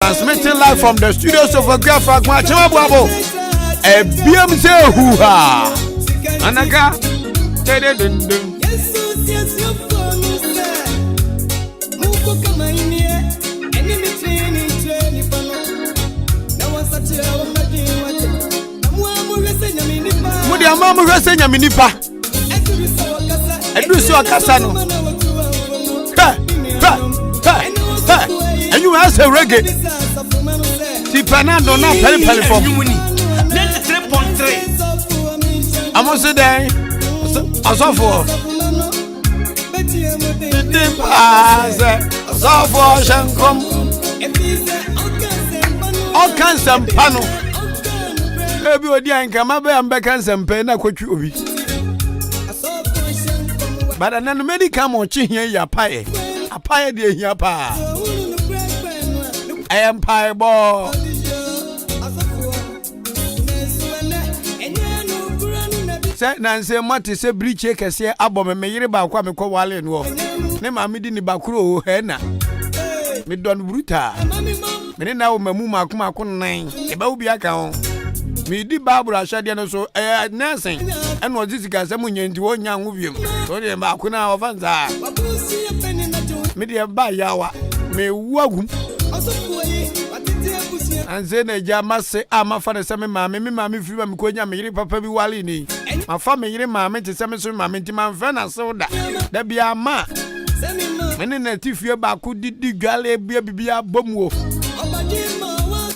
Transmitting live from the studios of Agafa Kwachema Babo. A BMC hoo-ha. Anaga. Mudi amamu rese nyaminipa. Edu so akasa no. And you ask a reggae. Tipanando na peli form. 93.3. I'm also there. Also for. Also for Shankom. All kinds of panel. Maybe Ahenkan mabe ambeka sempe na kwetwi obi. But anan medical mo chi hia ya pae. Apae de hia pa. Empire ball. Say Nancy Mati say breach kese abom me yire ba kwa me ko wale no. Ne ma me di ni bakuro he na. Me don bruta. Me na wo mamu makoma ko nan. E ba obi aka ho. Me di babura shade no so nursing. En wo zisika se munye nti wo nya ho biem. So de ba ko na ofanza. Me di ba yawa. Me wagum. Anze na jama se amafa ne se me maame firi me konya me yire papa bi wale ni mafa me yire maame te se me so maame nti manfa na se woda da bia ma me na tifie ba ko didi dwale bia bibia bomuo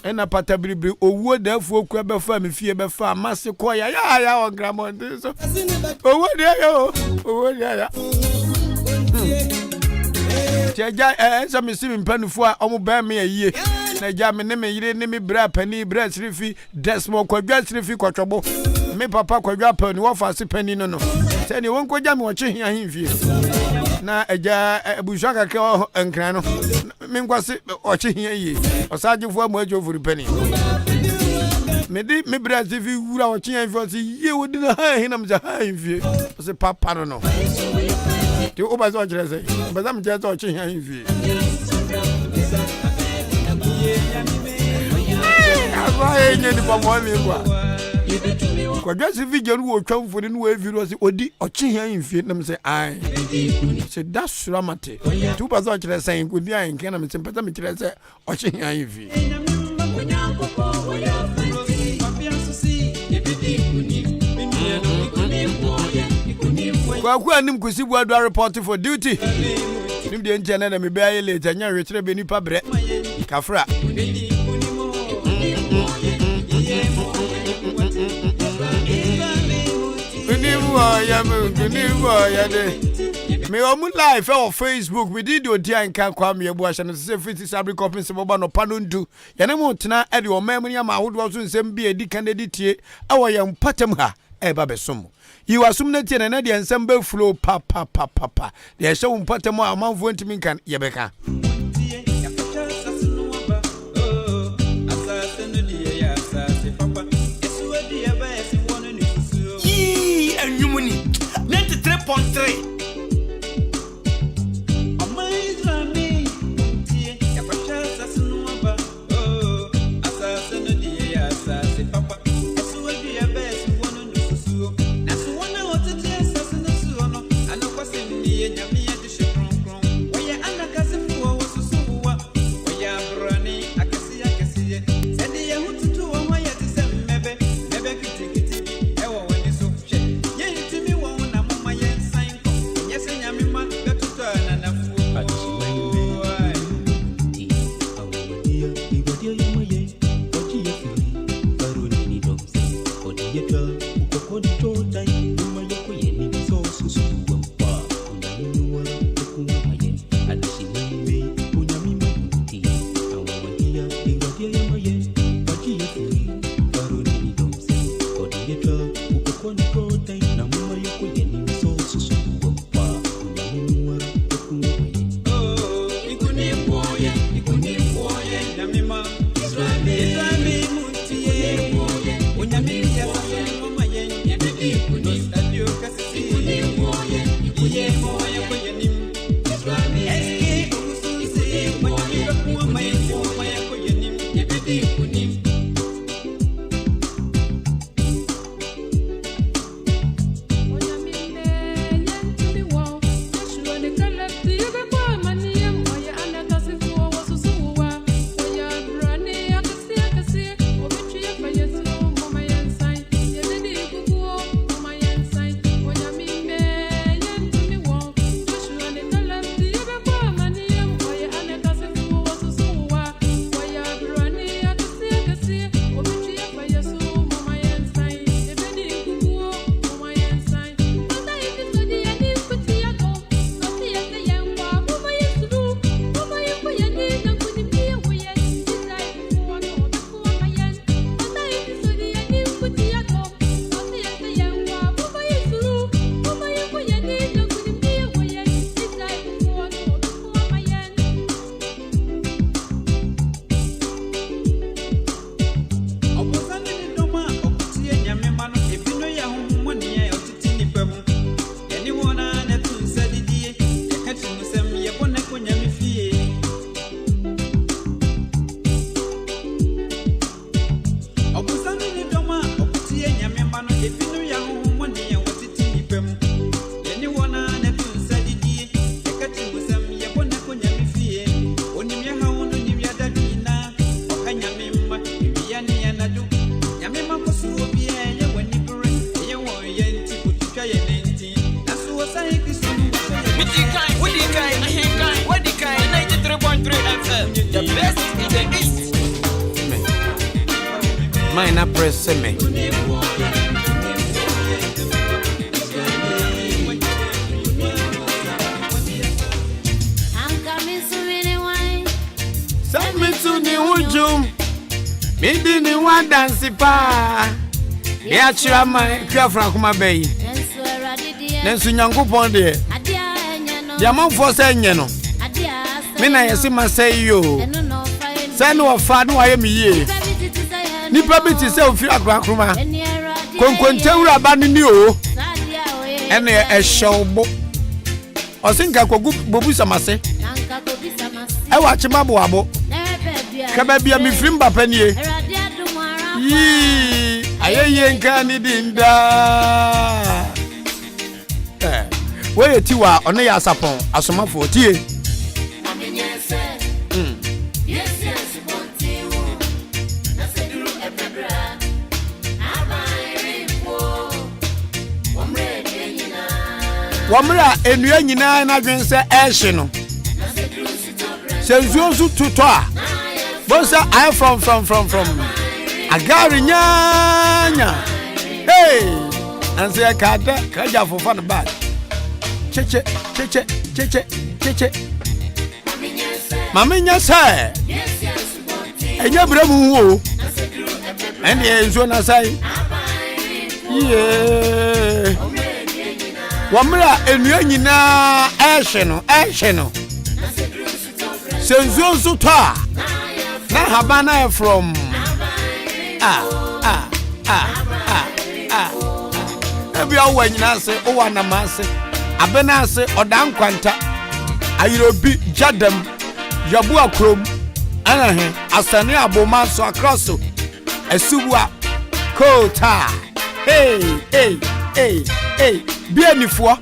ena pata bribri owuo da fu oku be fa me fie be fa mase ko ya on gramond so owuo de ya Jaja so me si mpanufo a omo ba me ayie na ja me ne me yire ne me bra pani bra srifi desmo kwadwa srifi kwatwobo me papa kwadwa pani wo fa se pani no se ne won kwadwa me wo che hia himfie na eja ebusha kake enkran no me nkwase o che hia yi osagefo amu ajo furi pani me di me bra srifi wura o che hia himfie se ye wodi na ha hina me ja ha himfie se papa no ti o ba zo jere se ba za me je zo che hia himfie Aye nye ni pamoni kwa just video no twamfo ni no video se odi ochi hia mfie na me se ai se da suramate tu ba zo kire sen ko di Ahenkan na me se pata me kire se ochi hia mfie kwa anim kusibu adu report for duty nim de nchene na me be aye late nya retire be nipa bre kafra Me omu live on Facebook we did do Ahenkan kwa me ebu ahye no se fiti sabri copy se boba no panondu ye ne mo tena e de o mamani ama ahodo so nsem bi Dika na ditie awo ye mpatem ha e ba besom you assume na tie na de nsem be flow pa de hye wo mpatem a amanfo ntimi kan ye beka Dika, 93.3 FM, the best in the East. Mine up press me. Send me to the Ujum. Me didn't want dance pa. Yeah, chira my girlfriend kuma bay. Nensu nyangu ponde. Diamond for saying no. Mina yesi ma say yo. Say no fa no aye me ye. Nipa bi ti say ofi akroma. Konkontewura ba ni o. Ene e showbo. Osinka kogu bobu samase. E wa chima bo abo. Kaba bia mi frim papa nie. Yi Ahenkan ni dinda. Where ti wa ono ya sapon asomafo tie. Wamra enua nyina na dwen se ehye no. Senzuo su tuto a. Bonsa I from Agari nyanya. Hey! Anse kada kaja for fun bad. Cheche. Mama nya say. Enya bremu wo. Ene enzo na say. Yeah. Wamra enua nyina ehye no. Senzo su to. Na habana from Ebi awo nyina se o wa na mase abena se odan kwanta ayirobi jadam yabu akrom anahe asane aboma so across esubua kota hey bienifo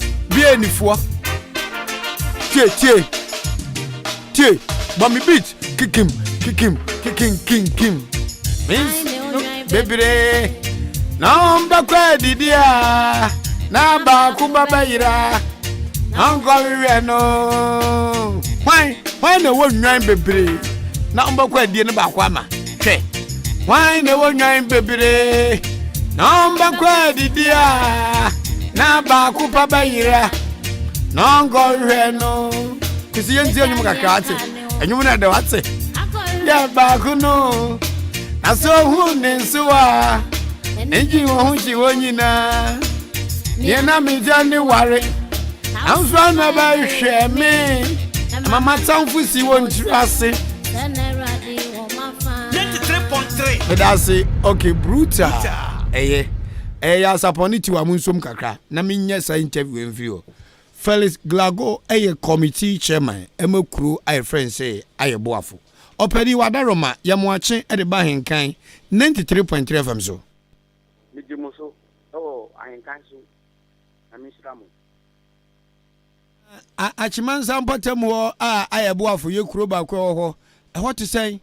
tie bami beat kikim bebere namba kwa didia na ba kubaba ira anko wiwe no why na wonwan bebere namba kwa die ne ba kwa ma hwe why na wonwan bebere namba kwa didia na ba kubaba ira anko wiwe no kisi yenzi onyum kakate enyum na de wate ya ba kuno aso hu nensuwa Enji wohunchi wonyina Niena mijani ware Anzwa na ba sheme Mama tanfusi wontrase 93.3 Bedase okay brutal Eye saponiti wa munsom kakra na minye sa interview envio Felix Glago committee chairman emekuru aye friend say aye boafo opedi wadaroma ya moache e de ba Ahenkan 93.3 FM so. Mijimuso Ahenkan so amishramu. Achimansa mpatem ho ayeboafo ye kuro ba ko ho. E ho to say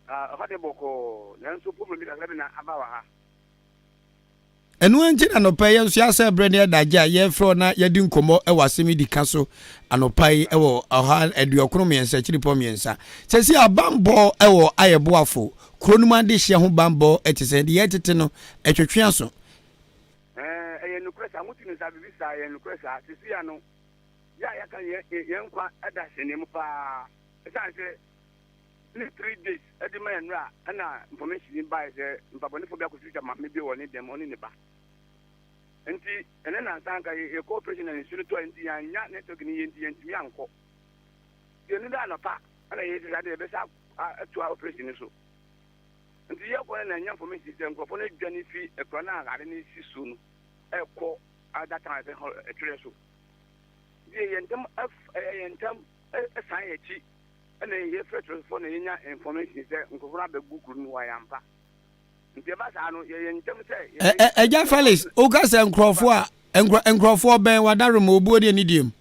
Hade boko nanso problem bi na abawa ha. Enu enje anopa ye nso asa brene daje ye fro na ye di nkomo e wasemi Dika so anopa e wo aha eduokro miensa chiripo miensa sesi abambo e wo ayeboafo kronum ade hye ho bambo etese de yetete no etwetwe so eye nukresa mutinu sa bibisa ye nukresa sisi ya no ya kan ye nkwa ada senem pa esanse 3 days edi ma enra na information by say mpabone fo bia ko future ma me bi woni dem oni ne ba enti ene na sanka ye cooperation and institute to enti anya network ni yenti anko ye ni da na pa ana ye ti ade be sa to operation so enti ye ko na anya information dem ko fo na dwani fi ekro na agare ni sisu no ekọ ada time be etwere so ye yentam san echi ana ye fetro for na nya information say nkofura be gugu no wayampa nti ba sa no ye yentam say eja Felix o ga say nkrofo ben wadaro ma obuo de nidiem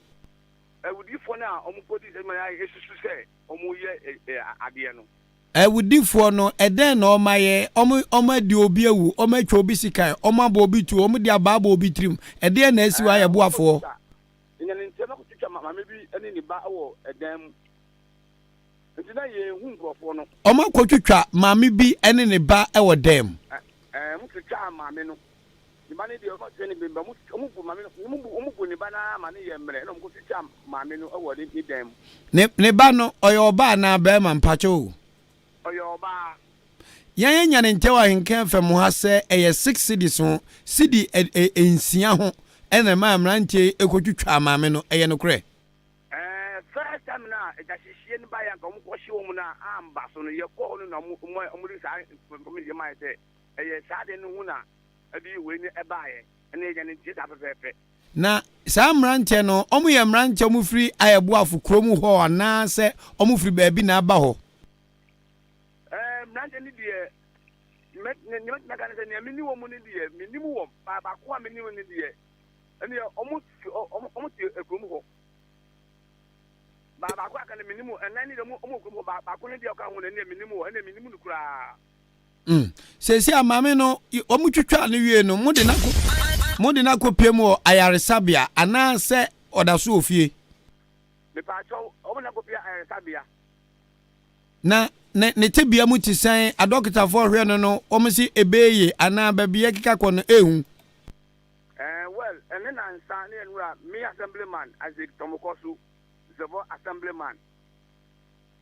ewudifo na omukodi say ma yesusu say omuye ade no ewudifo no eden na omaye omadi obi ewu omatwa obi sikai omaba obi tu omdi ababa obi trim eden na asiwa ye boafo nyane ntema ko twitwa mama bi ene ni ba wo eden ntina ye hu nkrofo no omakotwitwa mama bi ene ne ba e wo dem mutwitwa mama no ni ba ne de ko tene be omubu mama no omubu ni ba na ma ne ye mre no mutwitwa mama no e wo de dem ne ba no oyo ba na ba ma mpacho oyoba yan nyane ntewa Ahenkan fam ha se eye 6 cedi so cedi ensia ho ena ma amrantie ekotwitwa amame no eye no kre first time na ejashishie ni ba ya ka omkoshi wo mu na amba so no ye ko no na omuri sa komidi ma ite eye sade no hu na abi we ni ebaye ena ejane ntie ta pepepe na sa amrantie no omu ye amrantie omu firi ayeboafo kromu ho ana se omu firi ba bi na aba ho nante ni die me kan se ni mini wo mu ni die mini mu wo ba ko a mini wo ni die ene omu ti ekrom ho ba ko aka ni mini mu enani de mu omu ekrom ba ko ni die ka hu ni mini mu ene mini mu ni kura sesi amame no omu twitwa ne wie no mode na ko pemu ayaresabia ana se odaso ofie me pa cho omu na ko pia ayaresabia na ne tebia mu tisan adokita for hwe no omsi ebeye ana babia kika kono ehu well ene na nsa ne enura me assemblyman Isaac Tomokosu zebo assemblyman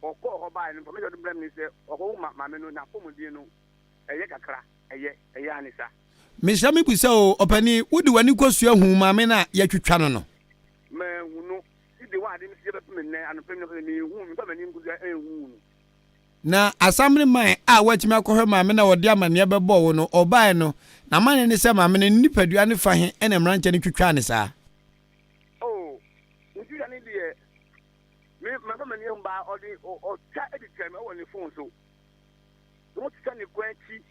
oko hoba ni information do blame ni se oko ma me no na pomudi no eye kakra eye anisa me shami busa o opani wudi wani kosu ehu ma me na ya twitwa no me hunu ide wa ade mi se be me ne anopem no me hu mi ba mani ngudu ehu na assemblyman a watimi akohwe ma me na wode amane bebo wo no obae no na mane ne se ma me ne nipadua ne fa he ene mranche ne twitwa ne saa nti ani de me ba mani mba odi o cha editor me woni phone so mo tsa ni kwanchi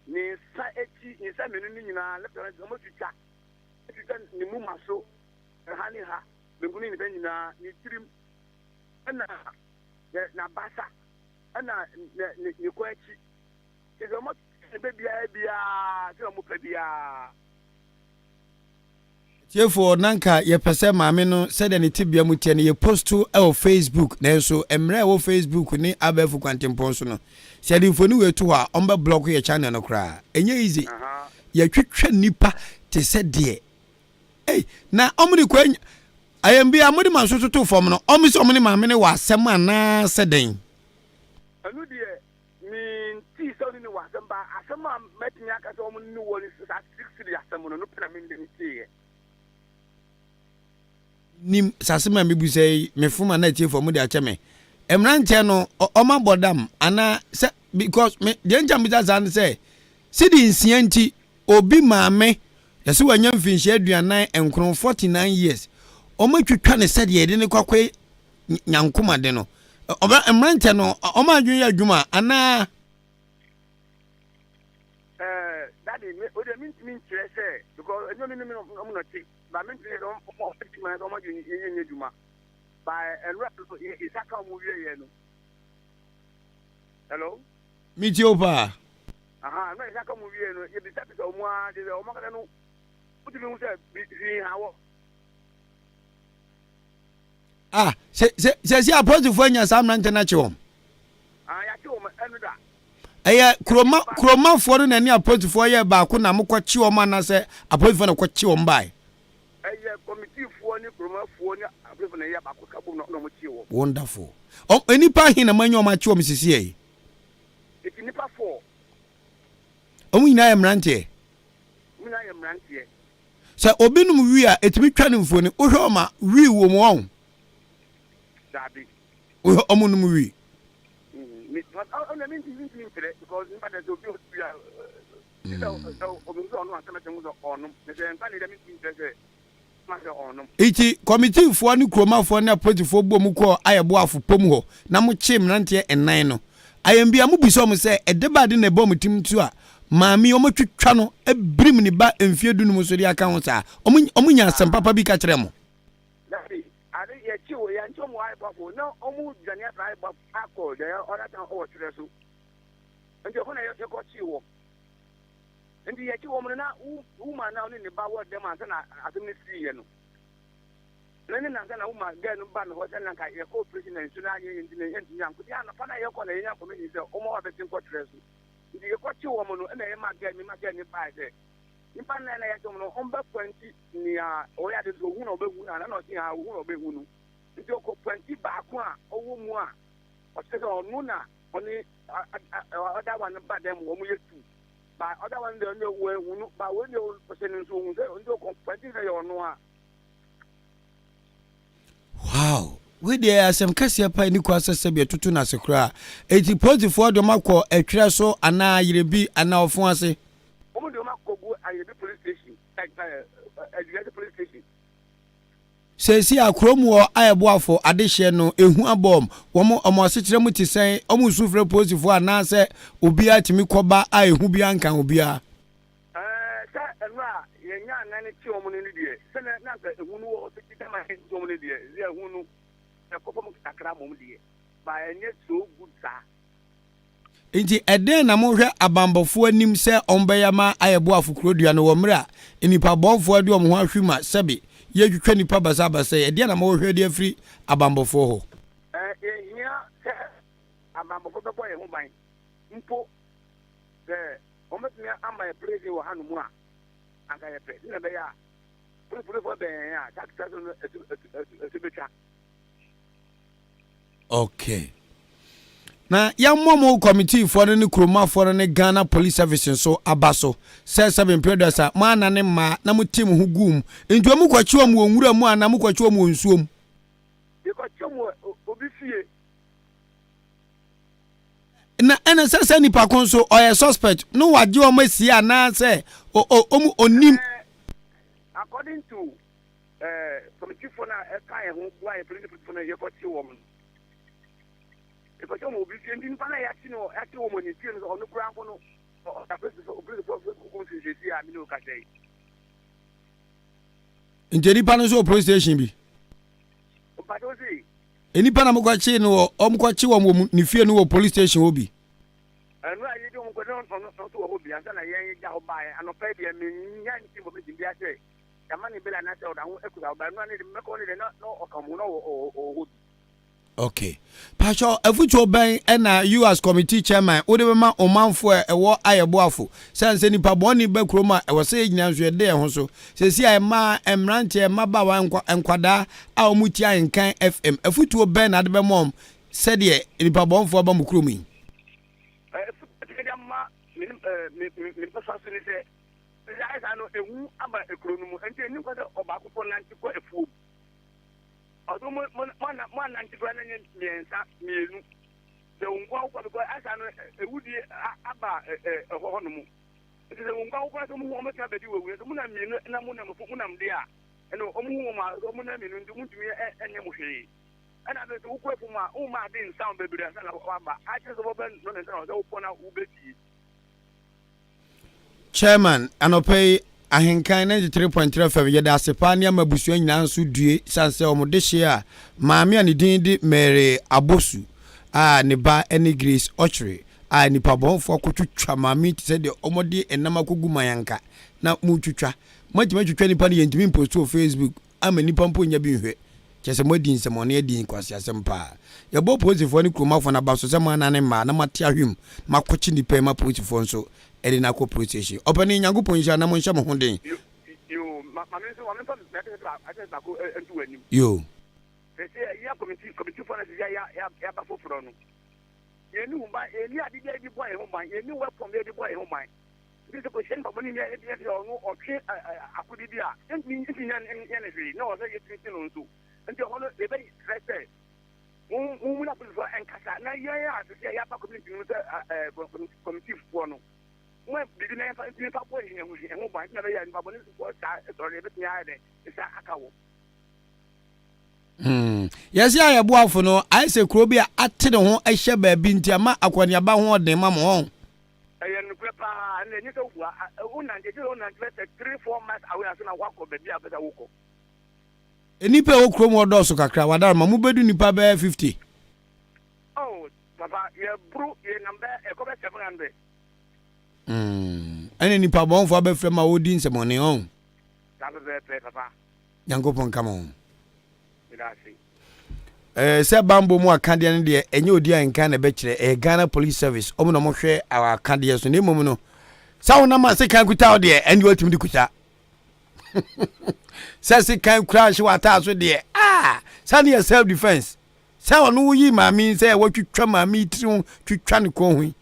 ni sa echi ni sa menu ni nyina left mo twa ni mu maso ha ni ha benguni ni nyina ni tirim na basa ana ni kwanchi kezo mo bebia se mo pebia tiefo nanka ye pese maame no se de ne tibia mu tie ne ye postu e Facebook na so emre wo Facebook ni abefu kwantempon so no se de foni wetu a omba block ye channel no kra enye easy ye twetwa nipa te se de na omri kwanya ayembi amudi manso to fom no omisi omni maame ne wasem ana se den anu de mi ti so ni wasem ba asema metni aka so omni woni 6 asem no pena mi de ti nim sasema mebusai mefuma na tie fom de acheme emrante no oma bodam ana se because me de njam bisa zan say sidi nsianti obi maame yesi wanya mfinhye aduanan enkron 49 years oma twitwa ne sede de ne kwakwe nyankoma de no Oba emrante no oma adwun ya adwuma ana that is what they mean to say because I don't mean I'm not take but mean to don't my so much in Juma by and rap is a come movie no hello meet you pa aha no is a come movie no you be tap so mo de o mo no put me say be how se apostle anya sam na ntena che won ya che o enu da eye kroma fo no na ni apostle fo ye ba ko na mokwachi o ma na se apostle fo na kwachi o mbai eye committee fo ni kroma fo ni apostle na ye ba ko kabo no mo chi wo wonderful enipa hin na manyo ma chi o misisi e nipa fo omu ina ye mrante se obinum wi a etimi twa ne mfo ni wo hwe ma wi wo mo on dabi wo omunum wi but I mean because in fact so iti committee fo ni kroma fo na party fo bo mu ko ayebo afo pom ho na mo chi mrante enan no ayembia mu biso mo se edebade na ebo mutim tu a maami o matwitwa no ebrim ni ba emfie dunu mo so di aka ho sa omunya asem papa bi ka kire mo ade ye chiwo ya nchomo ayebo no omu jania ayebo akọ de other time o kire so nti ko na ye ko chiwo nti ye chiwo mo na uma na oni ne ba wo dem ansa na atem ne si ye no nani na nsa na uma ga no ba no ho na ka ye ko president so na ye nti ne nti yanko ya na pa na ye ko na ye yanko me ni se o mo wa betin ko kire so nti ye ko chiwo mo no na ye ma ga ni ba de nipa na na ye to mo no on ba kwanti ni a o ya de so hu na obehu na na o ti ha hu na obehu no nti o ko kwanti ba ko a owo mu a o se so no na oni other one ba dem wo mu yetu ba other one de no we hu no ba we de o se no so hu se o ko kwanti na yo no a wow we dey asem kase pa ni kwa sese be tutu na sekura eti positive do makọ etwere so ana yerebi ana ofun ase omo de makọ ayebi police station police station sesi akrom wo ayebo afọ adehye no ehu abom wo omo sekire mu ti sen omo sufre positive ana se obi atimi koba a ehu bi anka obi a sa enwa ye nya na ne ti omo ni die se na ka ehu no wo se ti ma he ti omo ni die ze ehu no e ko pom takra mom die ba enye so good sa inti eden na mo hwe abambofo anim se ombeyama ayebo afukrodua no wo mra enipa bonfo ade omo ho ahwima sebe ye twetwa nipa basa eden na mo hwe de afri abambofo ho ehia abambofo bebo ye ho ban mpo ometumi ama e praise wo hanu mu a anga ye pe na be ya pure fo be ya takta no etibetwa okay na ya momo committee for ni kroma for ni Ghana Police Service so abaso say 7 predators ma na ne ma na mu team hu gum ndu mu kwachi o mu onwura mu ana mu kwachi o mu onsuom e kwachi mu obi fie na ena sasa ni pa kon so oye suspect no waje o masi ana say o onim according to committee for na e kan hu gwa e police for na ye kwachi wo mu because mo bi se ndin pana ya ti no ati wo mo ni ti no no kura ko no o ta pese so obri so ko si si a mi no ka sei njeri pana so police station bi o pa do si eni pana mo kwachi no o mo kwachi wo mo ni fie no wo police station obi anu ayi do mo ko no so wo bi asa na yen ja o ba ano pa bi mi nya nti mo bi bi ase yamani bela na se o da ho ekuza o ba anu ani me ko ni no o kan mo no o okay pastor afucho ben na you as committee chairman wo de ma omanfo e wo ayebo afo sense nipa boni ba kroma e wo se nyina nso de ho so se si ay ma emrante e ma ba wa enkwada a o muti Ahenkan FM afucho ben na de be mom se de nipa bonfo ba mu kromi ma mi pasa so ni se ya isa no ehu aba ekrono mu ente ni ko de oba akofo nanti ko efu ọdún mọ nanti bra na miensa mienu se ngwa kwa because asa no ewudi aba ho no mu se ngwa kwa so mu ho meka bedi wewu so mu na mienu na mu na mu na mde a eno omu hu ma omu na mienu ndu mutumi enye mu hwe And I said, who for my didn't sound baby. I just open no Chairman, Anope Ahenkan 93.3 FM yeda sepania mabusu nyina nso due sanse omodehia maame ani din di Mary Abosu ne ba eni Grace Ochre nipa bonfo akotwatwa maame ti se de omode enam akogu mayanka na mutwatwa magimatwatwa nipa ne yentimi post o Facebook ama nipa mpo nya bi hwe chese modi nsemone adi kwase asempa ye bo posifo ni kromafo na baso se ma na ne ma na mate ahwem makochi nipa ma posifo nso edi na ko protection opani nyagopon hia na mo hia mo hoden yo mama so wa me fa I go entu anim yo se ya committee for na ya ba foforo no ye ni umba eni adi di boy ho man ye ni weapon di boy ho man this position ba boni ya di no o twe akudi dia enti nya ne hwe no so ye treat no nso enti hono e be stress mu na bulfo enkasa na ya se ya ba committee no committee for no when did na fa ti pa boy he ho ban na ya ni ba boni so sa so le bit nya de isa akawo yes ya ye boafo no ai se kuro bi ate de ho ehye ba bi nti ama akwani aba ho de ma mo ho no prepa na ni so wa una de 3-4 months away as na wako be bia beta woko enipa wo kuro mo do so kakra wadar ma mu bedu nipa be 50 oh papa ye bro ye number e ko be 700 ene nipa bonfo abefre ma wodi nsemone on that be papa yankopon come on se bambo mu akade ne de enye odi anka na be kire Ghana Police Service omo no mo hwe awa akade so ne mom no sawo na ma se kan kuta o de eni watim di kuta se kan crash wata so de sani self defense sawo no yi maami se watwitwa maami tiri twitwa ne ko hu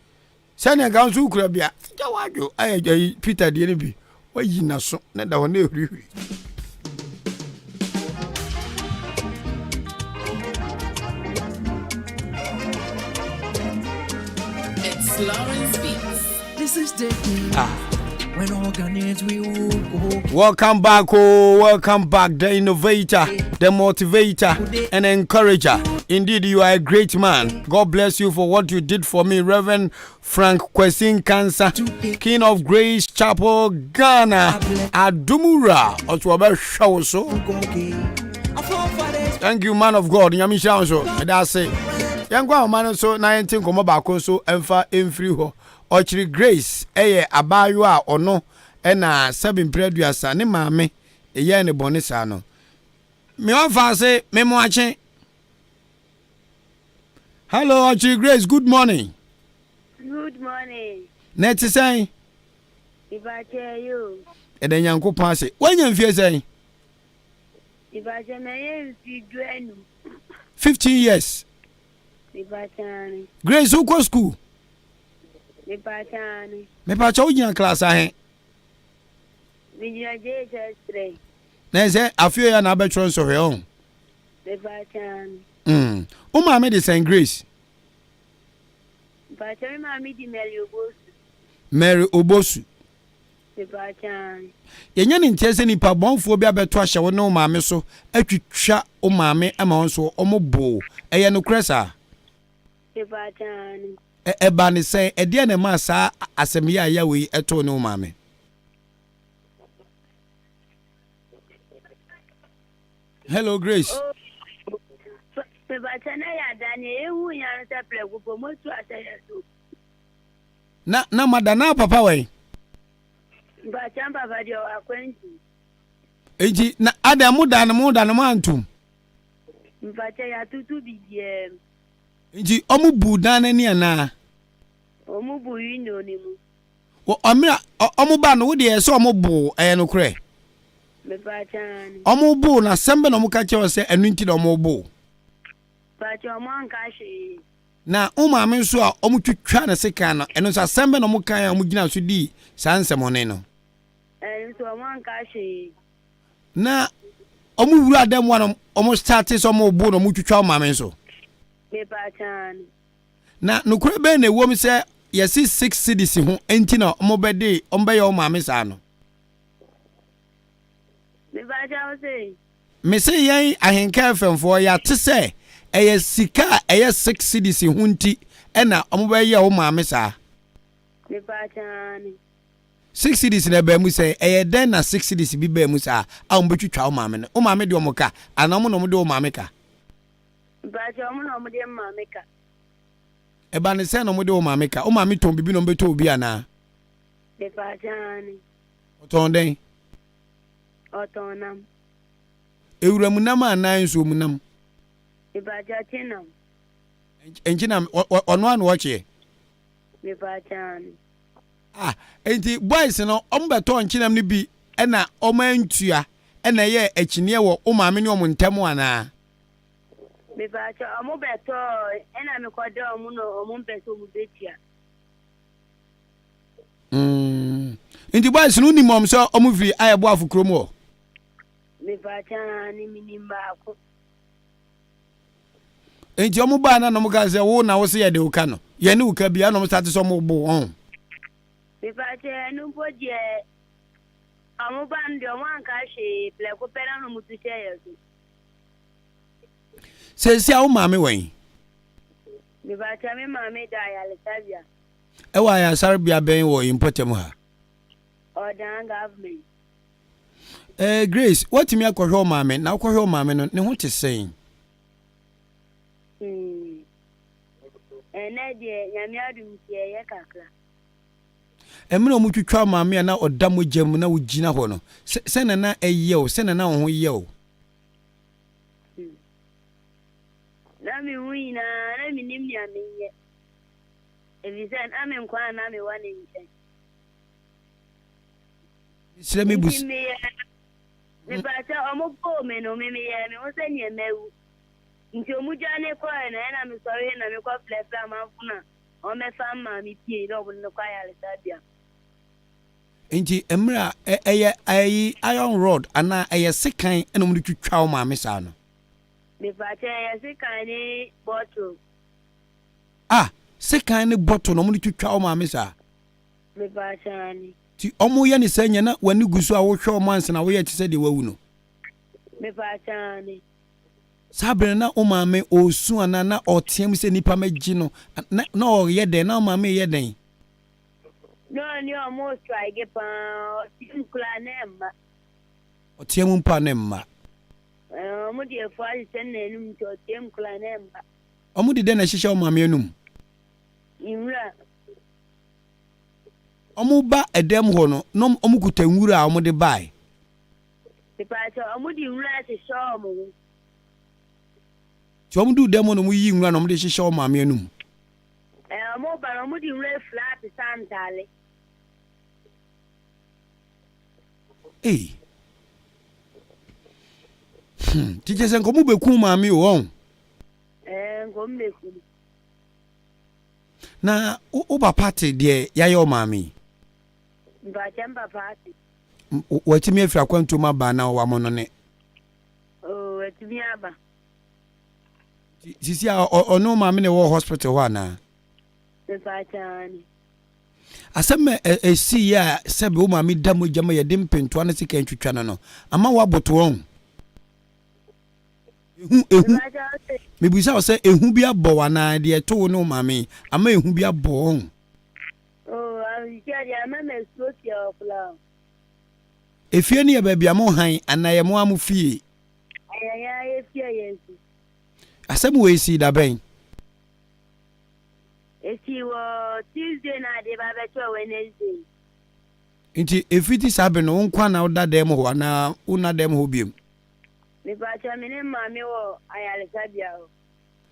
sani ga nso kura bia ja wadwo ayi Peter de ne bi wayi na so na da ho na ehurihuri This is the when all Ghanaians we will welcome back, the innovator, the motivator, and encourager. Indeed, you are a great man. God bless you for what you did for me, Reverend Frank Kwesin Cancer, King of Grace Chapel, Ghana, Adumura, Otwabe Shawso. Thank you, man of God. Nyamisha so. That's it. Yangwa man so 19 komo baako so emfa emfiri ho. Ochiri Grace eye abayo a ono na 7 preduasa ne maame eye ne bone sa no. Me ofa se me mo ache. Hello Ochiri Grace, good morning. Good morning. Net say Ibache you. Eden Yankopon ase. Wanya mfie say? Ibache na ye mfi duenu. 15 years. Ibachani. Grace who go school? Ibachani. Me pa cha ujina class ahen. Vijia JS3. Na say afio ya na abetron so he on. Ibachani. O ma me de Saint Grace. Ibachani ma mi di Mary Obosu. Mary Obosu. Ibachani. Yenya ni ntiese ni pa bonfo bi abeto ahye wo no ma me so atwitwa o ma me ama won so omobo eye no kresa. Ibachani. Eba ni say e de na ma sa asem ya we eto no ma me. Hello Grace. Ibachani ya dani ewu ya nsa plego motu asayeso. Na madana papa we. Ibachani papa dio akwenti. Eji na adamu dan mu antum. Ibachani ya tutu bidiem. Nji omu bu dan ani ana. Omu bu yino ni mu. Wo amira omu ba no wo de se omu bu no kure. Me bachani. Omu bu na sembe no mu ka che se enu nti na omu bu. Bachi omu anka hwe. Na uma me so a omu twitwa na seka no eno so sembe no mu kan a mu gina so di sansemone no. So omu anka hwe. Na omu wura dem wa no omu start so omu bu no mu twitwa o ma me so. Me bachani. Na nukure be na ewom se yesi 6 cities ho enti na omu be de ombe ye o ma me sa no. Me bachani say. Me say yen Ahenkan femfo ya te se ɛyɛ sika ɛyɛ 6 cedis hunti ɛna ɔmo bɛyɛ wo maame saa. Me patani. 6 cedis na ba mu sɛ ɛyɛ den na 6 cedis bi ba mu saa a ɔmo betwitwa wo maame no. Wo maame de ɔmo ka ana ɔmo no ɔmo de wo maame ka. Bacha ɔmo na ɔmo de maame ka. Ɛba ne sɛ na ɔmo de wo maame ka. Wo maame tɔn bibi na ɔmo betɔ obi ana. Me patani. Ɔtɔn den. Ɔtɔnam. Ewura mu nam ana nso mu nam. Me bacha tinam. Enjina ɔno anu ɔkye. Me patani. Enti boys no ɔmo bɛtɔ nkyinam no bi ɛna ɔmo antua ɛna yɛ akyinie wɔ wo maame ne ɔmo ntam ana. Me bacha ɔmo bɛtɔ ɛna me kɔdɛ ɔmo no ɔmo mpɛsɛ ɔmo betia. Enti boys no ni mom sɛ ɔmo firi ayɛbo afukrom wɔ. Me patani minimba ko. Enti ɔmo ba na ɔmo ka sɛ wo na wo se yɛ de wo ka no. Yɛ ne wo ka bia na ɔmo start sɛ ɔmo bo on. Me pacha no bodie ɔmo ba ndi ɔmo anka hwe pleko pɛra no mutu hye yɛ so. Sɛ wo maame wɛn. Me pacha me maame da ya lesabia. Ɛwɔ ayasar bia bɛn wɔ importem ha. Odan government. Grace, what me akɔhwɛ wo maame na akɔhwɛ wo maame no ne ho te sɛn. Ene die nyame adum tie ye kakra. Emina omu twitwa maame na oda mo gyam na wo gina hɔ no. Sɛ na ɛyɛ o, sɛ na wo ho yɛ o. Na mi hu na mi nim ya me ye. Evisen ame nkwa na me wa ne nkyɛn. Sire me bus. Me bacha omo bo me no me ye me wo sɛ ne mewu. Nti omu jane ko na me sɔre na me kɔ flefla manfuna. O me fam ma mi pie do bo no kwa ya lesabia. Enti emra ɛyɛ iron rod ana ɛyɛ sekan ɛna mo twitwa wo maame saa no. Me bacha ɛyɛ sekan ni bottle. Sekan ni bottle no mo twitwa wo maame saa. Me bacha ni. Ti ɔmo yɛ ne sɛ nya na wani gusu a wo hwɛ ɔmo ansa na wo yɛ te sɛ de wawu no. Me bacha ni. Sabre na o maame osu ana na ɔteam sɛ nipa magyi no na ɔyɛ den na o maame yɛ den. No ni omo strike pa tim kula na emma. Ɔteam mpa na emma. Omo de fo ali sen na enum to tim kula na emma. Ɔmo de den na hyehyɛ o maame enum. Nwura. Ɔmo ba edem hɔ no na ɔmo kuta nwura a ɔmo de bae. Pipacho omo di nwura se show omo. Ti ɔmo du dem no mo yi nwura na ɔmo de hyehyɛ o maame enum. Omo ba omo di nwura flat santale. Tije sen ko mu beku maame o on. Ngom beku. Na o ba party de yaye o maame. Ba chamba party. Watimi afira kwanto ma ba na wa mono ne. Watimi aba. Sisi a ono maame ne wo hospital ho ana. Mpachani. Asem esi ya sebe o maame da mo jama ye de mpentoa ne sika ntwitwa no ama wa boto on. Ehu mebusa o se ehu bi abɔ wana de to no maame ama ehu bi abɔ on. Ya mama sotia ofla. Efie ne ye ba bia mo han anaye mo amfie. Ayaya efie yesu. Asem we si da ben. Esi wo Tuesday na de ba beto Wednesday. Nti efiti sabe no nkwa na oda dem ho ana una dem ho biem. Me ba cha me ne maame wo ayale sabia ho.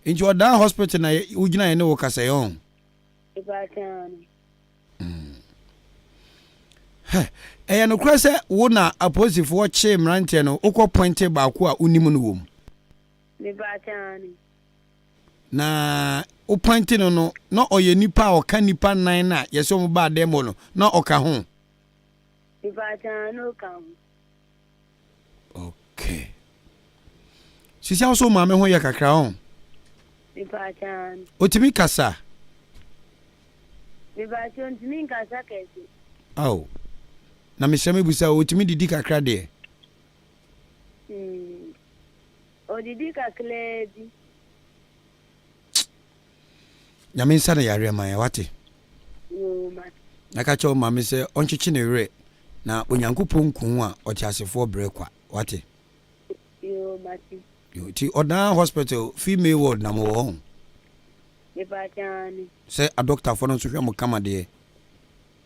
Nti oda hospital na ugina ye ne wo kasayon. Me ba cha ni. Eya no kwese wo na aposifo che mrante no ukọ pointe ba ko a unimu no wom. Me ba cha ni. Na o pointe no na oye nipa o ka nipa nan na yese mo ba demo no na oka ho. Me ba cha no ka. Okay. Sisi aso maame ho ye kakra ho. Me ba cha ni. Otimi kasa. Me ba cha ntimi kasa kesi. Oh. Na meseme busa otimi didi kakra de. O didi kakle bi. nyame nsa na yare ma ya wate Yo mate. na ka cho mama se onchichi ne re na onyankopon kun a oti asefo bre kwa wate Yo mate. yo ti odan hospital female ward na mo ho Me bachani. se a doctor for no so hwe mo kama de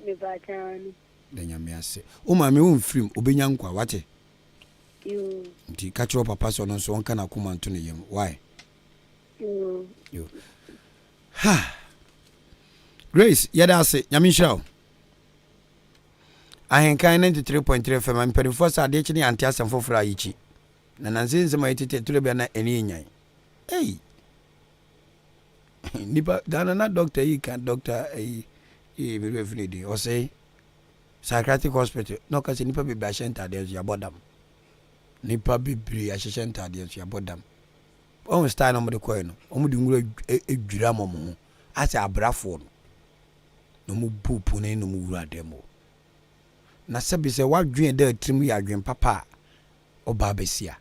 Me bachani. da nyame ase o mama wo mfrim obenya nkwa wate Yo. ti ka cho papa so no so onka na kuma nto ne yem why yo ha Grace yada ase nyame hira Ahenkan 93.3 FM amperifo sa de chi ne ante asem foforo ayichi na nanse nsema yitete turebia na eni nyan hey nipa dana na doctor yi kan doctor me refini de o say psychiatric hospital no ka se nipa be ashenta de ya bodam nipa bibiri ashenta de ya bodam on style no mo de koy no o mo di ngura edwira momo ase abrafo no mo bupu na no mo wura demo na sabi se wadwen de trim ya adwen papa oba besia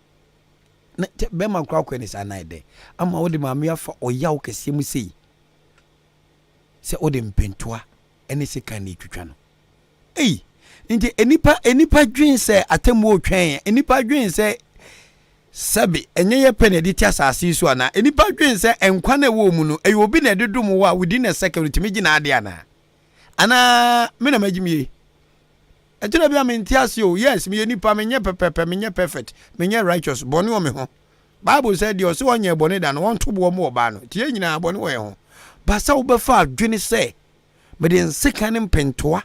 na be ma kwa kwa ni sana de ama wo de ma me afa oyaw kese mu sei se o de mpentoa ene se kan ni twitwa no nti enipa dwen se atemu otwen enipa dwen se sabi enye ye pene de ti asase so ana enipa dwen se enkwa na wo mu no eyi obi na dedum wo within a second timi gina ade ana me na magimie etira bia me ntiase o yes me nipa me nye pepepe me nye perfect me nye righteous bone wo me ho bible said you so onye bone da no won to bo mo oba no tie nyina bone wo ye ho ba sa wo be fa adwene se me de nseka ne mpentoa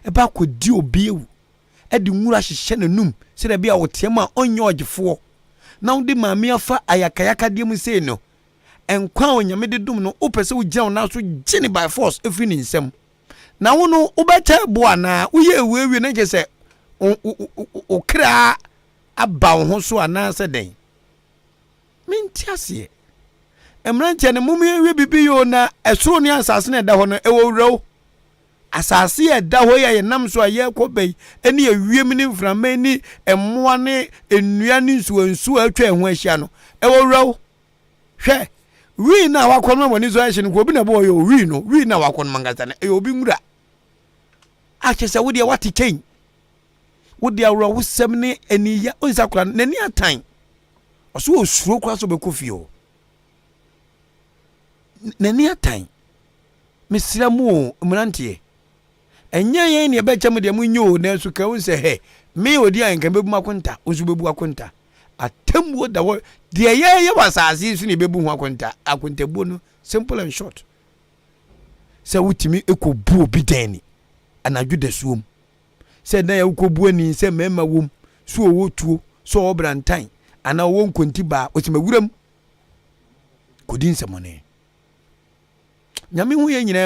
e ba ko di obi ewu e de nwura hyehye nanum se da bia wo tiam a onye ogefo na wo de maame afa ayakayaka de mu sei no enkwa onyame de dum no wo pese wo gina na so gine by force efi ni nsem na wo no ubeta bo na wo ye ewewe na je se o kra aba wo ho so ana se den mentiase emranche ne mum ye bibi yo na esoro ni asase na da ho no ewo wuro asase e da ho ye nam so aye kobei eni ewiem ni mframa ni emmoa ne enua ni nsuansu atwa ho ahia no ewo wuro hwe wi na wakọ no woni zo ahye no obi na bo yo wi na wakọ no mangasa na obi nwura achese wo de wati ken wo de awro wo sem ne aniya onsa kura nani atan oso osuro kura so be kofio nani atan mesira mu mrantie enye yen ne be cham de mu nyo na su ka won se he me odi an kan bebu makonta osu bebu akonta atemwo da wo de ye wasase su ne bebu hu akonta bu no simple and short se wutimi ekobu obi dani anadwo da suom se na ya ukobu ani se mema wom so owotuo so obrantan ana wo nkonti ba otimawuram kodin semone nyame hu ye nyina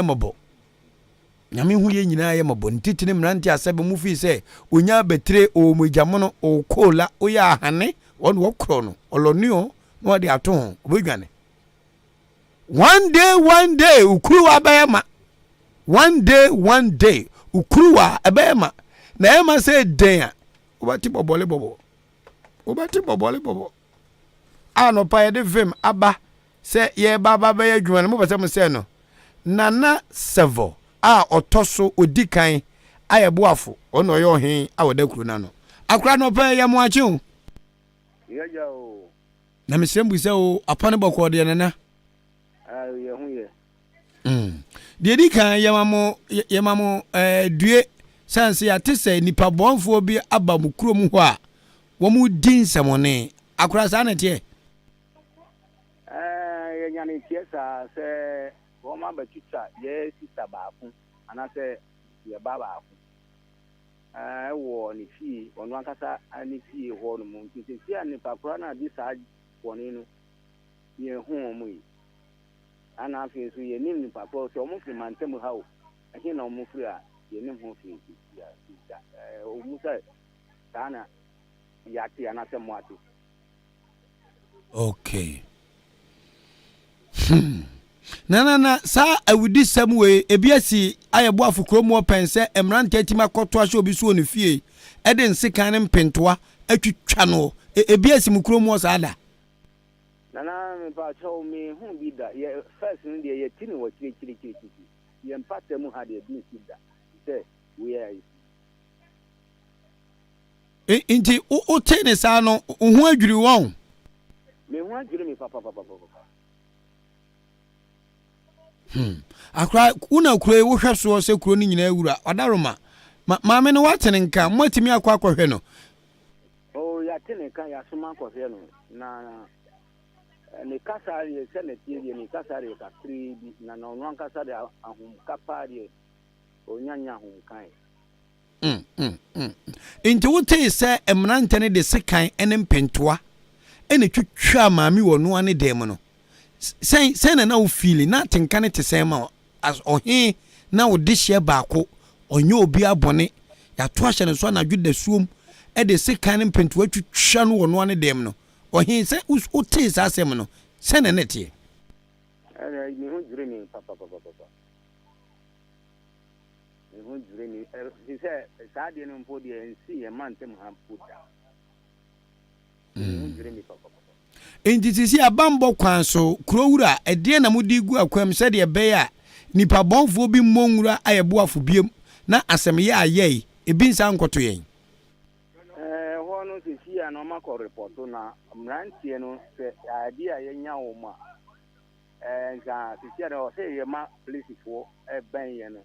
ye mabo ntitini mranti asebe mu fi se onya betre o mojamono o kola o ya hane won wo kro no olonio no de ato ho obedwane one day ukuru abayama one day ukruwa abema na ema se den obati bobole bobo ano pa ye de vim aba se ye baba ba ye dwuma no mo pese mo se no nana sevo a otoso odikan aye boafo ono ye ohen awada kru na no akra no pa ye mo achi o yeja o na mesembu se o apane boko de nana ye hu ye de Dika yamamo due sanse ya tese nipa bonfo bi aba mu krom ho a wo mu din samone akura sa na tie ye nyane tie sa se wo ma ba tuta ye sista ba ku ana se ye baba ku wo ni fi onu ankasa ani fi ho no mu nti si ani pa kura na di sa woni no ye hu mu yi ana afi so ye nim ni papo so mo fi mantem ha o ahi na mo firi a ye nim ho fi ya o musa kana ya ti ana se mo ati okay na sa awudi sam we ebiasi ayebo afukromu opense emrante atima koto ahye obi so oni fie ede nsekan ne mpentoa atwitwa no ebiasi mukromu o sa ada Nana me pa show me who be that. Yeah, first in the year, tin was chili. The empathy mu had a business that. Say, we are. Inti o tennis ano ho adwiri won. Me ho adwiri me papa. Akra una kuro wo hweso se kuro ni nyina awura odaroma maame no watene nka matimi akwa no. Oh ya tene kan ya suma akwa no na ne kasari se ne tie ni kasari ka 3 bi na no no kasari ahum kapari onyanya ahum kan. Inti wote se emrante ne de sekan ene mpentoa ene twitwa maame wo no ane dem no. Sen na wo feel na tenka ne te sen ma as ohin na wo de hye baako onye obi abone ya to ahye ne so na dwuda suom e de sekan ne mpentoa twitwa no wo no ane dem no ohin se wo te sa asem no sen na netie mi ho jure mi papa mi ho jure mi se sa de no mpo de nsi e man tem ha puta mi ho jure mi papa. Injitisi abambo kwanso kurowura ede na mudi gu akwam se de be ya nipa bonfo bi monwura ayeboafo biem na asem ye ayei ebi nsa nkoto yen hono sisi ya no mako report na mrantie no se ade a yenya wo ma nka sisi ya no se ye ma police fo ben ye no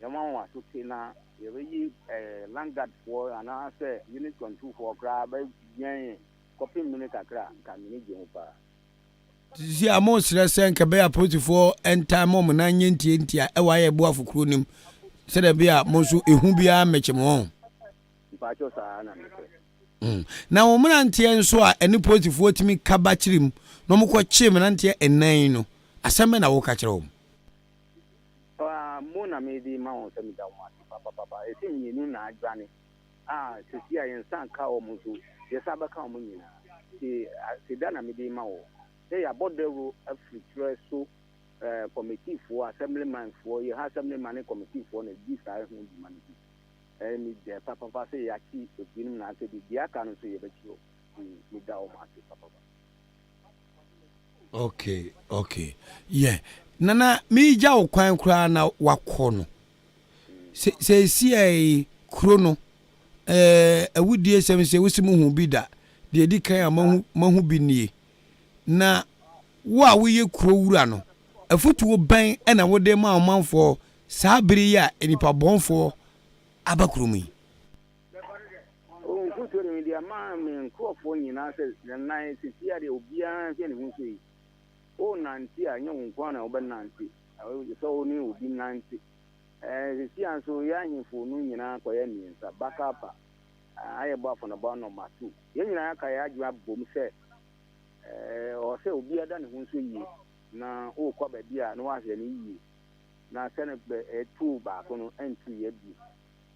ye ma wa so ti na ye be yi landguard fo ana se unit control fo kra ba yen copy minute kakra nka mini je pa si amo srese nka be apotifo enta mom na nyentia e wa ye boafo kro nim se da bia mo so ehu bia mechemo pa cho sa na na wo mrantie nso a eni potifo timi kaba kirim no mko chim mrantie enan no asem na wo ka kire wo mo na me di ma won se mi da wo papa e tin yinu na adwane sisi ayen san ka o mo so ye saba ka o mo nyina ti dana me di ma wo they are borderu afritre so committee for assemblyman for you have assemblyman committee for na di sa hu di man di mi de papa say ya ki obinum na ase di aka no so ye be ki o mi da o ma se papa. Okay yeah nana mi ja o kwan kura na wakọ no se si ai kuro no awudie sem se wosimu hu bi da de Dika mahu bi nie na wo a wo ye kuro wura no afutuo ban na wo de ma omanfo saa biri ya enipa bonfo abakuro mu kutori mi dia ma me nkofo nyina se na sisi ya de obia se ne hu so yi o nanti a nyon kwa na oba nanti so ni obi nanti sisi anso ya himfo nu nyina koye niensa bakapa ayebo afọ na ba no matu ye nyina aka ya adwa bom se o se obi ada ne hu so yi na o kwa ba bia na wa hwe ni yi na se ne etu ba ko no entu ye bi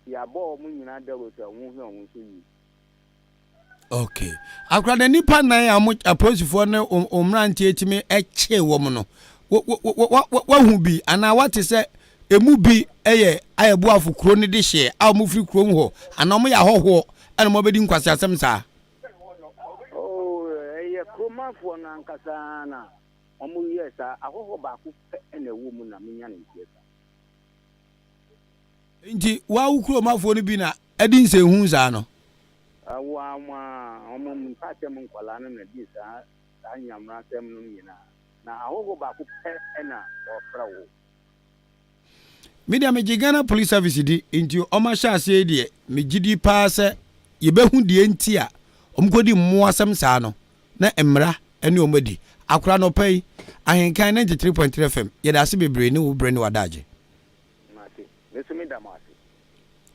ya bo mu nyina da ro se hu hwe hu so yi. Okay akra da nipa nan aposifo ne omrantie etimi eche wo mo no wa hu bi ana wate se emu bi eye ayeboafo kro ne de hye a mo firi kro ho ana mo ya hoho ana mo bedi nkwase asem saa eye kromafo na nkasa na omo yesa ahoho ba ku ene wo mu na menya ne ntiesa nti wa wu kromafo no bi na edi nse hu saa no wa omo mpate mo nkwala na di saa anyamra sem no nyina na ahoho ba ku ena ofra wo media me Ghana police service di nti oma sha ase die me gidi pa se ye behu die nti a omkodi mmo asem saa no na emra ene omadi akura no pai Ahenkan 93.3 FM ye da se bebre ne wo bre ne wadaje mate mesumi da mate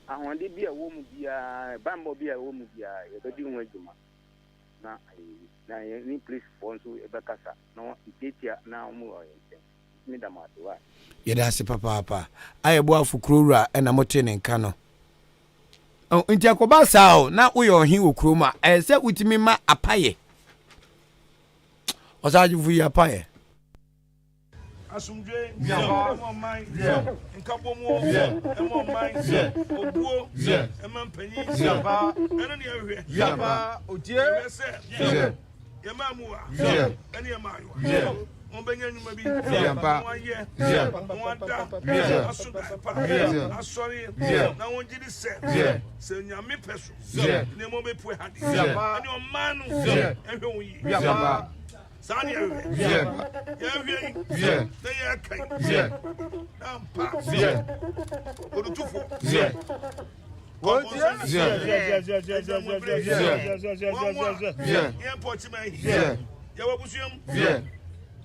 ahonde bia wo mu bia bambo bia wo mu bia ye bedi ho adwuma na ni police fonso e bekasa no itetia na omu oyente mesumi da mate wa ye da se papa ayeboafo kurowura ena mote ne nka no nti akoba sao na wo ye ohin okroma se utimi ma apaye osaji fu ya apaye asumdwe emo man nkabomo emo man obuo emampanyi eno ne ahwe yaba odie Yamamua, and Yamayo. Ombenya nyuma bi moye moada asori na wonjiri se nyame peso ne mo bepu hade ani o manu ehwe wuyi sani ehwe na ye kai ampa odutufo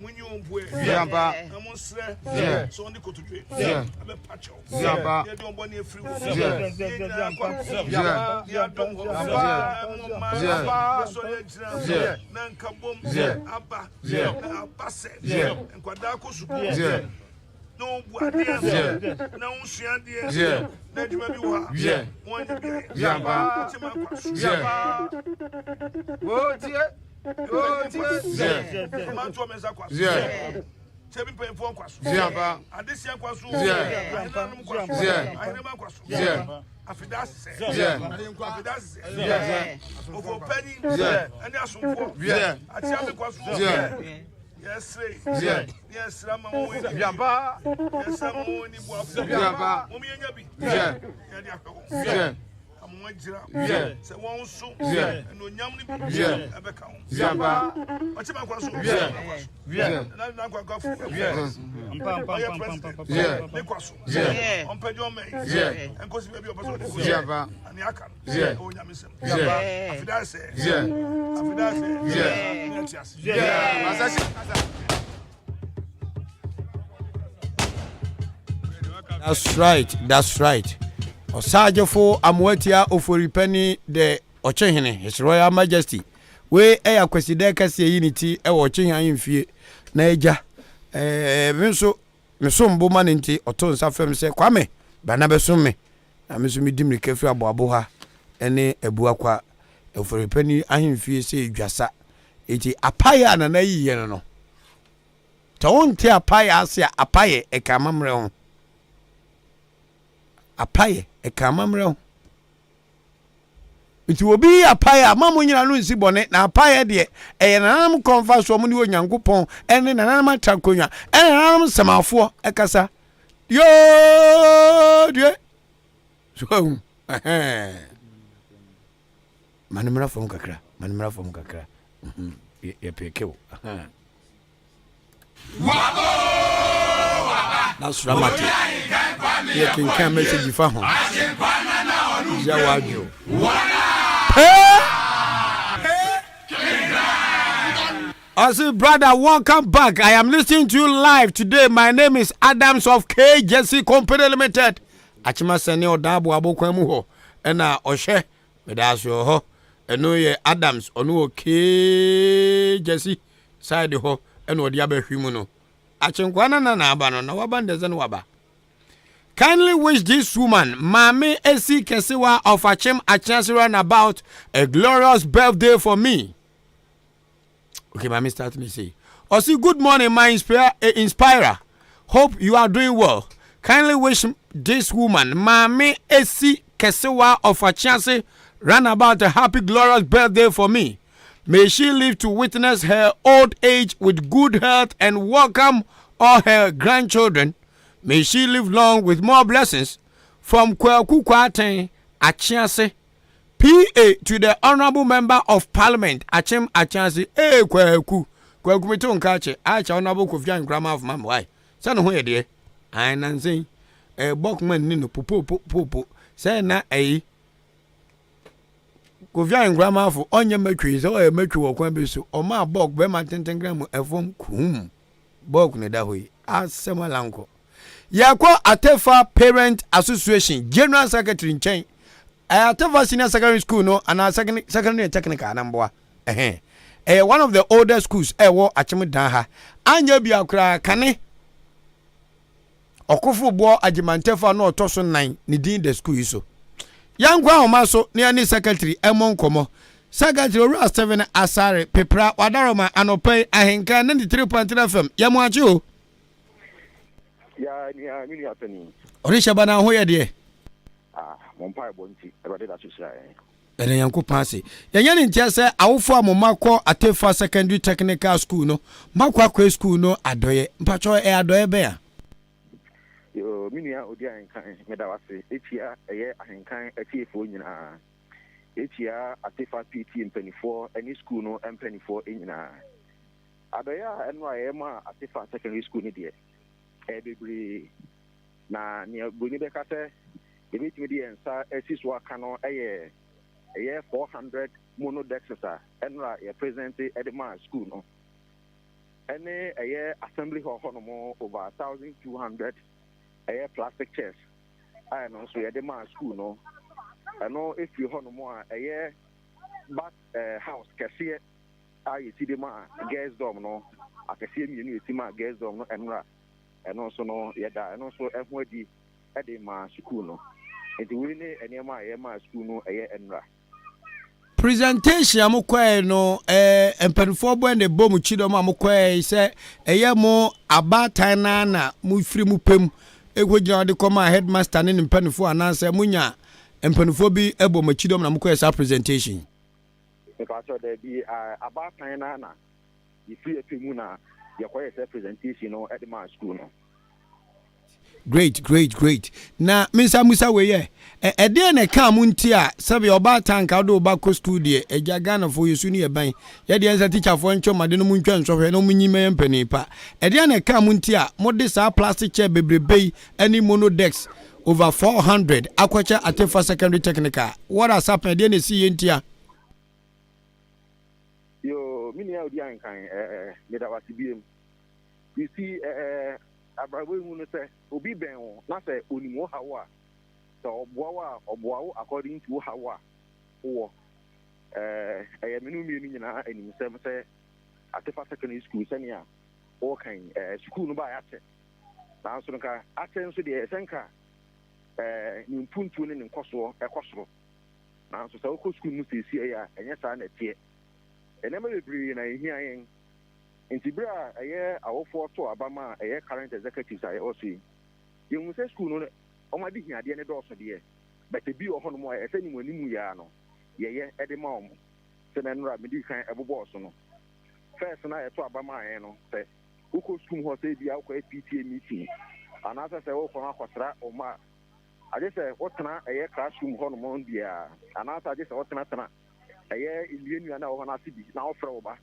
when you on boy, I'm on sled, so on the cottage, I'm a patch of don't want any free. No, what Seven point four kwasu. And this year kwasu. Afidase. Over penny. And there's some four. At Yami kwasu. Yes, yes, I'm a winning. Yes, I'm a winning. Mummy and Yabi. Yeah. So one soup, and no yammy, Zamba. What's about Quasu? Yeah, and I'm not going to go. Yes, I'm yeah, on Pedro May, and because maybe a person, Zamba, and Yakan, yeah, oh, Yamism, That's right. Osajofo amwatia oforipani de ochehene His Royal Majesty we eya kweside kase yiniti e wo ochehan mfie na eja meso mboma nti otonsa fem se kwame bana besumme na meso midimri kafi aboabo ha ene ebuakwa oforipani ahemfie se edwasa eti apaya na yiye no tonte apaya ase apaya e kamamre ho apaye ekamamre nti obi apaye amamu nyina no nsi bone na apaye de nanam konfa so mu ni onyankopon ene nanam atrakonwa ene nanam samafo ekasa yo de so manimra fom kakra ye pekewo wabo that's dramatic. You can message for home. I say, brother, welcome back. I am listening to you live today. My name is Adams of KJC Company Limited. Achima sene odabo abokwemu ho. Ena oshe medaso ho. Eno ye Adams onu KJC side ho. Eno odi abehwimu no. Achenkwana na abano na wabandeze waba. Kindly wish this woman, Mami Esi Kesiwa of Achem Achasira, about a glorious birthday for me. Okay, Mami, start me say. Osi, good morning, my inspirer. Hope you are doing well. Kindly wish this woman, Mami Esi Kesiwa of Achasira, about a happy, glorious birthday for me. May she live to witness her old age with good health and welcome all her grandchildren. May she live long with more blessings. From Kwaku Kwaten Achiase, PA to the Honorable Member of Parliament, Achem Achiase, Kwaku Miton Kache, Acha Honorable Kofian Grammar of Mam. Why? Son of where dear? I Nancy, a Bokman Nino Popo, say na a Kofian Grammar for Onya Mercury, or a Mercury or Quambisu, or my Bok, Bema Tentengram, a form Kum, Bok Nedawi, Asem Lanko. Yakwa Atefa Parent Association General Secretary in Chain. Atefa Senior Secondary School no and secondary technical number. One of the older schools wo achim danha. Anya bia kra kane. Okofo bo agimantefa no otoso 9 ni din the school iso. Yankwa omaso ne ani secretary emon komo. Secretary Ora 7 Asare Pepra Wadaroma Anopai Ahenkan 93.3 FM. Yamuachi o. Yeah, really happening. Orisha bana ho ye de. Mon pa bonti, e ba de da so sai. ene yanko pase yenya ne ntia se awofo amomako Atefa Secondary Technical School no makwa kwa school no adoye mpacho adoye be a yo minia odi Ahenkan medawase etia eye Ahenkan atiefo nyina etia Atefa PT mpanifo any school no mpanifo nyina adoye eno ayema Atefa Secondary School ni de bebre na ne boni be ka se ebetimi de ensa asiso aka no eye 400 monodexes enra ye present edema school no ene assembly hall no over 1200 plastic chairs no so edema school no eno if you ho no mo back house kese sidema girls dorm no akese mienu etima girls dorm no enra eno so no yeda eno so ehodi edema school no enti we ne enema ma school no enra presentation amukwae no empanfo bo ne bom chidom amukwae se mo abatan na mu firi mu pem egwogina de koma headmaster ne empanfo ananse munya empanfo bi ebom chidom na amukwae sa presentation because there be abatan na ifiri epemu na yakwae sa presentation no at the school no. Great. Na Mr. Musa weye ede na ka munti a sabe oba tanka do ba ko studio eja Ghana fo yesu ni eban ye de ensa teacher fo ncho made no muntwa nswohwe no munyime mpani pa ede na ka munti a mode sa plastic chair bebrebe any monodex over 400 akwacha Atefa Secondary Technical what has happened ede na si yentia yo mini ya odi Ahenkan medawasi biem you see abrawe mu no se obi ben wo na se onimo hawa so oboawo according to hawa wo menu nyina anim se Atefa Secondary School senia o kan school no ba ya che na so nka aten so de senka ni mpuntu ne nkoso ekosoro na so se ko school no se si ya enye sa na tie enema bebre na ehia yen Intibra awofo to abama current executives also you say school no omadi hiade ne do so de but bi o hono mo ese ni manimu ya no ye edema omo se na nra medi kan ebobo so no first na to abama no se uko school ho se bia uko PTA meeting anasa se wo ko akosra o ma aje se wotena classroom ho no mo bia anasa aje se wotena tena ilienu na ho na sibi na ofre oba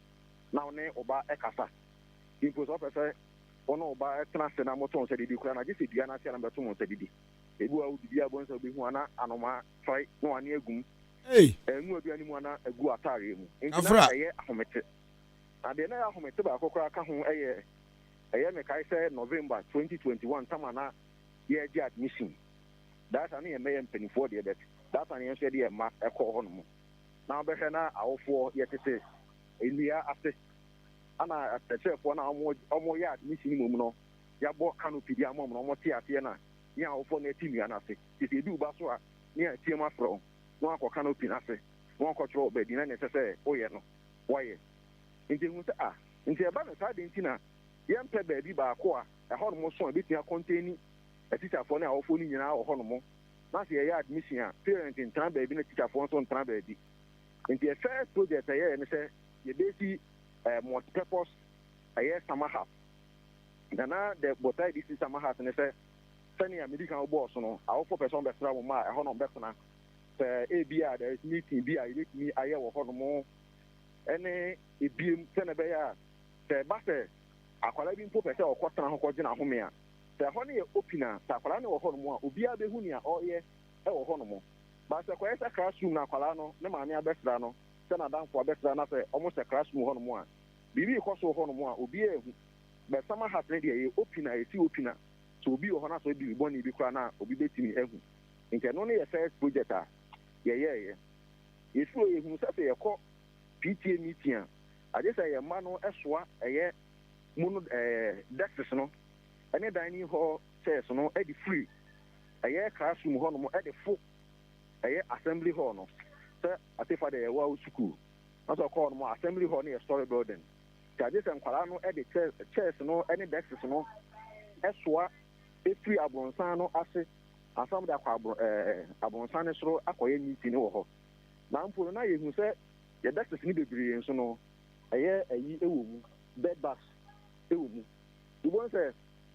na one oba ekasa impose officer ono oba etna se na moto on se didi kura na je se dua na se na beto on se didi ebu a udi bia bon se obi hu ana anoma try no ane agum enu obi ani mu ana agu atare mu afra ahomete na de na ahomete ba akokora ka ho me kai se November 2021 tamana ye je admission that ani ye me mpenifo de bet that ani ye se de ma ekọ ho no mu na obehwe na awofo ye tete Elia after ana atechefo na omo ya admission mu no ya bo canopy dia mo no mo tie ate na ya ofo na timi ana se ti du ba so a ni atie ma fro no akọ canopy na se no akọ tro be di na ne se oye no waye nti hu se nti e ba na sa de nti na ye mpe ba bi ba akọ a ho no mo so bi tia contain teacher fo na ofo ni nyina ho no mo na se ya admission a parent ntan ba bi na teacher fo so ntan ba bi nti e first project ye ne se ye basi multi-purpose summer house. Nana the botai this summer house ne say sani American boss no our 4 person be sra mo a ho no be na ABR there is meeting bi a me aye wo ho no mo ene ebiem sene be ya se ba se akwala bi mpo pese okotana ho kogina ho me a se ho ne opina sa akwala ne wo ho no mo a obi a be hu ne a oye wo ho no mo ba se kwa esa classroom na akwala no ne ma ne abesra no na danfo abesra na se almost a classroom ho no mo a bibi ikoso ho no mo a obi ehu be sama hat ne de opina esi opina so obi ho na so bi boni bi kra na obi betimi ehu nke no ne ye first project a ye yesu ehu se ye ko PTA meeting a ade se ye ma no esoa eye munu desks no ene dining hall chairs no e di free eye classroom ho no mo e di full eye assembly hall no se Atefa de wa school na so call no assembly hall ne story building ade se nkwala no e di chairs no ene desks no esoa e free abronsan no ase asam da kwa abronsan ne soro akoye meeting wo ho na mpo na yehu sɛ yɛ doctors ni bebree nso no ɛyɛ ayi ɛwɔ mu bed bugs ɛwɔ mu wobɔ sɛ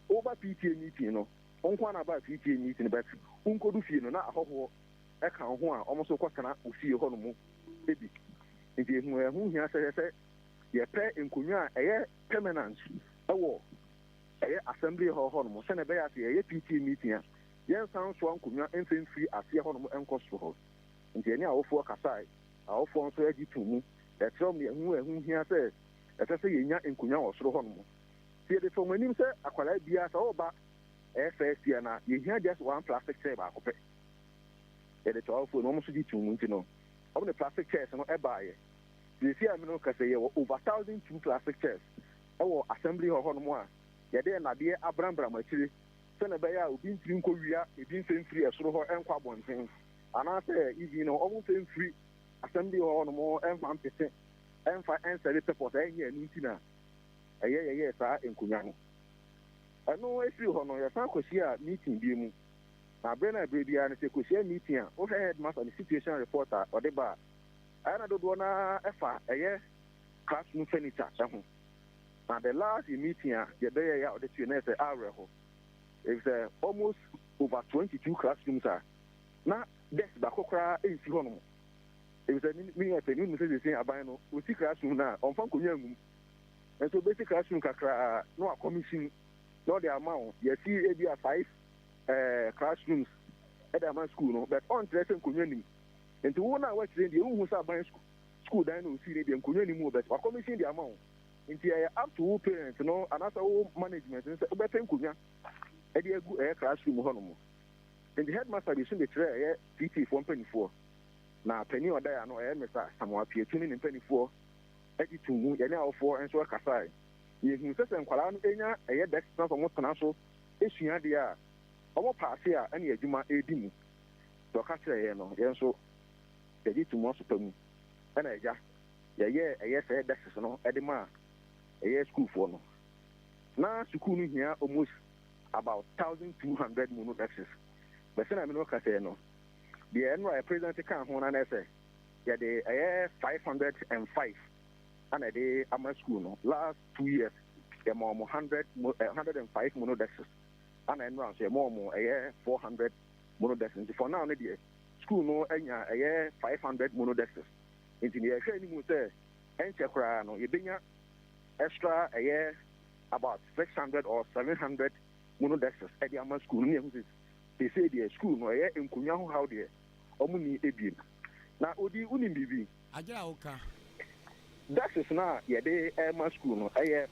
over PTA meeting no onko na ba PTA meeting but unkodu fie no na ahɔhoɔ ɛka ho a ɔmo so kɔtena ofie hɔ no mu ebi nti ehu hia sɛ yɛpɛ nkonwa a ɛyɛ permanent ɛwɔ ɛyɛ assembly hɔ no mu sɛ na ɛbɛyɛ ase ɛyɛ PTA meeting a yɛnsan so nkonwa mfimfiri aseɛ hɔ no mu ɛnkɔ so hɔ nti ɛne awofoɔ kasae awofoɔ nso agyi to mu ɛkyerɛw me ehu hia sɛ ɛsɛ sɛ yɛnya nkonwa wɔ soro hɔ no mu tie de fɔm anim sɛ akwalaa biara sɛ ɔba ɛyɛ first year na yɛhia just one plastic chair baako pɛ yɛde tɔwafoɔ no ɔmo so gyi to mu nti no ɔmo ne plastic chairs no ɛbaayɛ sisi a mi no kasa yɛwɔ over 1,002 plastic chairs ɛwɔ assembly hɔ no mu a yɛde nnadeɛ abrambram akyire sɛnɛ ɛbɛyɛ a obi ntiri nkɔ wia ebi mfimfiri ɛsoro hɔ ɛnkɔ abɔnten anaasɛ ibi no ɔmo mfimfiri assembly hɔ no mu ɛmfa mpete ɛmfa ɛnsɛre pɛpɔs ɛnyɛ ɛnu nti na ɛyɛ saa nkonwa no ɛno efiri hɔ no yɛsan kɔsi a meeting bi mu na abere na abere biara no sɛ kɔsi meeting a wohwɛ headmaster ne situation report a ɔde ba ɛyɛ na dodoɔ na ɛfa ɛyɛ classroom furniture ɛho na the last meeting a yɛbɛyɛ yɛ a ɔde tuo na ɛsɛ awerɛ hɔ ɛfisɛ almost over 22 classrooms a na desk baako koraa ɛnsi hɔ nom ɛfisɛ me yɛ pɛni nu sɛ sɛsɛ aban no ɔsi classroom no a ɔmfa nkonnwa ngum nso basic classroom kakra na wa commission na ɔde ama wo yɛsi ebi a 5 classrooms ɛde ama school no but ɔntrɛ sɛ nkonnwa nim nti wo na wakyerɛ deɛ wohu sɛ aban school dan na osi ne deɛ nkonnwa nim wo but wa commission de ama wo nti ɛyɛ up to wo parents no anasa wo management sɛ wobɛpɛ nkonnwa ɛde agu ɛyɛ classroom hɔ no mu nti headmaster bi so bekyerɛ ɛyɛ PT foɔ mpanifoɔ na pani ɔda ya no ɛyɛ mesa samoa pietu ne mpanifoɔ ɛde to mu yɛne awofoɔ nso ɛkasae yɛhu sɛ nkwalaa no ɛnya ɛyɛ desk na sɛ ɔmo tena so ɛsua deɛ a ɔmo paase a ɛne adwuma ɛdi mu deɛ ɔka kyerɛ yɛn no yɛn nso yɛgye to mu asopa mu ɛna agya yɛyɛ ɛyɛ sɛ desks no ɛde ma ɛyɛ schoolfoɔ no na school no hia almost about 1,200 mu no desks bɛsɛ na me no ɔka sɛ no deɛ ɛno a president ka ho na na ɛsɛ yɛde ɛyɛ 505 ana de ama school no last 2 years yɛ ma ɔmo 105 mono desks ana ɛno nso yɛ ma ɔmo ɛyɛ 400 mono desks nti for now no deɛ school no anya ɛyɛ 500 mono desks nti ne yɛhwɛ anim sɛ ɛnkyɛ koraa no yɛbɛnya extra ɛyɛ about 600 or 700 mono desks ɛde ama school no ne yɛhu sɛ sɛsɛ deɛ school no ɛyɛ nkonnwa ho haw deɛ ɔmo ni ebien na odi unim bibi agyera woka desks na yɛde ɛma school no ɛyɛ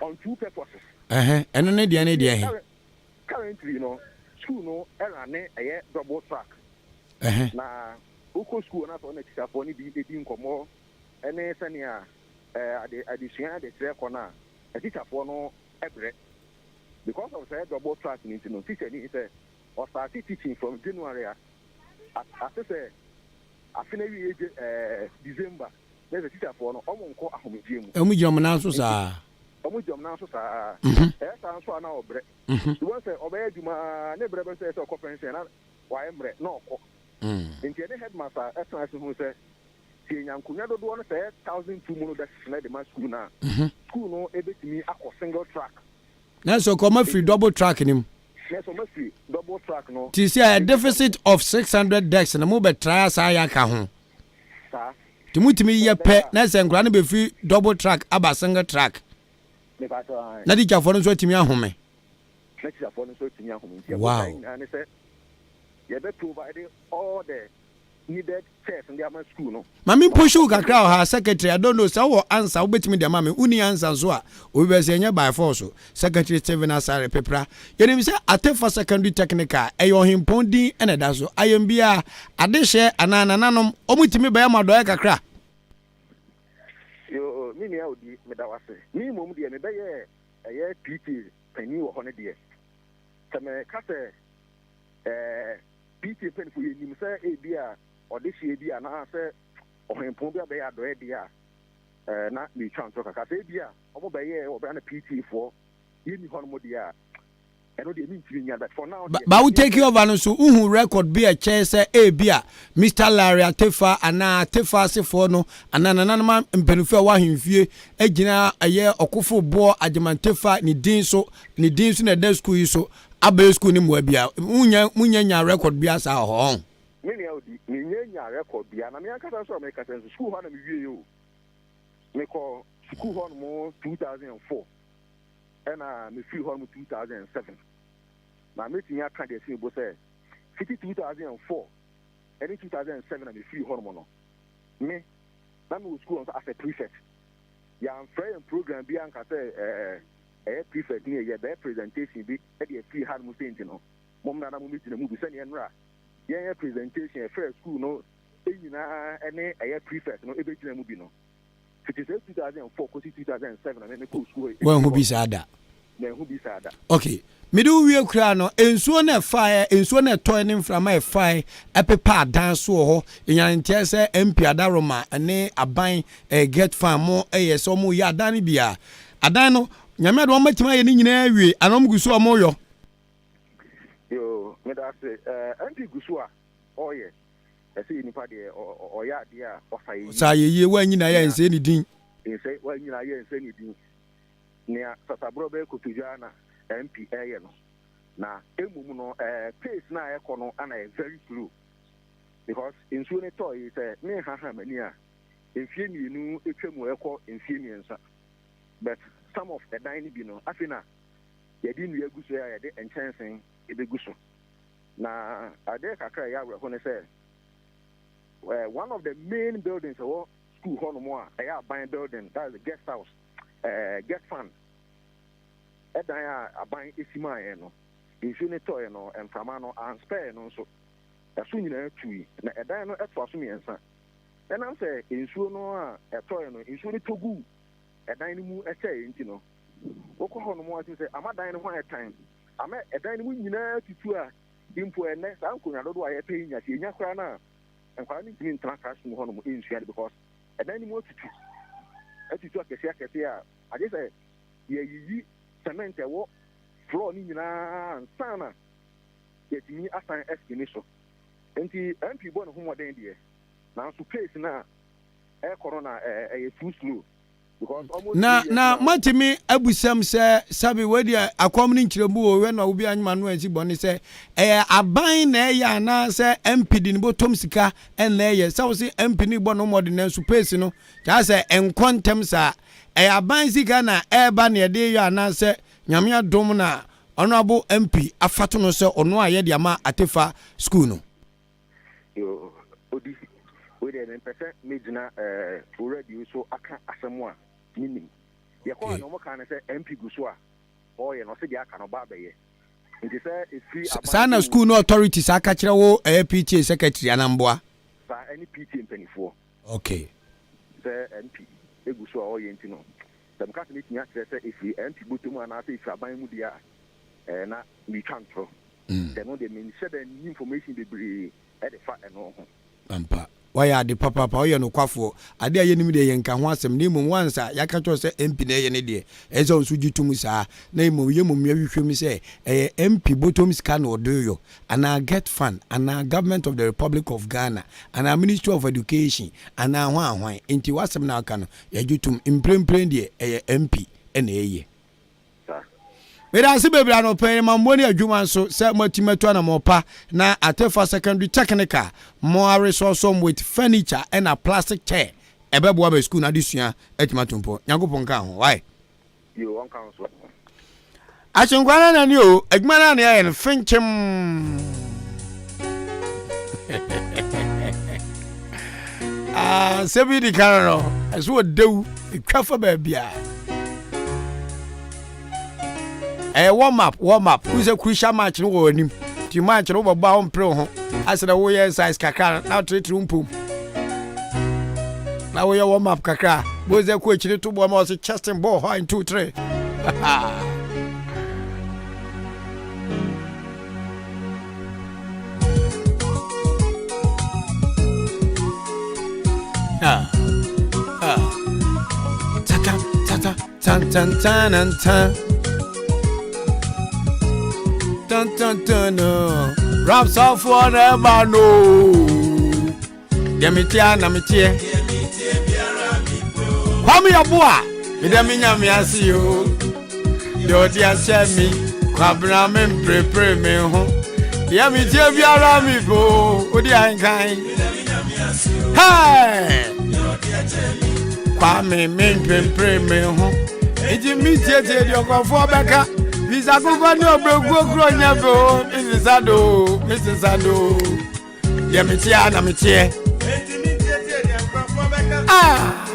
on 2 purposes ɛno ne deɛ currently no school no ɛrane ɛyɛ double track na wokɔ school na sɛ ɔna tikyafoɔ no bi ɛdi nkɔmmɔ ɛne sɛnea adesua adekyerɛ kɔ no a atikyafoɔ no ɛbrɛ because of sɛ double track no nti no teacher ni sɛ ɔstarte teaching from January a ase sɛ afe no awie December na sɛ teacherfoɔ no ɔmo nkɔ ahomegye mu ɔmo gyina mo nan so saa ɛyɛ saa nso a na ɔbrɛ wɔn sɛ ɔbɛyɛ adwuma ne brɛ bɛ sɛ ɔkɔ pension na wayɛ mmerɛ na ɔkɔ nti ɛne headmaster ɛtena ase ho sɛ tie nyankonya dodoɔ no sɛ 1,002 mu no desks na de ma school na school no ebetumi akɔ single track na so kɔma free double track nim na so ma free double track no ti see a deficit of 600 desks na mo be try asa ya ka ho sa ti mutimi yɛ pɛ na sɛ nkura no be free double track aba single track na di kafo no so timi ahome na kafo no so timi ahome wow na sɛ you be provide all the needed chairs in the school no mami pushu kakra ha secretary I don't know say wo answer wo betimi de mami uni answer so a wo be say nya by force secretary Steven Asare Pepra yenim say Atefa secondary technical eyo himpondin ene da so ayembia ade hye anananom omutimi be ma do kakra yo mi nia odi me da wase mi mom de me be ye PT pani wo ho ne de se me ka se PT pen fu yenim say e bia ɔde bi a na sɛ ɔhempɔn bi abɛyɛ adɔɛ deɛ a na ne twa nto kaka sɛ bi a ɔmo bɛyɛ ɔbɛyɛ na PT foɔ yɛni hɔ no mo deɛ a know they mean to but for now but we take you over no so who record be a chair say e bia Mr. Larry Atefa ana Atefa sefo no ana nananama mpenufo wa hemfie agina aye okofo bo agemantefa ni din so na da school yi so aba school ni mo bia munya record bia sa ho many audi nya record bia na me akasa so me kasa school ha na me wie yo me ko school ho no 2004 and me free ho no 2007 na me tinya ka de se bo say 2004 and 2007 na me free ho no me na me school as a prefect ya free program bi an ka say prefect ni ye be presentation bi e de free hard mo sent no mom na mo meeting mu bi se ne nra ye presentation first school no enyina ene prefect no ebe gina mu bi no it is 2004 ko 2007 na me ko school when who be sada na who be sada okay me do we kra no ensuo na fire ensuo na toy ne mframa e fire epepa adan so ho enyantie se MP adaroma ene aban get farm mo so mo ya adan bia adan no nyame do matima ye ni nyina awie anom guso mo yo me da say MP guso a oye ese nipa de oya de a osaye sa ye wa nyina ya ense ni din ense wa nyina ya ense ni din ne sasabro be kotujua na MP no na emum no pace na ekono ana very slow because insuo ne toy is me ha mani a enfie mienu etwemu ekọ enfie miensa but some of the dining bi no afina ye di nu eguso ya ye de enchansen ebeguso na ade kakra ya we ho ne say one of the main buildings or school hall no more a buying building that is the guest house guest fund a buying isima no insurance toy no and famano and spare no so that's when you tui na edan no eto aso miensa and am say insure no a toy no insure to gu edan ni mu eche enti no woko ho no mo ati say amadan no ho time ama edan ni mu nyina tutu a impo ene sa nkonya dodo a ye pe nya se nya kra na nkwa ni tin tran cash mu ho no mo insure because edan ni mu tutu akese a ade say ye yi cement ewo floor ni nyina sana yetimi asan estimate so enti MP bo no ho moden de na so pace na corona too slow because almost na matimi abusam se sabi wedi akomni nkirebu o we na obi anyma no ansi boni se aban na ya na se MP di ni botom sika en na ye se wo se MP ni bo no moden na so pace no ja se enkontem sa aban sika na eba na de yo na se nyame adom na honorable MP afato no se ono aye de ama Atefa school no yo odi we dey person medina already so aka asemu a nini ye ko no mo kan say MP guso a o ye no se dia aka no ba be ye nti say e free sana school no authorities aka kire wo PTA secretary anamboa ba any PTA mpanifo okay say MP eguso a o ye ntino dem ka se metinya kire say e free MP botomu ana say free aban mu dia na we transfer dem no dey mean share the information be bre e dey fa eno ho ampa waya de papa oye no kwafo ade aye nim de yenka ho asem na imom wansa yaka cho se MP na ye ne de eze onsu gitumu saa na imom ye mom ya hwehwem se MP bottom scan odoyo ana get fund ana government of the Republic of Ghana ana Ministry of Education ana hwan enti wasem na aka no ya gitum imprempren de MP ene eye Mira sibebra no pen mamboni adwuma so se matimeto na mopa na Atefa secondary technical more resource with furniture and a plastic chair ebebo ba school na disua etimatompo nyagopon ka ho why you won kan so achenkwana na ni o adwuma na na ye finchem sebi di kan no eso dew twafa ba bia warm up who's a crucial match no wo anim ti match no bo ba on pre ho asere wo ye size kakra na treat room na wo ye warm up kakra bo ze ku achire to bo ma so chesting ball high 2 3 ta ta ta ta ta ta ta Raps off forever no. Demitia na mitie. Kwame yaboa. Midaminya mi asiyo. Dodi achemi. Kwabra me prepare me ho. Demitia biara mi bo. Odi Ahenkan. Hey. Kwame me prepare me ho. Eji mi tie di okofo beka. Visa kuko ni obrogro nyabo. Mrs. Sado. Demitia na mitie. Ah.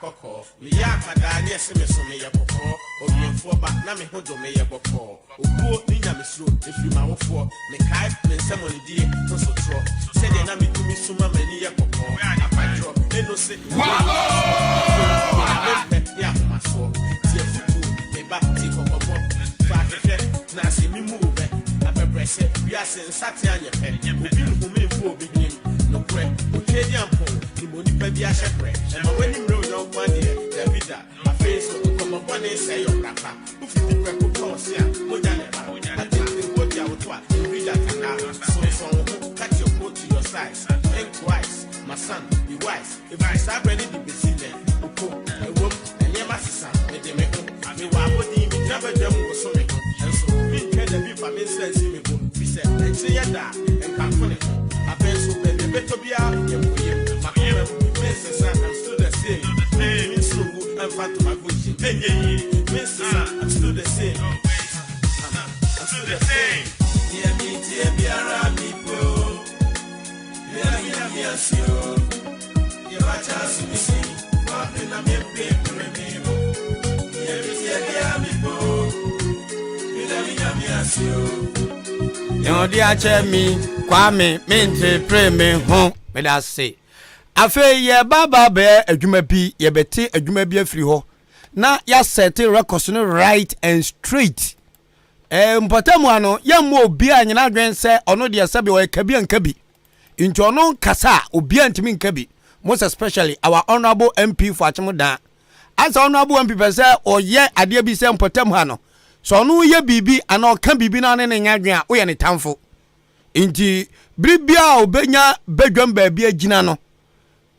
Koko, me yaka dani eseme so me yekoko, obienfo ba na me hodo me yeboko. Obuo ni nya me suro, efi ma wofo, me kai me nsemo ni die, to so tro. Se de na me tumi suma me ni yekoko, apatro, eno se. Ya ma so, tie futu, me ba ti kokoko. Fa kefe, na se mi move, abebrese, bia se nsate anye pe. Obi nu me fo obi nim, no kre, o kedi ampo, ni moni pe bia shepre. E ma weni mro no money, Davida, my face will come up one day say your papa. If you think we're Corsia, Mojaneva, I think the word you would what, read that now. So, cut your coat to your size. Think twice, my son, be wise. If I start ready to be seen there, a woman, and your master, with the make I mean, why would he never jump with so many? And so, me can the people may say, we said, and say that, and come for it. I pencil, baby, better be out, and my parents, Mrs. I'm still the same. I'm fat to my bush. I'm still the same. I'm still the same. Dear me, dear Biara, me bro. Dear me, as you. You're a chance to be seen. What in a mere paper, me. Dear me, dear Biara, me bro. Dear me, as you. You're the Achemi, Kwame, Mente, pray me home. But I say. Afe ye baba be adwuma bi ye beti adwuma bi afiri ho na ya set records no right and straight mpatamu ano ye mo obi anyina adwen se ono de sabe o kabi ankabi nti ono kasa obi antimi nkabi most especially our honorable MP for Achemudan as honorable MP pese o ye ade bi se mpatamu ano so ono ye bibi ana o ka bibi na ne nya adwen a o ye ne tamfo nti bribia obenya badwam ba bi agina no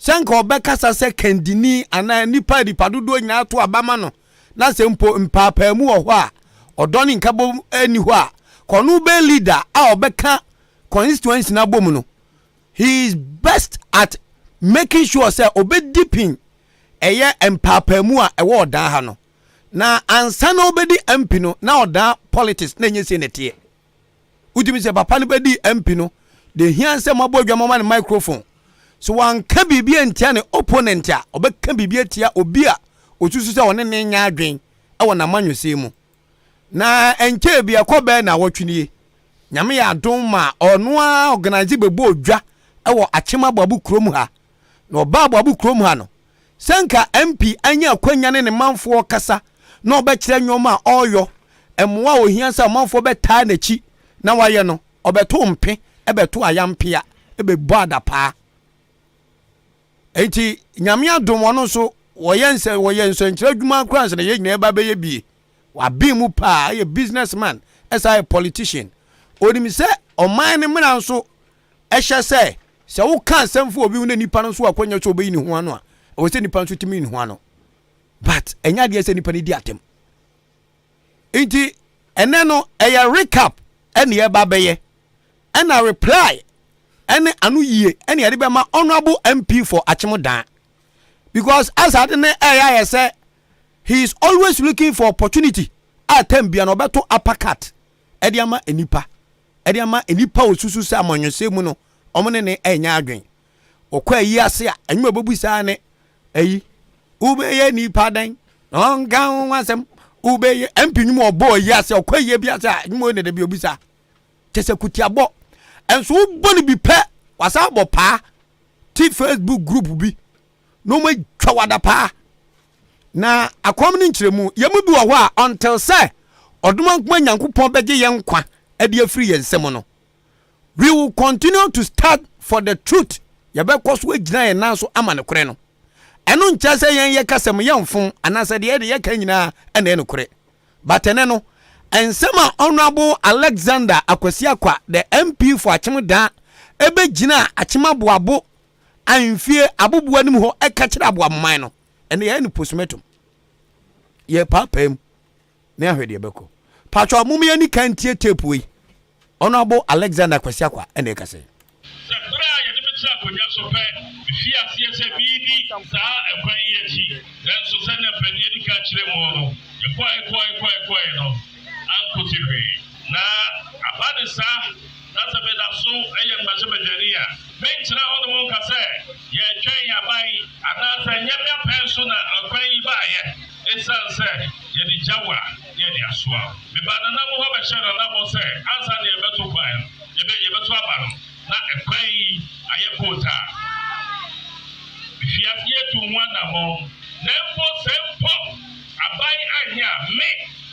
Sanko obekasa se kendini ana nipa dipadodo nyina to abama no na se mpo mpapa mu ho a odoni nkabo ani ho a kono be leader a obeka constituency na bom no he is best at making sure say obedipin eye mpapa mu a ewo odan ha no na ansa na obedi MP no na odan politics na nyese netie udimi se papa no bedi MP no de hianse mabodwa mama ne microphone so wan ka bibia ntia ne opponent a obeka bibia tia obi a otusu se woni ne nya adwen e wona manwese mu na enke bia kobe na wotwenie nyame ya adon ma ono a organize bebo odwa e wo Achema babu krom ha na oba babu krom ha no senka MP anya akwanya ne manfo kasa na obekire nwoma oyo emwa ohia sa manfo beta na chi na waye no obeto mpe ebeto ayampia ebebo adapa enti nyame adom wono so woyense nkyira dwuma kranse na ye nyina ba be ye bi wa bi mu pa ye businessman as a politician onimi se oman ne mra so ehye se wo kan semfo obi una nipa no so akwanya so obi ni ho ano a wo se nipa so timi ni ho ano but enya de se nipa ni di atem enti ene no eya recap ene ye ba be ye ena reply ene anu yie ene yade be ma honorable MP for Achemudan because as adene eya say he is always looking for opportunity atem bia no beto uppercut ediama enipa osusu se amonyose mu no omone ne enya adwen okwa yi ase a enwa bobu sa ne eyi ube ye nipa dan onga wasem ube ye MP nyum obo yi ase okwa yi bia sa nyum ne de bi obisa tese kutiabo enso boni bi pe wasa bo pa Facebook group bi no me twawada pa na akom ni nkyeremu yemu bi wo a until say oduma nkoma nyankopon bege ye nkwa ade afiri ye nsem no we will continue to stand for the truth yabekọ so agina ye nan so ama ne kore no eno ncha say yen ye kasem ye mfon anase de ye ka nyina ene ne kore batene no ensema honorable Alexander Akwasiakwa the MP for Achimda ebe gina Achima boabo anfie aboboa nim ho eka kire aboa man no ene ye ne postmortem ye papam ne ahwede yebeko patwa mumye ni kantie tape wi honorable Alexander Akwasiakwa ene ka say Konya so pe fi asie se bidi sa ekwan yechi den so se na pani Dika kire mo no ekwa no ankotiwe na abane sa na se be da so eye mbaje bedania mentra ono mo ka se ye twen ya bai ana se nyame penso na ekwan yi ba ye esan se ye di jawa ye di asoa me ba na mo ho be shara na mo se ansa na ye beto bai ye beto aba no na ekwan yi ayekota fiafie tu mwana mo nempo sempo abai anya me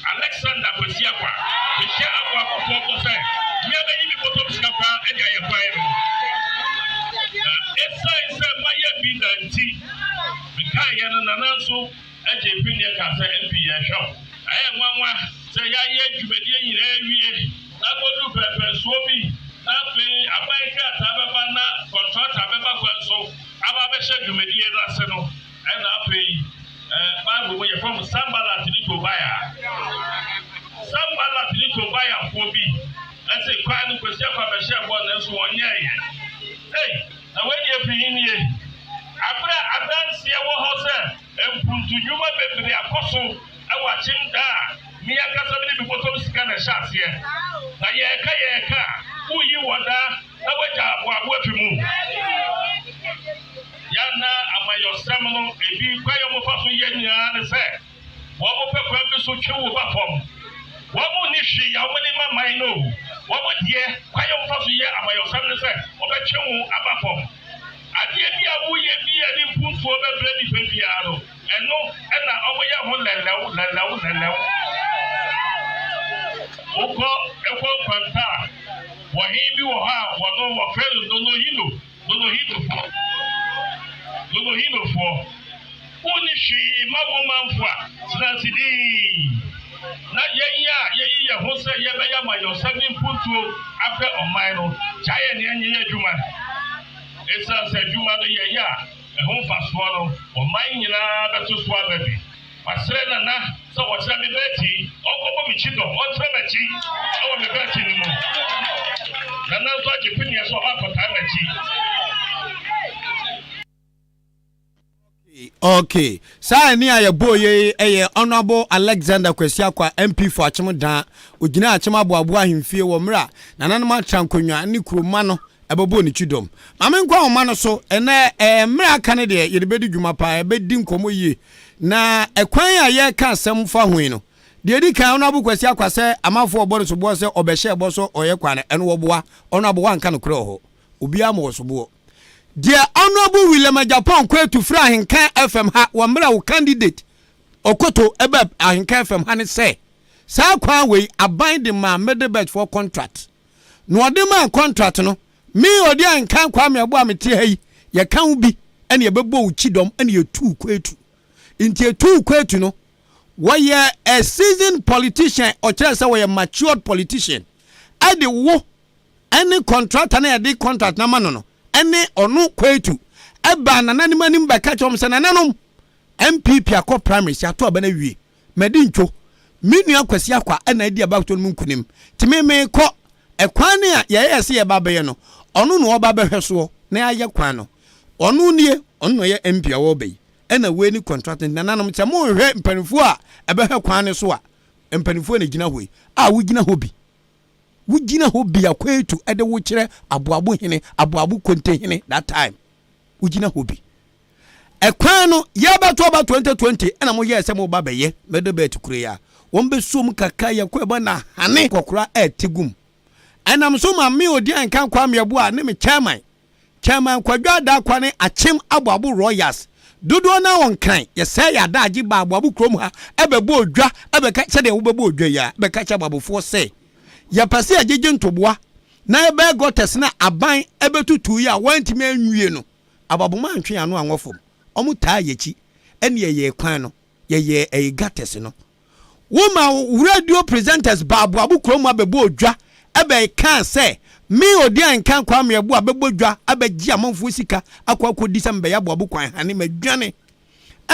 Alexander Akwasiakwa bisha akwa kokoko sai me be yi boto biskapa edi ayekwa no na esa maye bi danti bikai ya na nanso eje pinie ka sai MP ya hwo aye nwanwa sai ya ye dwumedie nyina awie na godu pepe so bi afi abaika tababa na contract abeba kwanso ababeshe dwumedie rase no ena afi Bible we from Sambala Tiniko Baya Fobi ase kwanu kwesi akwa beshe bo na so onye ye na we dey pin ye abra adanse wo ho se empuntu nyuma bebre akoso awa chimda mi akasa bi botom sika na shase na ye ka uyi wada na waja abo afimu yana amayosem no ebi kwayo mo faso ye nyina ne se wo mo pe kwa bi so twewo ba fom wo mo ni hwi ya wo ni mamai no wo mo die kwayo mo faso ye amayosem ne se wo be twewo aba fom adie bi awu ye bi ani puntu o be bre ni pe biaro eno na omo ye ho lelew oko eko kwanta wo hi bi wo ha wo no wo felu no hino for oni shi mawomanfo transidi na ye ho se ye be ya mayo 7 putu ape oman no chaye ne anye adwuma esa se adwuma no ye ya ho faso no oman nyina beto so ababi wasre na so wo tra me beti okobo mi chido o tra na chi o me beti ni mo na so ajipinia so akota na chi. Okay, saa ni ayeboye honorable Alexander Akwasiakwa MP for Achimda ogina Achima boabo ahemfie wo mra nananom atrankonwa ni kuroma no ebebo ni chidom mame nkwa wo ma no so ene mra kan de yebedi dwuma pa ebedi nkomo yie na ekwan ya ye ka asem fa hoin no de Dika honorable Akwasiakwa se amafo obo so bo se obehye ebo so oye kwane ene wo boa honorable wanka no kro ho obi am wo so bo. Dear Honorable William Japan to fra Ahenkan FM ha wamra wo candidate okoto ebe Ahenkan FM ha ne say sa kwa we abide ma medebet for contract no ode ma contract no me odi Ahenkan kwa me abo amete ha yi ye kan bi ene ye bebo wo chidom ene ye tu kwetu intie tu kwetu no we a seasoned politician or kire say we a matured politician ade wo any contract na ye de contract na ma no ene onu kwetu eba nananim anim ba ka chom se nananom MPP akọ primary si ato aba na wie medi ntwo minu Akwasiakwa ena di aba to nkunim timeme kọ ekwan ne ya yese ye ba be no onu no oba behweso na aye kwan no onu nie onu ye MP awo be ena we ni contracting nananom che mo hwe mpanifo a ebehwe kwan ne so a mpanifo na gina hoi a wo gina hobi wugina hobi akwetu ede wo kire aboabo hene aboabo konte hene that time wugina hobi ekwan no yabato ba 2020 ena mo ye semo ba beye medebet kure ya won sum kaka ya kweba na hane kokora etigum enam so ma me odi ankan kwa me abo a ne me chairman chairman kwadwa da kwane achim aboabo royals dodo na won kan ye say ya da agi ba aboabo krom ha ebebo odwa ebeka che de wo bebo odwa ya beka che ababofo say ya pase agege ntoboa na ebe gotes na aban ebetutu ya wantime anwie no ababoma antwe ano anwofom omu taa yechi ene ye kwan no ye gates no woman radio presenters ba aboabo krom abebo odwa ebe kan say me odi ankan kwa me abu abebodwa abeji amanfo sika akwa akodi sembe ya boabu kwan hane madwane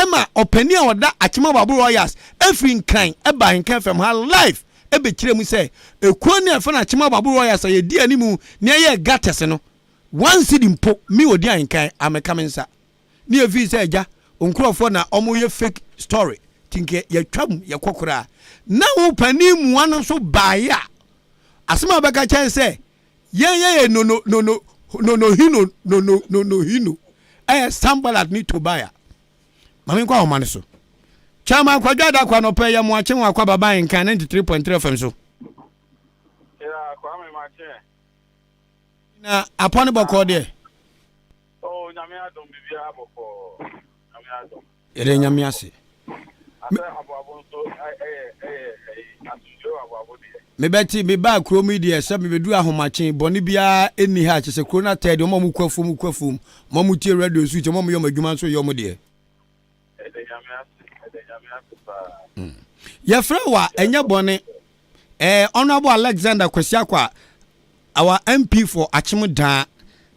ema opani a oda achima babu royals efri nkan eba nkan fam ha live ebe kire mu say ekuo ne afa na achima babu royals ye di animu ne ye gates no one city mpo me odi ankan ameka mensa ne efi say eja onkrofo na omo ye fake story tinke ye twam ye kokora na wo pani mu anu so baaya asema beka chen say no hino sambalat ni to buy mami kwa omane so chama kwa jada kwa no pay ya mo ache wa kwa baba nkan 93.3 FM so ya kwa me mache na apone boko de oh nyame adom bibia boko nyame adom ere nyame ase ase abo so asujo abo de mebeti me ba kro media se me bedu ahomachen boni bia eni ha chese kro na ted mo mu kwafum mo mu tie radio switch mo yo madwuma so yo mo de ya frewa enya boni honorable Alexander Kwesiakwa our MP for Achimudan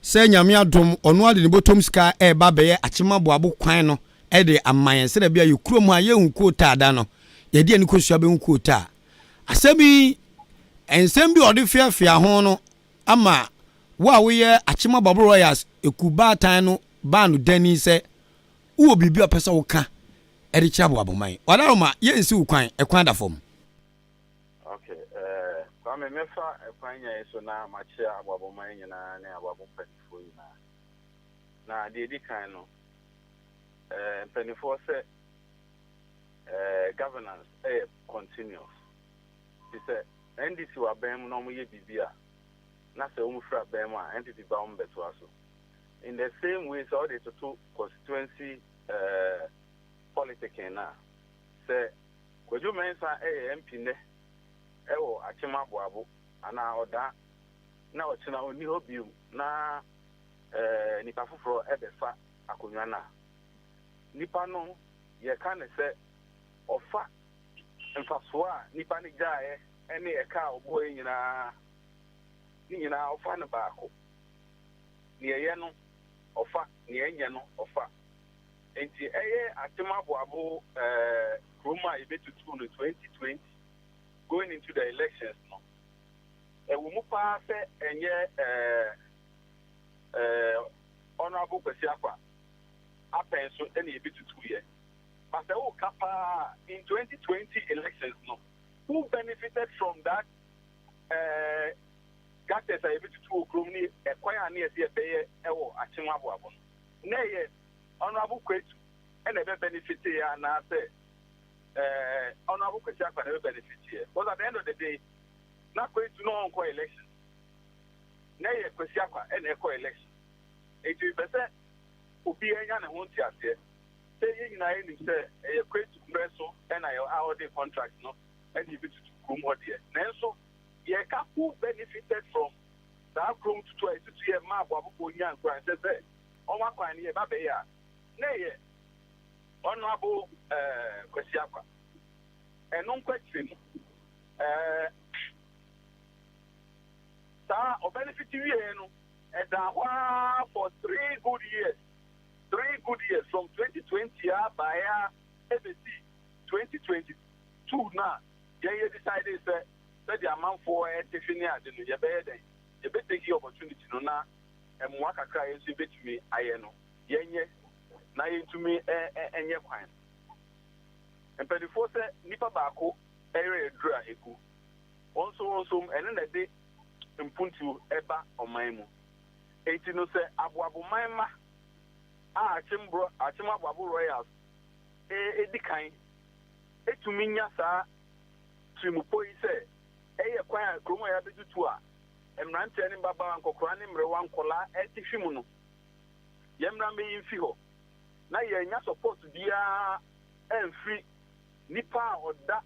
se nyame adom ono ade ne botom ska ba beye achima boabo kwan no de amayen se da bia yekrom ha ye hu kota da no ye de ani kosua be hu kota asabi ensem bi ode fiafia ho no ama wo ye achima babu royals ekuba tan no ba no dani se wo bibi opesa wo ka ede chiabo aboman wadaroma ye nsi ukwan ekwan da fom okay kwa me mefa ekwan nya so na machi aboman nyina na ababo penifo nyina na de Dika no penifo se governance continuous it's NDC wa bem no mo ye bibia na se omu fra bem a entity ba on beto aso in the same way so the to constituency politics na se kwojo mensa MP ne ewo achima boabo ana oda na ochina oni hobium na nipa foforo ebefa akonwa na nipa no ye ka ne se ofa mfasoa nipa ne gaaye ene eka oboy nyina ofa ne baako ne ye no ofa ne enye no ofa enti eye atema boabo Roma ebetutu no 2020 going into the elections no we mu pa se enye honorable Kwesiakwa apenso ene ebetutu ye but who kapa in 2020 elections no who benefited from that gates are able to grow ni ekwaya na ese ebeye ewo achimwa boabo na ye honorable Kwetu and ebe benefit ya na say honorable Kwesiakwa na ebe benefit here because at the end of the day na Kwetu no onko election na ye Kwesiakwa and eko election it will be say obi enya na ho ntiase say you na any say Kwetu preso and I the contract no and you to come out here nanso ye ka who benefited from that room to year map of Bonyan Grand say on my kwan ye ba be ya na ye honorable Kwesiakwa and non question sa o benefit you no and that for 3 good years from 2020 by ABC 2022 now you decided that the amount for Tiffany and you better take the opportunity no na and waka cry and say to me I know yenye na to me enye kwan and before say nipa baako area dra eku also and then day impuntu eba oman mu enti no say aboabo manma achimma aboabo royals edikan etuminya sa trimupo ise eye kwan kromo ya betutu a emrante ne baba nkokora ne mrewa nkola etifimu no yɛmmra mɛyi mfi hɔ na yɛnya support biara ɛmfiri nipa a ɔda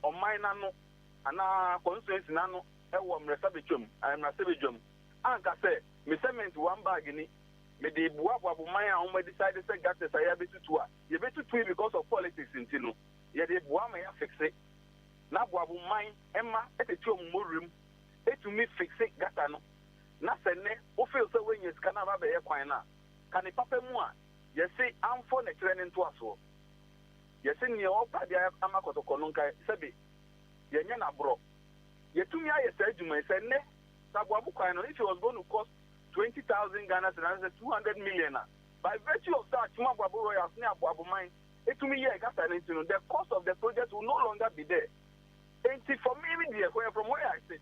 ɔman n'ano anaa constituency n'ano ɛwɔ mmerɛsabedwam anka sɛ me cement one bag ni me de buabuabu man a wɔn decide sɛ gates a yɛbɛtutu a yɛbɛtutu because of politics nti no yɛde bua ma yɛ fixe na buabu man ɛma ɛtete wɔn mɔrim etumi fixe gata no na sɛ ne ofeel sɛ wɔnyɛ sika na aba bɛyɛ kwan na ka ne papa mu a yɛsi amfo ne kyerɛ ne ntoasoɔ yɛsi nea ɔpa de ama kɔtɔkɔ no nka sɛbi yɛnyɛ n'aborɔ yɛtumi ayɛ sɛ adwuma sɛ ne sabuabu kwan no if it was going to cost 20,000 Ghana cedis, 200 million. By virtue of that, Abuabu Royals, Abuabu Mine, the cost of the project will no longer be there. And for me, from where I sit,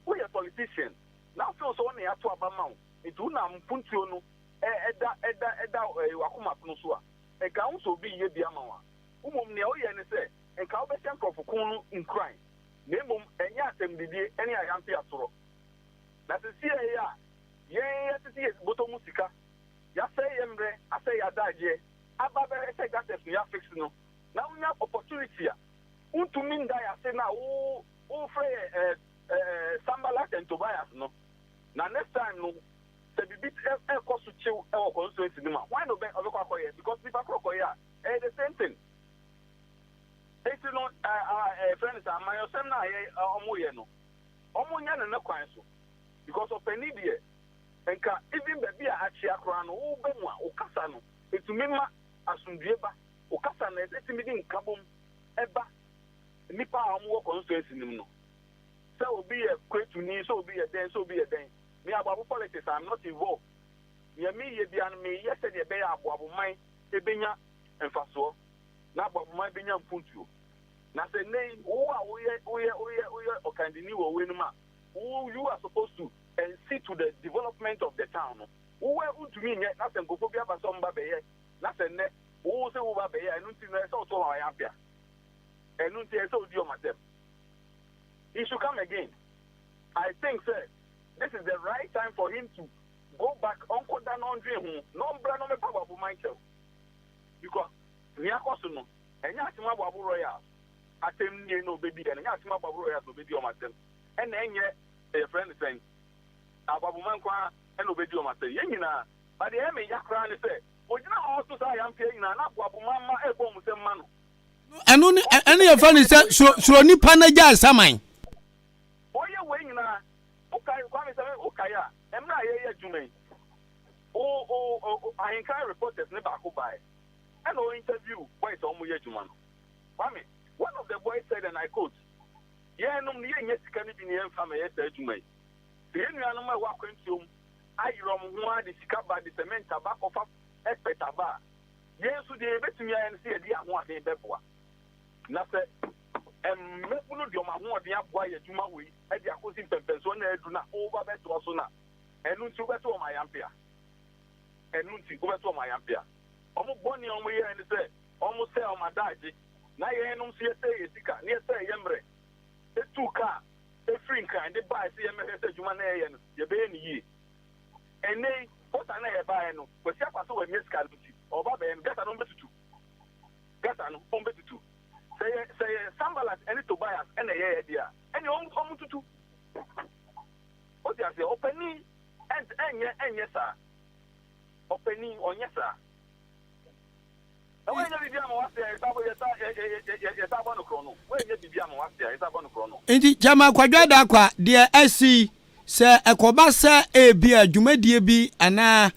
we are politicians. Now, so only at Abamau, it will not Puntuno, Wakuma Punusua, a council be Yebiamawa. And say, and Calbesian Profukunu in crime. Name and Yasem did any Ayampiatoro. That is here. Yeah, yes, Boto Musica. Ya say Embre, I say Adaje, Ababa say that if you are fixed no. Now we have opportunity. To mean that I say now, free Sambalat and Tobias no. Now next time no, the bit cost to chill our constituency. Why no bank of Kokoya? Because people Kokoya, the same thing. It's not friends, my Asem na Omoyeno. Omoyan and no so. Because of Penidia. Enka even baby achia kra no wo be mu a okasa no etumi ma asundue ba okasa na etimi di nkabom eba nipa a mo constituency nim no say obi e kwetu ni so obi e den me ababu politics I'm not involved ye me ye bia no me ye se de be ababu man ebenya emfaso na ababu man benya mpuntuo na se nei wo a wo ye okandini wo we no ma you are supposed to and see to the development of the town. Who were to me, nothing go for some baby, nothing, who say over there, and nothing else also I am here. And nothing else do myself. He should come again. I think, sir, this is the right time for him to go back, Uncle Dan Andre, no brand of power for myself. Because we are costing, and Yatima Babu Royal, Asem, no baby, and Yatima Babu Royal to be on myself. And then, a friend is saying, Ababuman kwa and obey you must say, Yenina, but the Emmy Yakran say, would you not also say I'm paying an Abumama a bomb with a man? And only any of any said, so any panaja, Samine. Oh, you're waiting now. Okay, Okaya, am not here to me. Oh, Ahenkan reporters never go by. And no interview, why it's almost yet to man. One of the boys said, and I quote, yeah, no, yes, can be near family, yes, to me. The animal walking to I rom one the Sikaba, the cement tobacco of Espetaba. Yes, to the bet me and see a dear one in Bepua. Nothing. And Mepuno, your mamma, the boy at Jumawi, at the accusing persona do not over bet to Asuna. And to bet to my ampere. And to go to my ampere. Almost bonny on me and say, almost say on my daddy. Now you don't see a say, Dika, near say, Yembre. The 2 car. A free kind, they buy CMS Jumane and Yabeni. And they put an air by no, but Sapaso and Miss Calvity, or Baba and get a number 2. Get a number 2. Say, Sambalat, any to buy us, and a idea. And you won't come to 2. What do you say? Opening and yes, sir. Opening on yes, sir. Inti chama kwadwada kwa dia asi se ekoba se ebia dwumadie bi ana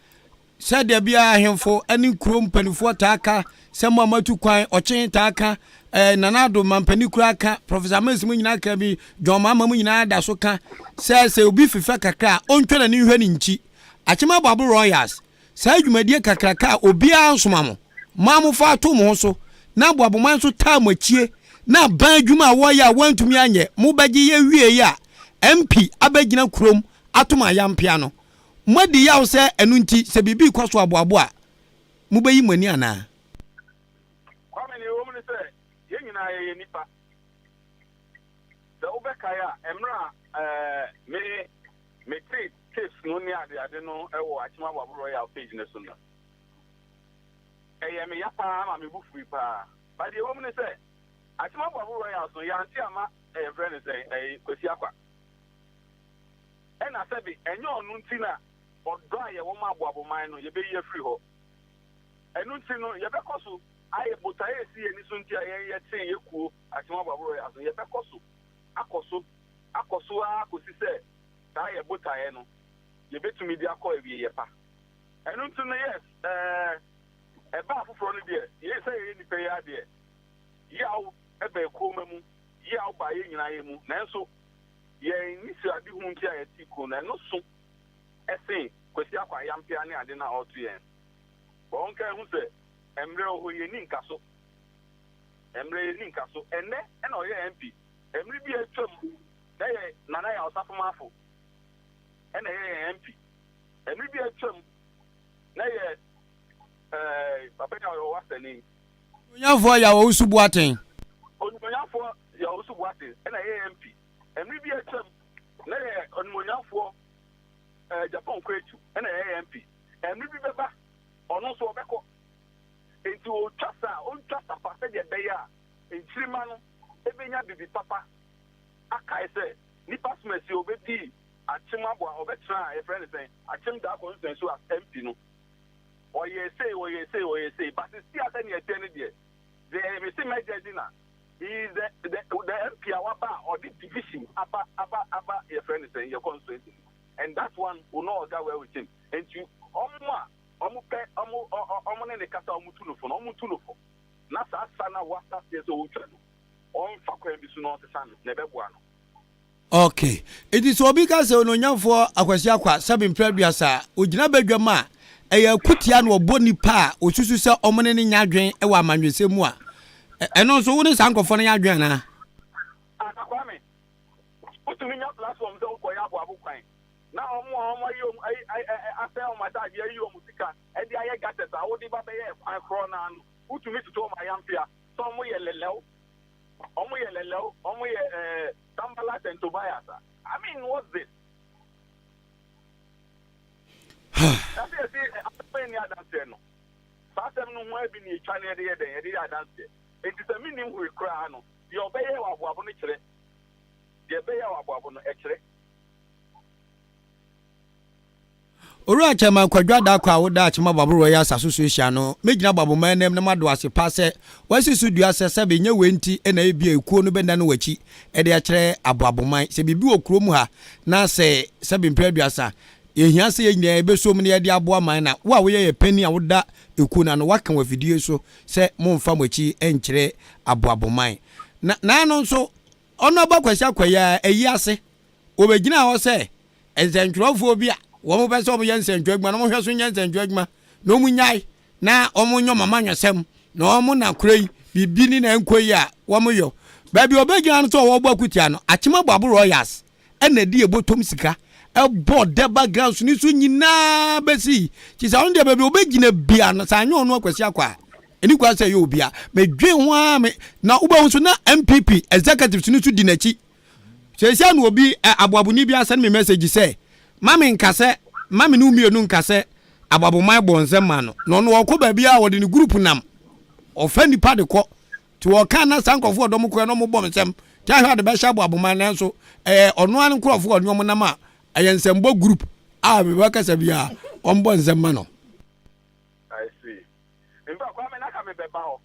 se de bia ahemfo ani krom panifo taaka se mamatu kwan ochen taaka nanado mampani kura ka professor Amansimu nyina ka bi dwoma mamu nyina da so ka se obi fifa kakra ontwena ni hwani nchi achema babu royals se dwumadie kakra ka obi ansomamo mamu fa to mo so na boaboman so ta machie na ban adwuma wo ya wantumi anye mo bagi ye wie ya MP abagina krom atoma yampia no modi yawo se enu nti se bibi kwaso aboabo a mo bayi mani ana kwame ni wo mun se ye nyina ye nipa the obekaya emra me treat case no ni ade no ewo achima babo royal page ne so no me ya pa ma me bu free pa ba de wo me say achima babo royal so ya anti ama friend say kwesi akwa na sabi enye onu ntina odo aye wo ma abo man no ye be ye free ho enu ntino ye be koso aye botaye si eni so ntia ye tin ye kuo achima babo royal so ye be koso akoso akosi se ta ye botaye no ye betumi di akọ ewie ye pa enu ntino yes e ba afufro no de ye say ye ni pe ya de yaw e ba ko mamu yaw ba ye nyina ye mu nanso ye ni se adi hu ntia ye ti ko na no so ese kwesi akwa yampia ne ade na otu ye bon ka hu se emre o ye ni nkaso enne na o ye MP emre bi atwam na ye nana ya osafo mafo ena ye MP emre bi atwam na ye papa ya o wasani onyafo ya wo usubu aten onyafo ya usubu aten ena ye MP emre bi atwam na ye onyafo Japan kwetu ena ye MP emre bi beba ono so obeko enti o twasa pa se de beya enchirima no ebenya bibi papa aka ese nipa smesi obedi achima bo obetra e friend say achim da constituency so as MP no oye say but see asa ni ete ne de me say Medina is the MP awaba or the division aba e friend say your constituency and that one will not go well with him and you omu ne kata omu tunofo na sa sana wasa so utwa no on fakwa bi su no tesano na beboa no okay it is obi ka se ononyamfo akwasi akwa sabin preduasa ogina badwama eya kutia no obo nipa osusu se omone ne nyadwen e wa amanwesemu a eno so woni sankofo ne nyadwen na akwa me utumi nya platform so ko ya abo kwan na omo yom ase o mata dia yi o musika e dia ye gates a wo di ba be ye kwan kro na no utumi tuto ma yampia so omo ye lelew omo ye Tambala and Tobias. I mean, what's this? That's it. I'm dancing. Asem no mo bi ni China de dey dance. It is a minimum we cry no. You obey wa abo no kire. You obey wa abo no e kire. Ora chama kwadwa da kwa woda achima baburo ya association no megina baboma enem ne mado ase pase wasisu dua sese be nya wenti na ebia ekuo no benda no wachi e de akere aboaboman se bibi okrom ha na se be mpraduasa ehia se yenya ebesom ne ye de aboa man na wo a wo ye pani a woda ekuo na no waka wa video so se momfa mochi enkere aboaboman na no nso ono ba kwasi akwaya eyi ase obegina ho se ezentwrofo bia wo be so ye nsentwagma no mo hwe so nye nsentwagma no mu nyai na omo nyo mama nwesem na omo na kurei bibi ni na enkoyi a wo mo yo ba bi obegina no so wo gba kutia no achima gbabo royals ena di ebotom sika e board the background ni so nyina besi ti sa on de ba bi obegina bia no sa nyo no akwasi akwa eni kwa se yo bia medwen ho a me na uba so na MPP executive ni so di nachi se sia no obi aboabuni bia send me message say mami nkase mami no mienu nkase ababomai bonzema no no wo ko ba bia wo de ni group nam ofani pa de ko ti wo kan na sankofo odom ko no mo bom nsem ti ahwa de be sha ababomai na so ono an nkrofo onyo nam a ayensembo group a be ba kasa bia ombo nzema no I see mba kwa me na ka me beba ho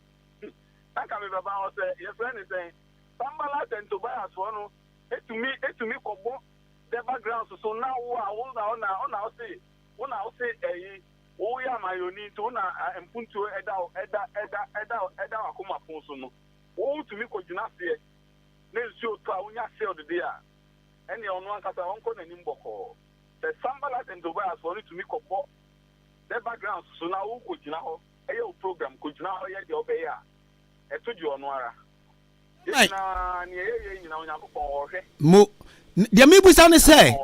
say your friend is saying Tambala and Tobias no etumi kobo the background so now ona say o ya mayoni to na empuntu eda akoma fun so no o tumi ko jina se na nsuo to a unya se odede a ene ono ankasa onko na nim boko the Tambala and Tobias for tumi kobo the background so now o ko jina ho eye o program ko jina ho ye de obeya etuju ono ara na ni ye nyina onya ko ohwe mo the me busa ne say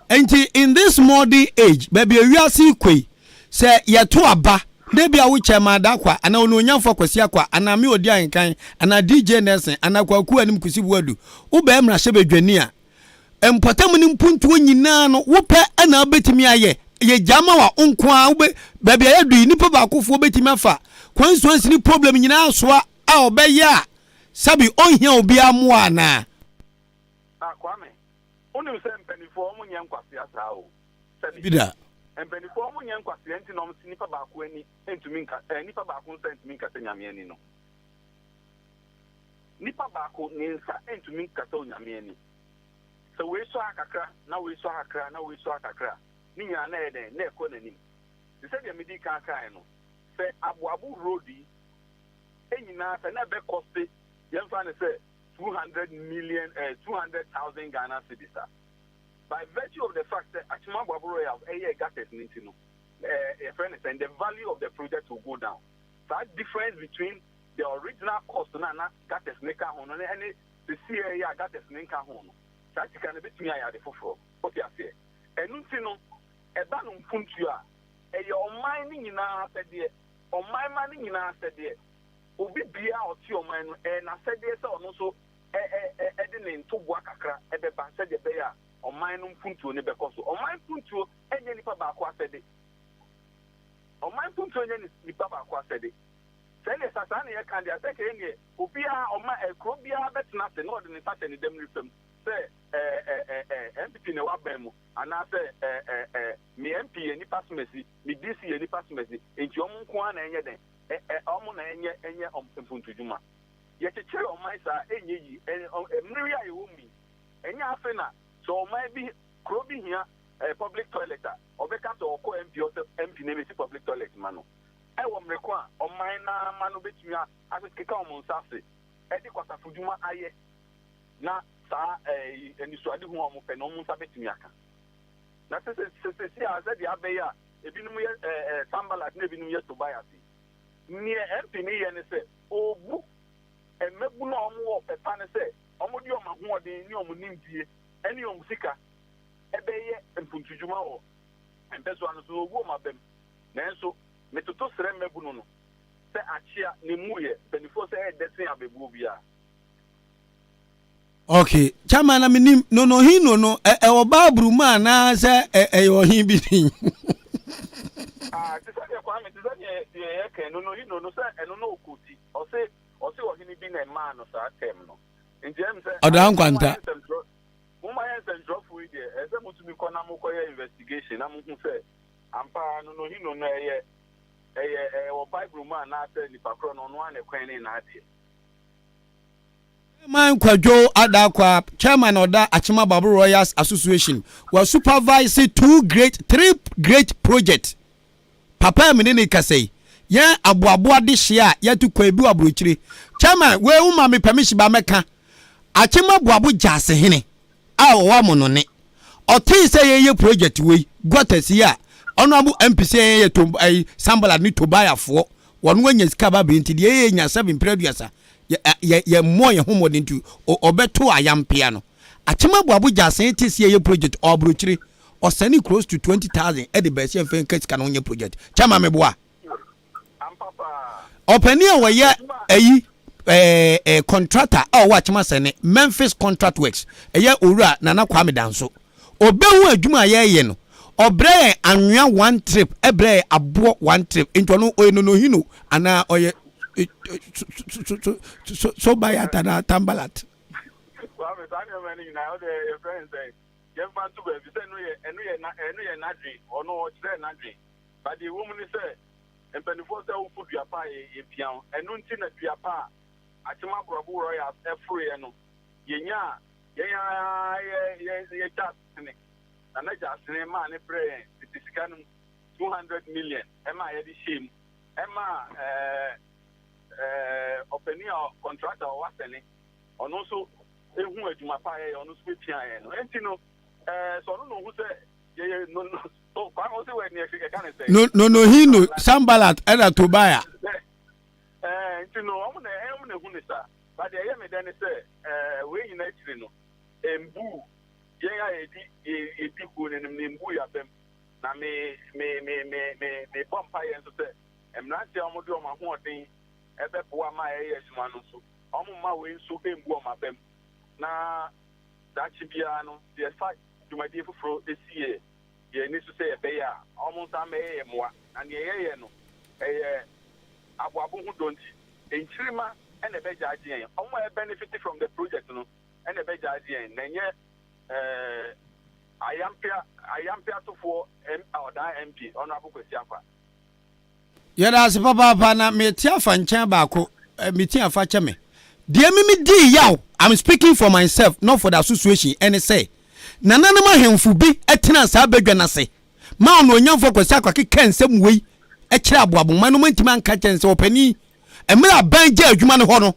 enti in this modern age baby wiase kwei say ye to aba de bia wo chema da kwa ana onu onyamfo kwasi akwa ana me odi Ahenkan ana DJ Nelson ana kwaku anim kusi buadu wo ba emra hye bedwani a Empotam ni mpuntuo nyina no wope ana obetimi aye ye jama wa onko a wobe baabi ya du nipa ba akofo obetimi afa constituency ni problem nyina so a obeye a sabi onhia obi amoa na Kwame onu se mpanifo omo nya nkwase asa o bida mpanifo omo nya nkwase enti no msi nipa ba ako ani entumi nka nipa ba ako nsa entumi nka nyame ani no nipa ba ako ni nsa entumi nka nyame ani so we so akakra na we so akakra na we so akakra ni nya na ede na ekọ nanim se de medi kan kan no se abu roadi enyina se na be cost yemfa ne se 200,000 Ghana cedis. By virtue of the fact that Achimabo Royal got it, and the value of the project will go down. That difference between the original cost and got a snake on and the CA got a snake on. That can be me. I had for what you say. And no, a banum puntua, a your mining in our said, or my money in our said, Obi bia or your man, and I said yes or no so. Edin to Wakakra, Ebeba said the bear, or mine punto nebecoso, or mine punto, and any papa said it. Or mine punto and the papa said it. Send a Sasania can take any Ubia or my Crobia, that's nothing, not in the pattern in them with them. Say, empty in a wabemo, and I say, me MP any pass messy, me DC any pass messy, and your Kwan and Yeden, Omon and Yenya on Punto Juma. Yet a chair on my side, and Maria, you me, and Yafena. So, maybe Croby here, a public toilet, or Becca or co MP or MP name public toilet, Mano. I won't require on my Mano Betumia, I will kick on Monsassi, Eddie Quata Fujuma Aye. Na, Sa, and you saw the home of Penomusa Betumiaka. That's a said the Abeya, a Binuia, Sambal at Nebinuia to buy a thing. Near MP and say, oh, book. And maybe no more of a pan say, Omodio Mahua de New Munimdi, any Musika, Ebeye and Puntujumao, and that's one of the woman of them. Nanso, Metoto Sereme Buno, say Achia Nimuye, before say that thing of a bubia. Okay, Chairman, I mean, no, he no, our Babru man, I say, or he be. Ah, this is a comment, is that no, sir, and no, Kuti, or say, or he been a man of that term. In James, I don't want that. Whom I have drop with you, as I want to be Konamoko investigation. I'm going to say, I'm no, he no, a Bible man, I said, if I crown on one, a queen in idea. Man Kwajo Adakwa, chairman of that Achima Babu Royals Association, was supervising three great projects. Papa Menene Kase. Yeah, abuabua this year, yet to Kwebu Abuchiri. Chairman, where umami permission by Mecca. Achima Buabu Jasehine. Our woman on it. Or tea say ye project we got us here. Honorable MPC to a sample need to buy a for one when you cover into the A in your 7 previous. Ye more your homework into or better I am piano. Achima Buabu Jasehine this year project or Bruchiri or sending close to 20,000 at the best of Fenket can on your project. Chama Meboa. Openia wa ye a contractor or watch masene Memphis Contract Works eye owura Nana Kwame Danso obehu adwuma ye no obre anwea one trip ebre abo one trip into no hino ana oye so buy at na tambalat well me tanya many now the friends say you want to be say no ye nadri or no say nadri but the woman say and before they will put your pie a piano and no tin at your pa. Achima Babu Royals free and Yenya, just and I just name man pray it is canon 200 million. Emma Eddie Shim, Emma opening contractor or what any, and also who is my pie on the switch. And you know, so I don't know who said. No, he no Sambalat era to buy. You know, I'm gonna but the Yemi then say, we in actually no, and boo, a people in the Buya them. Now, me, Pompey and say, I'm not saying I'm doing my own thing, ever for my AS man, so I'm on my way, so him, them. Now, that chibiano, the fact to my dear for this year. You need to say a bear, almost a may more, and the air no. Abu don't in Chima and a better idea. Only benefited from the project, no, and a better idea. And then, I am here to for our MP on Abu Kwesiafa. Yada papa na me tia fa nchen baako me tia fa cheme de me di yaw. I'm speaking for myself, not for the association. And say nananama hemfu bi etena sa badwa na se ma ono nyamfo kwesi akwake kan sem wei e kire aboaboma no mantima anka chense opani emira banje adwuma ne ho no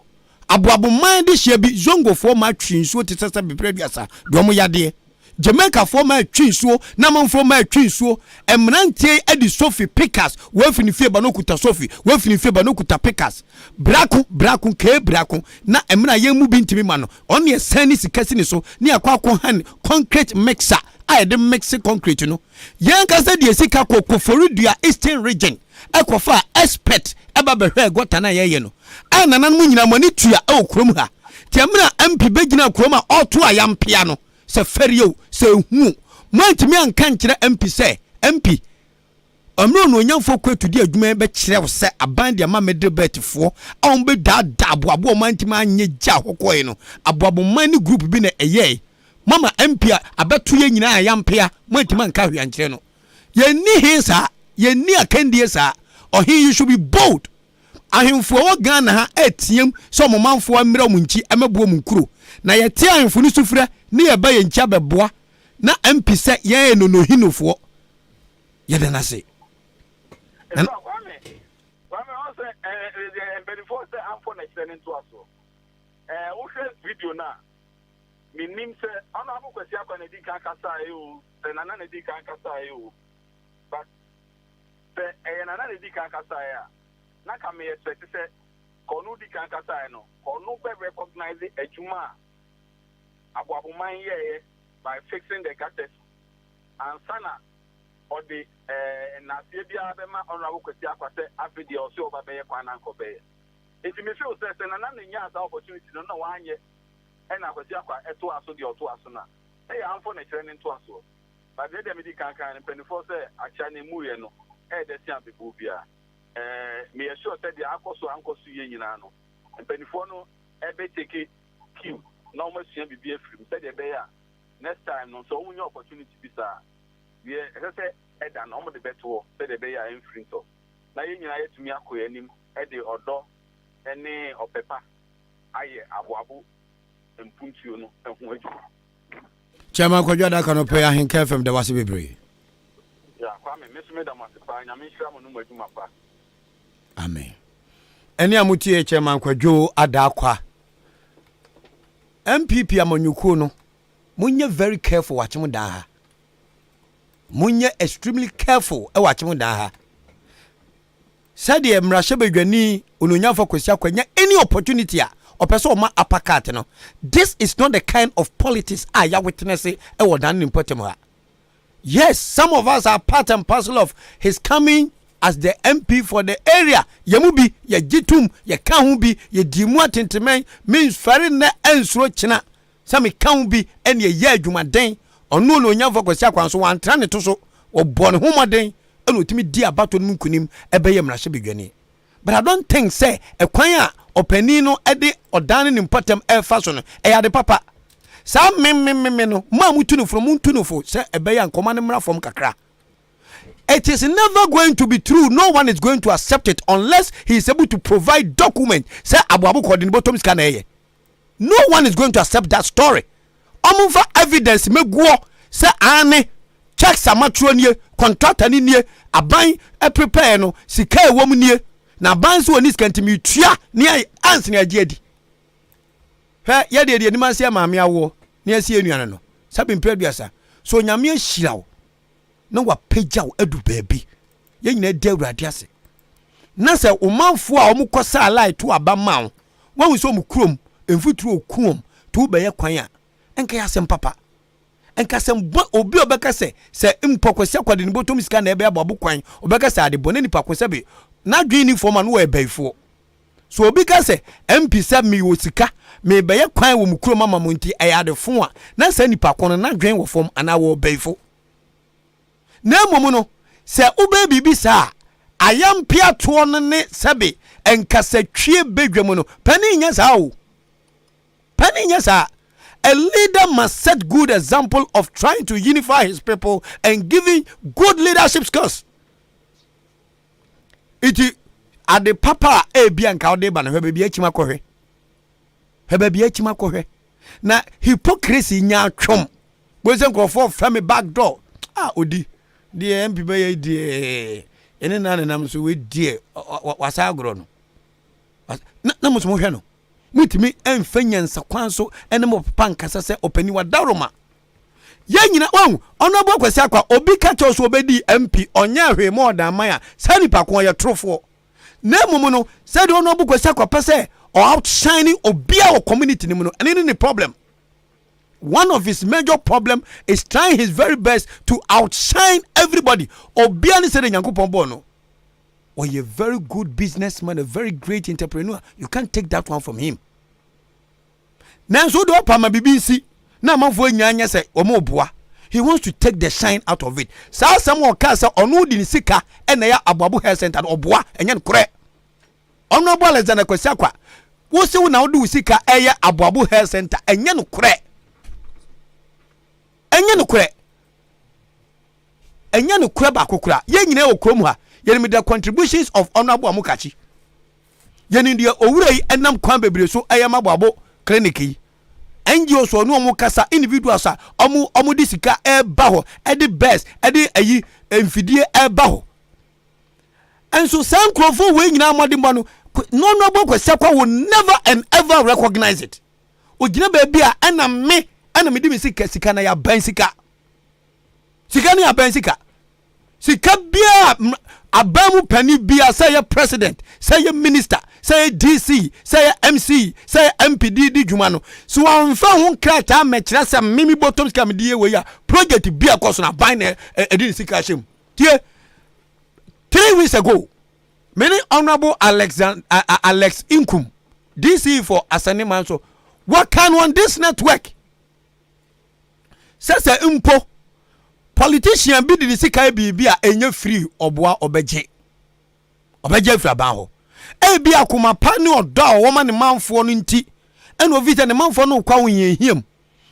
aboaboma de hia bi zongofo ma twinsuo tetesa bepreduasa do mo yade Jamaica for my twinsuo na manfo ma twinsuo emrantie edi Sophie Pickers we fini fie ba no kuta Sophie we fini fie ba no kuta Pickers braku ke braku na emra yemu bi ntimi ma no on ye sani sikasi ni so ni akwa han concrete mixer I de mix concrete no yen ka se de sika koforidua Eastern region ekofa expert eba behwe gota na ye no ananan mu nyina mani tua e okrom ha ti emra MP begina krom a oto ayampia no se ferio se hu mantimi anka nkire MP se MP amro no nyamfo kwetu di adwuma be kire wo se aban de ma medebetfo on be da aboabo mantimi anye gya hokoe no aboabo mani group bi na eye mama MP abeto ye nyina ayampia mantimi anka hwe ankire no ye ni hinsa ye ni akandie sa ohin you should be bold ahemfo wo Ghana ha etiem so momanfo amira mu nchi emebo mu nkuro na ye tie ahemfo ni sufra ni ye ba ye nchi abeboa na MP se ye no no hinofo ye de na se video na minim se ana abu kwesi akwa na Dika kasa yo se nana na Dika kasa yo but se nana na Dika kasa ya na ka me expect se konu Dika kasa no konu be recognize ejuma aboaboman ye by fixing the gutters and sana or the na se bia be ma ona abu kwesi akwa se afidi o se oba be ye kwa na nkobe enti me feel se nana na nya that opportunity no na wa anye and I was yakwa eto aso de oto aso na e ya amfo na kire nto aso but dey dem di kankan and penifo say acha ne muye no e dey sia people bia me sure say dey akoso ankoso ye nyina no penifo no e be take queue na o ma sia bibia free say dey be ya next time no so unyo opportunity bi sa we say e da na o mo de beto say dey be ya en free to na ye nyina yetumi akoye anim e dey odo ene opepa aye aboabo mpuntuo no ehun aju Chairman Kwadwo da kano pe Ahenkan FM da wase bebre ya kwa me mesome da masepa nya me hira mo no adwuma pa amen eni amutie Chairman Kwadwo adakwa MPP amanyuko no munye very careful wachemu da ha munye extremely careful e wachemu da ha sade mrahye bedwani ononyafo kwesi akwanya any opportunity a opeso ma apakat no this is not the kind of politics I ya witness e wodan important ha. Yes, some of us are part and parcel of his coming as the MP for the area yemubi ye gitum ye kan bi ye dimu atentemen means fare na ensuro china sami kan bi en ye adwumaden ono no nyamfo kwesi akwanso wantra ne to so obon homoden eno timi di abato no nkunim ebe ye mrahye bedwani. But I don't think say ekwan a opanino ede odane ni mpatam faso no eyade papa sa me no ma mutunu fo say ebeya nkoma ne mra from kakra. It is never going to be true. No one is going to accept it unless he is able to provide document say abuabu ko din bottom scan eye. No one is going to accept that story. Omunfa evidence meguo say ane checks amatro nie contractor ni nie aban e prepare no sika e wom nie na banso oni skantimi tua ni ans ni agiedi he ye de ni manse maame awo ni asie enuane no sabi mpreduasa so nyame ahirawo na wa pagyaw adu baabi ye nyina de awurade ase na se omanfo a omukosa light to abama wo so omukrom emfuturo okuom to be ye kwan a enka ya sem papa enka sem obi obeka se mpokose kwade ni botom sika na ebe ababo kwan obeka se ade bone ni pakose be na dwini forma no we baifo so obi ka say MP say me wo sika me be ye kwan wo mukuro mama mo nti eyade fo a na sa nipa kono na dwen wo fom ana wo beifo na momu no se ube bibi sa ayam pia to no ne sebe enkasa twie bedwam no pani nya sa o pani nya sa. A leader must set good example of trying to unify his people and giving good leadership skills. Iti ade papa bianka ode ba na hwebebi achima kohwe. Hwebebi achima kohwe. Na hypocrisy nya twom. Bozen krofo from back door. Odi. Die MP be die. Ene na nam so we die wasa agro no. Na muso mo hwe no. Mutimi enfanya nsakwan so ene mo papa nkasa se opani wa daroma ye nyina won ono bo kwasi akwa obi ka cho so obedi MP onya hwe mo da man sani pa kon ye trofo na mumu no said ono bo kwasi akwa pese or outshining obia o community ni mu no ene ni problem. One of his major problem is trying his very best to outshine everybody. Obia ni se de Nyankopon bo no. Or you're a very good businessman, a very great entrepreneur. You can't take that one from him. Now, so do Pama BBC. Now, say, he wants to take the shine out of it. Sa someone casa or no din sika and they are Ababu Hair Center or bois and yan correct. Honorable Alexander Kwesakwa. What's you now do sika aya Ababu Hair Center and yan correct. And yan correct. And yan correct bakukra. Yen ne okromha. Yeni the contributions of Honorable Amukachi. Yeni the owurei enam kwan bebre so ayama babo clinic yi. NGOs so no omukasa individuals a omu disika e ba ho e the best e the ayi emfidie e ba ho. And so some crofo we nyina amadimba no Honorable Kwesakwa will never and ever recognize it. Ogina ba bia enam me di mi sika na ya ban sika. Sika na ya ban sika. Sika bia abamu pani bia say a president, say a minister, say a DC, say a MC, say a MPD di jumano. So amfa ho krata mekira say mimi bottoms kam die we ya project bia koso na ban edin sika shem. Tie 3 weeks ago, many honorable Alex Inkum, DC for Asani Manso, what can on this network? Says a impo politician bi di sika bibia enye free oboa obeje fra ban ho e bia kuma pa ne odo wo ma ne manfo no nti ene ovita ne manfo no kwa wo yehiem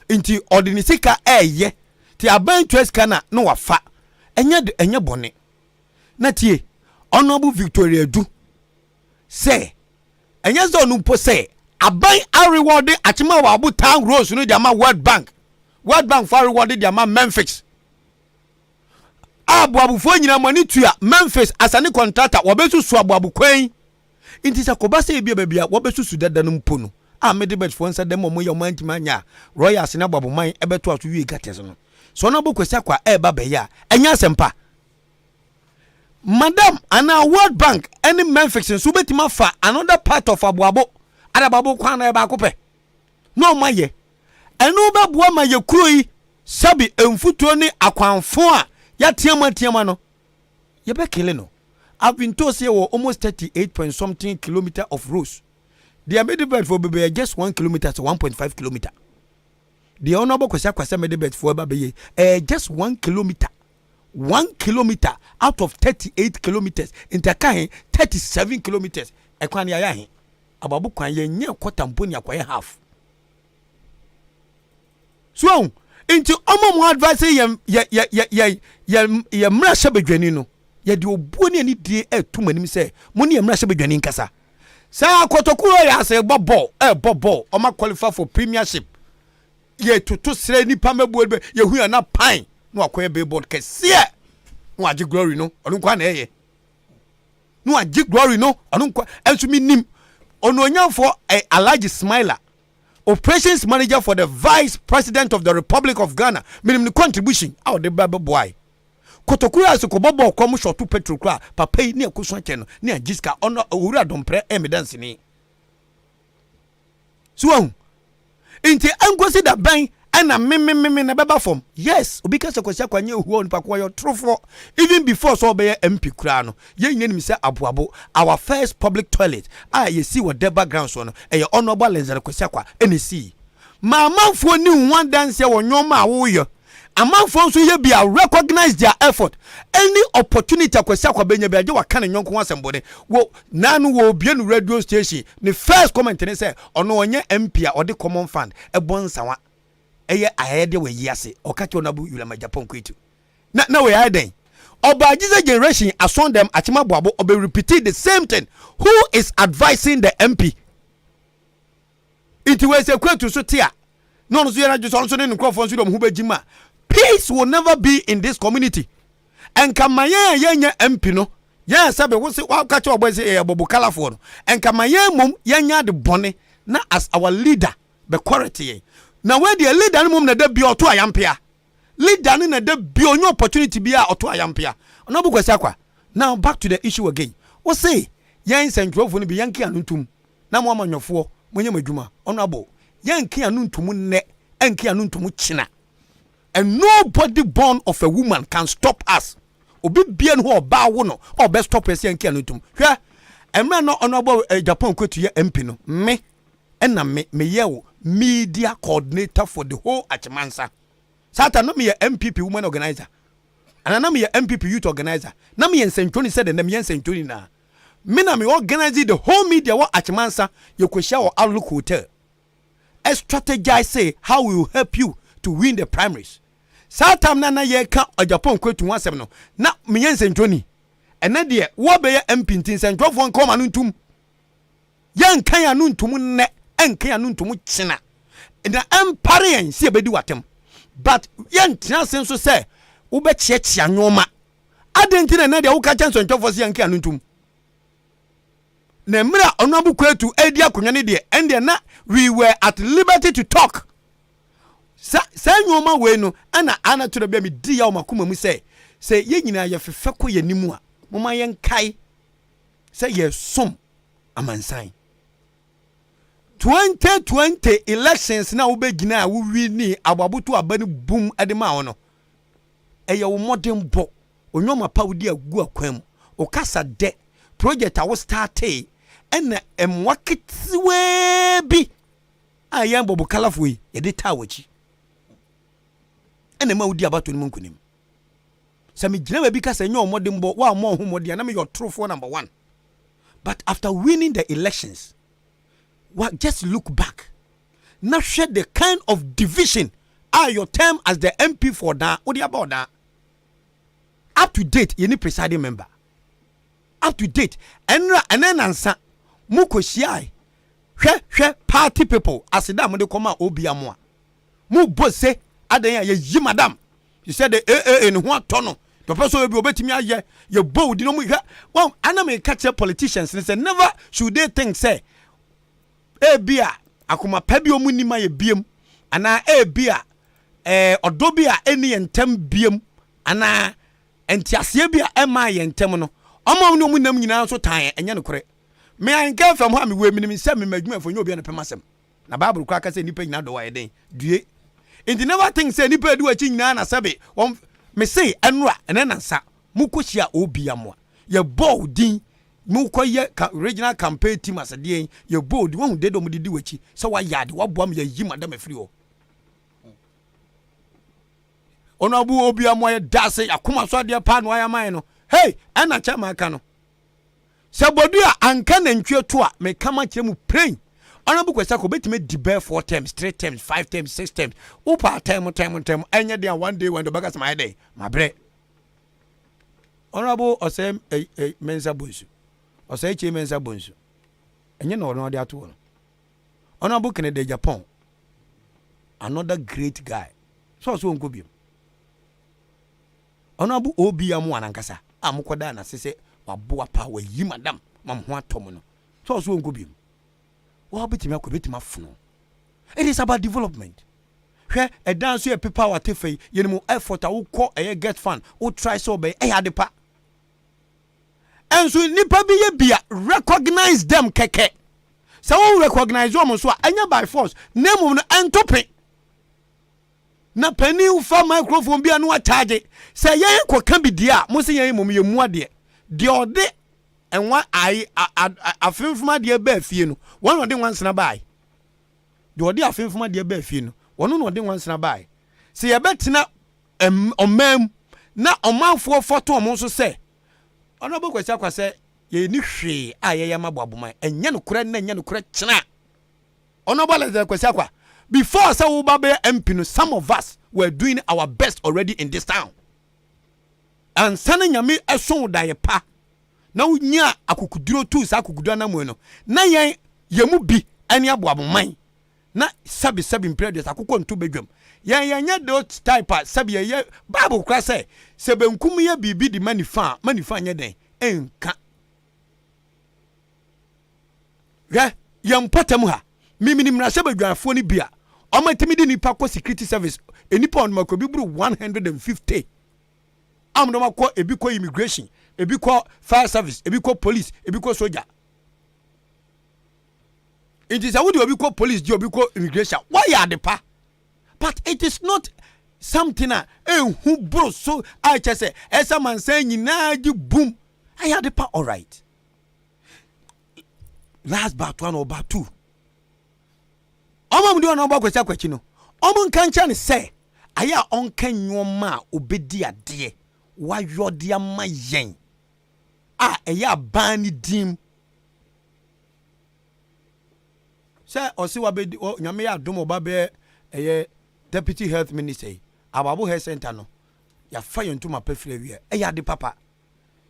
nti odini sika eye ti aban tweska na no wafa enye bone na tie Honorable Victoria Du say enye zo no po say aban a reward achima wa abu town rose no dia ma World Bank for reward dia ma Memphis abuabufo nyina mani tua Memphis asane contractor wobesu su abuabu kwan inti sa kobasa ebia babia wobesu su dada no mpo no a medibet fo nsa dem mo yomantima nya royals na abuabu man ebeto aso wie gates no so na bokwesa kwa eba be ya enya asempa madam ana World Bank any Memphis so betima fa another part of abuabo adababo kwan na eba akopɛ no maye enu beboa maye kuroi sabi emfutuo ni akwanfo a ya tiama no ye be kele no. I've been told say almost 38 point something kilometer of roads. The Medibet for be just 1 kilometer to 1.5 kilometer. The honorable Kwesakwa Medibet for be just 1 kilometer. 1 kilometer out of 38 kilometers. Interkahe 37 kilometers. Ekwani ayahe. Ababu kwan ye nye kwatampo ni akwaye half. So into omo advice ye mrasha bedwani no ye de obuoni ani die etum anim se mo ne ye mrasha bedwani nkasa sa kotokuro ya se bobo o ma qualify for premiership ye tutu sre nipa mabuo be ye hu na pan no akoye billboard kese no agi glory no onu kwa na ye no agi glory no onu kwa enso mi nim onu onyanfo Alhaji Smiler, operations manager for the vice president of the Republic of Ghana, minimum contribution out the baby boy. Kotokura as a kobobo komu shotu petro kra papa ni akuso cheno ni ajiska ono owura dompre evidence ni. So inti angosi da ban and a me na beba form. Yes, because Kwesi Akwa nye huo nipa kwa yo true even before so be MP kura no. Ye nye mi say abuabo our first public toilet. You see what the background so no. E honorable Lenzere Kwesi Akwa NC. Ma amanfo ni one dance ya wo nyoma wo yo. Amanfo so ye bia recognize their effort. Any opportunity Kwesi Akwa benye bia je wa kan nyonko asembode. Wo nanu wo bia no radio station. Ni first comment ni say ono onye MP or the common fund e bonsawa. Eye ahede we yiase okacho nabu yulama Japan kwetu. Na we aden. Oba Jesus generation ason them achima boabo obe repeat the same thing. Who is advising the MP? It was a kwetu so tia. No so yena just also ne nkrofo so dem hu begima. Peace will never be in this community. And kamaye yenye MP no. Yeah, sabe wo se wa kacho obo se e bobo kalafo no. And kamaye mum yenya de bone na as our leader be quality. Now where the leader no mum na de bi oto ayampia. Leader na de bi onyo opportunity bi a oto ayampia. Ona bu Kwesi Akwa. Now back to the issue again. Wo say yen sentrofo no bi yanki anuntum. Na mo amanyofo monye madwuma. Ona bo yanki anuntum ne enki anuntum china. And nobody born of a woman can stop us. Obi bia no oba wo no or best stop us yanki anuntum. Hwe emra no honorable Japan kwetu ye MP no. Me ye media coordinator for the whole Achimansa. Sata no me MPP woman organizer. And na me MPP youth organizer. Na me Sentoni said and me Sentoni na. Me na me organize the whole media wa Achimansa you could share our look hotel. A strategize say how we will help you to win the primaries. Sata na ye ka Japan kwetu 17 no. Na me Sentoni. And na de wo be MP tin Sentofo come anuntum. Yan kan anuntum ne enke anuntum china. Na empire si ebedi watem. But yen tina senso say wo be chiachia nyoma. Adentina na de wo ka chanso ntofo si yanke anuntum. Na mira onabu kwetu edi akonwa ne de ende na we were at liberty to talk. Sa nyoma we no ana to be me di ya o makoma mu say ye nyina ye fefeko ye nimu a moma yen kai say ye som amansan 2020 elections na wo begina wo wini ababutu abani boom adema wono eye wo modern bo onyoma pa wodi agu akwam o kasa de project a wo starte ena emwaketwe bi ayan bobo kalafui ye de tawachi ena ma wodi abato ni munkunim sami gina bi kasa nyo modern bo wa mo hu modern na me your true for number 1. But after winning the elections, just look back. Now share the kind of division your term as the MP for that. What about that? Up to date, you need presiding member. Up to date. And then answer. Muko shiai. She party people. As that when they come out, obi amwa. Mu boss say, adanya ye madam. You said the in one tunnel. The person will be obeying me. You bold, you know. Well, I may catch politicians and say never should they think say. Bia akuma pebi omuni ma ye biem ana bia odobia eni entem biem ana entiase bia ema ye entem no omo no munam nyina so tan enye no kore me anka fam ha me we minim se me madwuma fo nyobia no pemasem na bible kwa ka se nipa nyina do wa ye den due enti never think say nipa edu achi nyina na sebe me say enura ene nansa mukohia obia mo ye boldin mukoye regional campaign team asade ye bold won de do mo didi wachi so wa yade wa boam ye yi madam afri o ono bu obia mo ye dase akoma so de pa no ayaman no hey ana chama aka no se bodu a anka na ntwe to a me kama kire mu praying ono bu kwesa ko betime dibe 4 times 3 times 5 times 6 times upa time enya de one day when the bagas my day my bre honorable Asem mensa bonsu Osei che mensa bonsu enye no no de ato no honorable Kennedy Japan another great guy so nko biem honorable obi amu anankasa amukoda na sese waboa pa wa yi madam mam ho atom no so nko biem wa betimi akobetimi afuno. It is about development. Hwe e dance e people wa tefe yenimu effort a wo kɔ e get fun wo try so be e ade pa enso nipa bi ye bia recognize them keke so wo recognize them so anya by force name no entope na pani ufa microphone bia no charge say yen koka bi dia mo se yen mom yemu ade de ode enwa ai afemfuma de ba afie no won ode wansena bai de ode afemfuma de ba afie no won no ode wansena bai se ye betina omam na omanfo foto mo so se ono bo kwasa kwase ye ni hwe ayeye maboaboman enye no kura na enye no kura kina ono bo le kwasa kwa before say we babe MP no some of us were doing our best already in this town and sane nyame eson da ye pa na unya akukuduro tu sa akukudura na mo no na yen yemu bi ane aboaboman na sabi impredus akukọ ntu bedwam yen nya dot type sabi ye bible kra say se benkum ye bibi di manifa nya den enka ga yam potam ha mimini mrase badwanfo ni bia o matimi di nipa ko security service enipa on makobi buru 150 amdo makọ ebi ko immigration ebi ko fire service ebi ko police ebi ko soldier. It is a would you be police job you immigration. Why are the pa? But it is not something who bro so I just say as a man saying you boom. I had the pa all right. Last but one or but two. Omam do no ba question no. Omon kan chan say aya on kan nyoma obedi ade. Wa yodia ma yen. Eya bani dim. Say osiwa be nyame ya dom oba be deputy health minister ababo health center no ya fire ntuma pefre wie eya de papa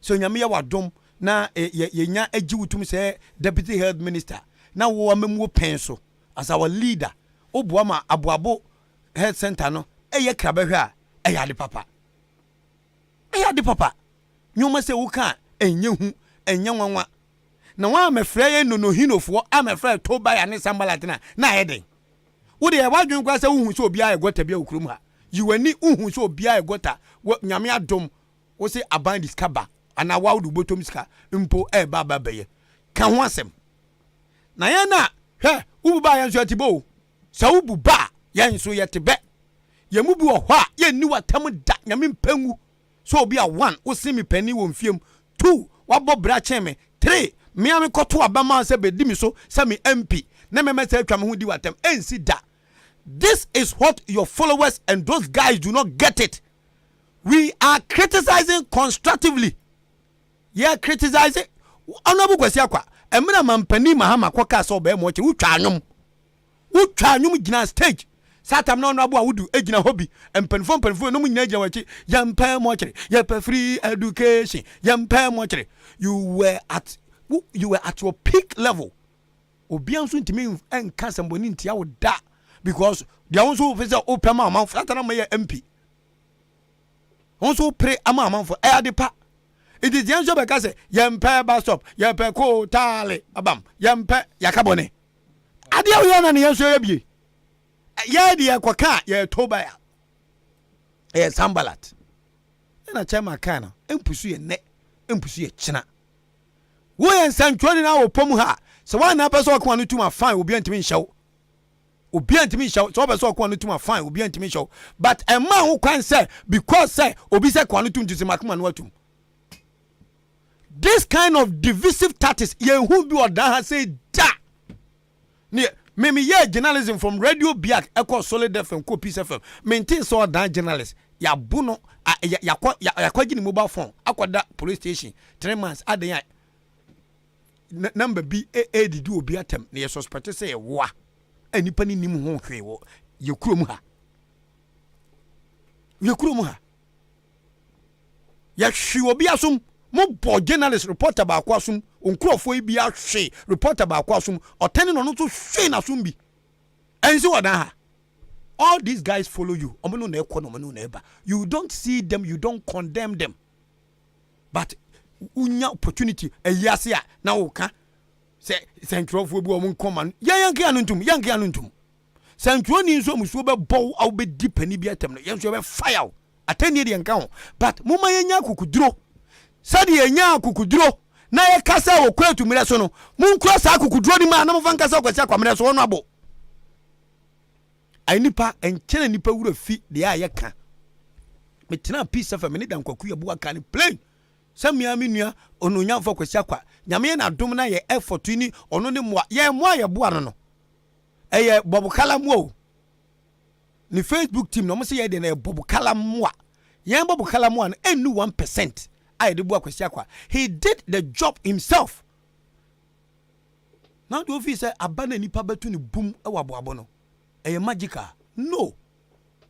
so nyame ya wadom na yenya agi wutum say deputy health minister na wo amemu pen so as our leader oboa ma aboabo health center no eye krabehwe a eya de papa nyoma se wo kan enye hu enye nwanwa na wa mefrɛ ye no hinofo amefrɛ to ba ya ne sambalatina na heden wo de wa dwen kwa sɛ wo hu so obi a egota bia okurum ha yiwani hu so obi a egota nyame adom wo se aban discover ana wa wo botom sika mpo ba beye ka ho asɛm na ye na hwɛ wo ba ya nso atibo sɛ wo bu ba ya nso yetebe ye mu bi wo hɔ a ye ni watam da nyame mpangu so obi a 1 wo se mi pani wo mfiem 2 wa bɔ bra cheme 3 me am koto abama se be di mi so se me MP na me message atwa me hu di watem ensi da. This is what your followers and those guys do not get it. We are criticizing constructively. Yeah, criticizing honorable kwasi akwa emina mampani mahama kwaka so be mo che wutwa anwum gina stage satam na honorable awudu egina hobby empanfo no mu nyina gina wachi yampa mo chere yampa free education yampa mo chere you were at your peak level. Obianso ntimi enka samboni ntia wo da because they also officer open my mouth that na my MP. Also pray ama for adepa. It is yanso be ka say yempe bus stop yempe ko tale abam yempe yakabone. Ade a wo na ne yanso ya bie. Ya de yakwaka ya toba ya. Sambalat. Na chema kana empusu ye ne empusu ye china. Wo yen santwani na wo pom ha so wan na person ko anu tuma fine obi antimi nhyew so person ko anu tuma fine obi antimi nhyew but a man who can say because say obi say ko anu tum tisi makuma no atum. This kind of divisive tactics ye who be odan ha say da ne me ye journalism from radio biak echo solid FM ko peace FM maintain so odan journalist ya buno ya kwagi ni mobile phone akwada police station 3 months adan number B did obi atem na ye suspect say wa anipa ni nim ho hwe wo ye kurom ha ya hwe obi asum mo bo journalist reporter ba kwa asum onkrofo bi ahwe reporter ba kwa asum otene no to hwe na asum bi enzi wodan ha. All these guys follow you omo na ekọ no mo na eba you don't see them, you don't condemn them, but unya opportunity eyase a na wo ka se centrofo bi o mun command yanke anuntum centro ni nso musuo be bow aw be dipani bi atem no yenso be fire atani de yanka ho but muma yenya akukuduro sade yenya akukuduro na ye kasa wo kwatu mire so no mun kura sa akukuduro ni ma na mo fan kasa kwasi akwamire so no abo ai nipa enkyene nipa wura fi de a ye ka me tena peace of me ne dan kwaku ye bo aka ne plain samia me nua ono nyamfo kwasi akwa nyame na dom na ye effort ni ono ne moa ye moa ye boa no eye bobukala mo ni Facebook team no mo se ye de na bobukala moa ye bobukala moa no enu 1% ai de boa kwasi akwa he did the job himself. Now the office say abana nipa betu ni boom e wabo no eye magical. No,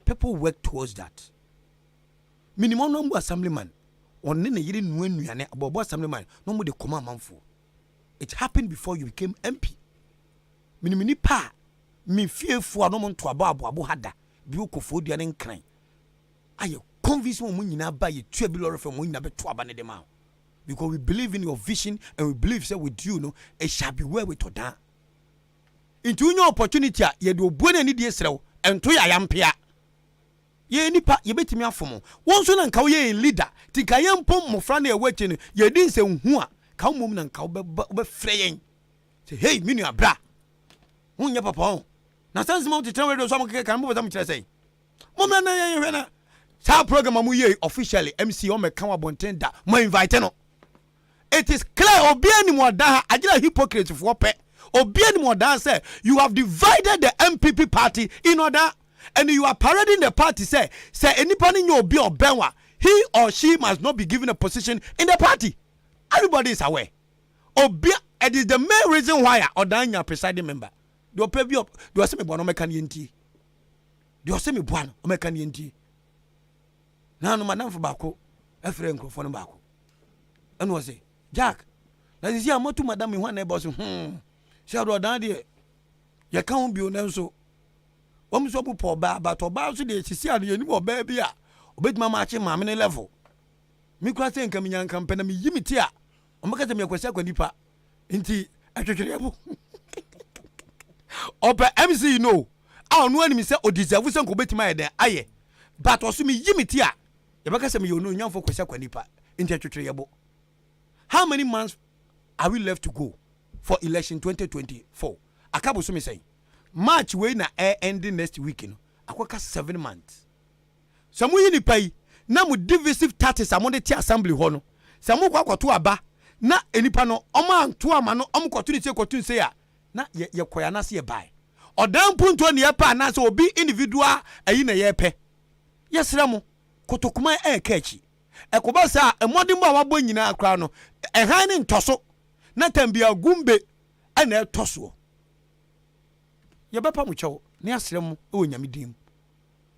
people work towards that. Minimum number assemblyman on ne yiri nuanuane abobo assemblyman no mo de koma manfo. It happened before you became MP. Minimini pa mi fiefo no mo nto abo hada bi okofo dua ne nkran. Aye convince mo nyina ba ye 2 billion from mo nyina beto aba ne dem a. Because we believe in your vision and we believe say with you no it shall be well with oda. Into your opportunity ye do buone ni die srew ento ya yampia. Ye nipa ye betimi afomo. Wonso na nka wo ye leader, ti ka ye mpom mofra na ye wachi no ye din se hu a ka mom na nka wo be frɛ yen. Say hey me nua bra. Hunya papa on. Na sense mo tetre we do so mo keke kan mo beta mo kire say. Mom na ye hwe na sa program amu ye officially MC o me kan wa bonten da mo invite no. It is clear obiani mo da agila hypocrite for pe. Obiani mo da say you have divided the MPP party in order and you are parading the party say anybody in your obi or benwa he or she must not be given a position in the party. Everybody is aware. Obi it is the main reason why Odanya presiding member. Do pay be up. Do say me bono mekan yenti. Do say me bono mekan yenti. Na no madam for bako. Efre nkrofo no bako. Eno was say Jack. Na sisi amotu madam me hwan na boss. Say do dan de. Ye kan bi o na so. Om so bu po ba but oba so de sisi ade ni oba bi a. Obetima ma ache ma me level. Mi kwa se nka minya nka mpena mi yimiti a. Omaka se me kwasi akwanipa. Nti atwetwere yabo. Opa MC no. A no ani mi se odiserve se nko betima eden aye. But oso mi yimiti a. Yebaka se me yo no nyamfo kwasi akwanipa. Nti atwetwere yabo. How many months are we left to go for election 2024? Akabo so me say March we na ending next week no. Akwaka 7 months. Samu yi ni pai na mu divisive tactics among the assembly ho no. Samu kwa kwato aba na enipa no omo anto ama no omo kwato ni kwatu nse ya na ye koya na se ye bai. Odan punto ne ye pa na so obi individual ayi na ye pe. Yesra mu kotokuma kachi. Ekoba sa emodin ba wabo nyina akra no ehan ne ntoso na tambia gumbe ana etoso. Ye bepa mu chewo ne asrem e wonyame dim.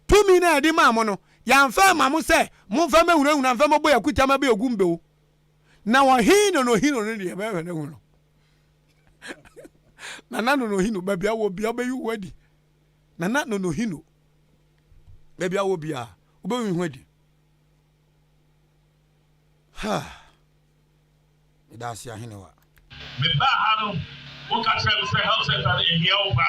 Tumi na edi ma mo no ya mfa ma mo se mo mfa mehunahuna mfa mo boya kuta ma be ogumbe o. Na wo hino no ne be hwe ne hu no. Na no hino ba bia wo bia be yu wadi. Na no hino. Ba bia wo bia wo be hu wadi. Ha. Idasi ahinewa. Me ba hanu o ka se se how se ta e hia o ba.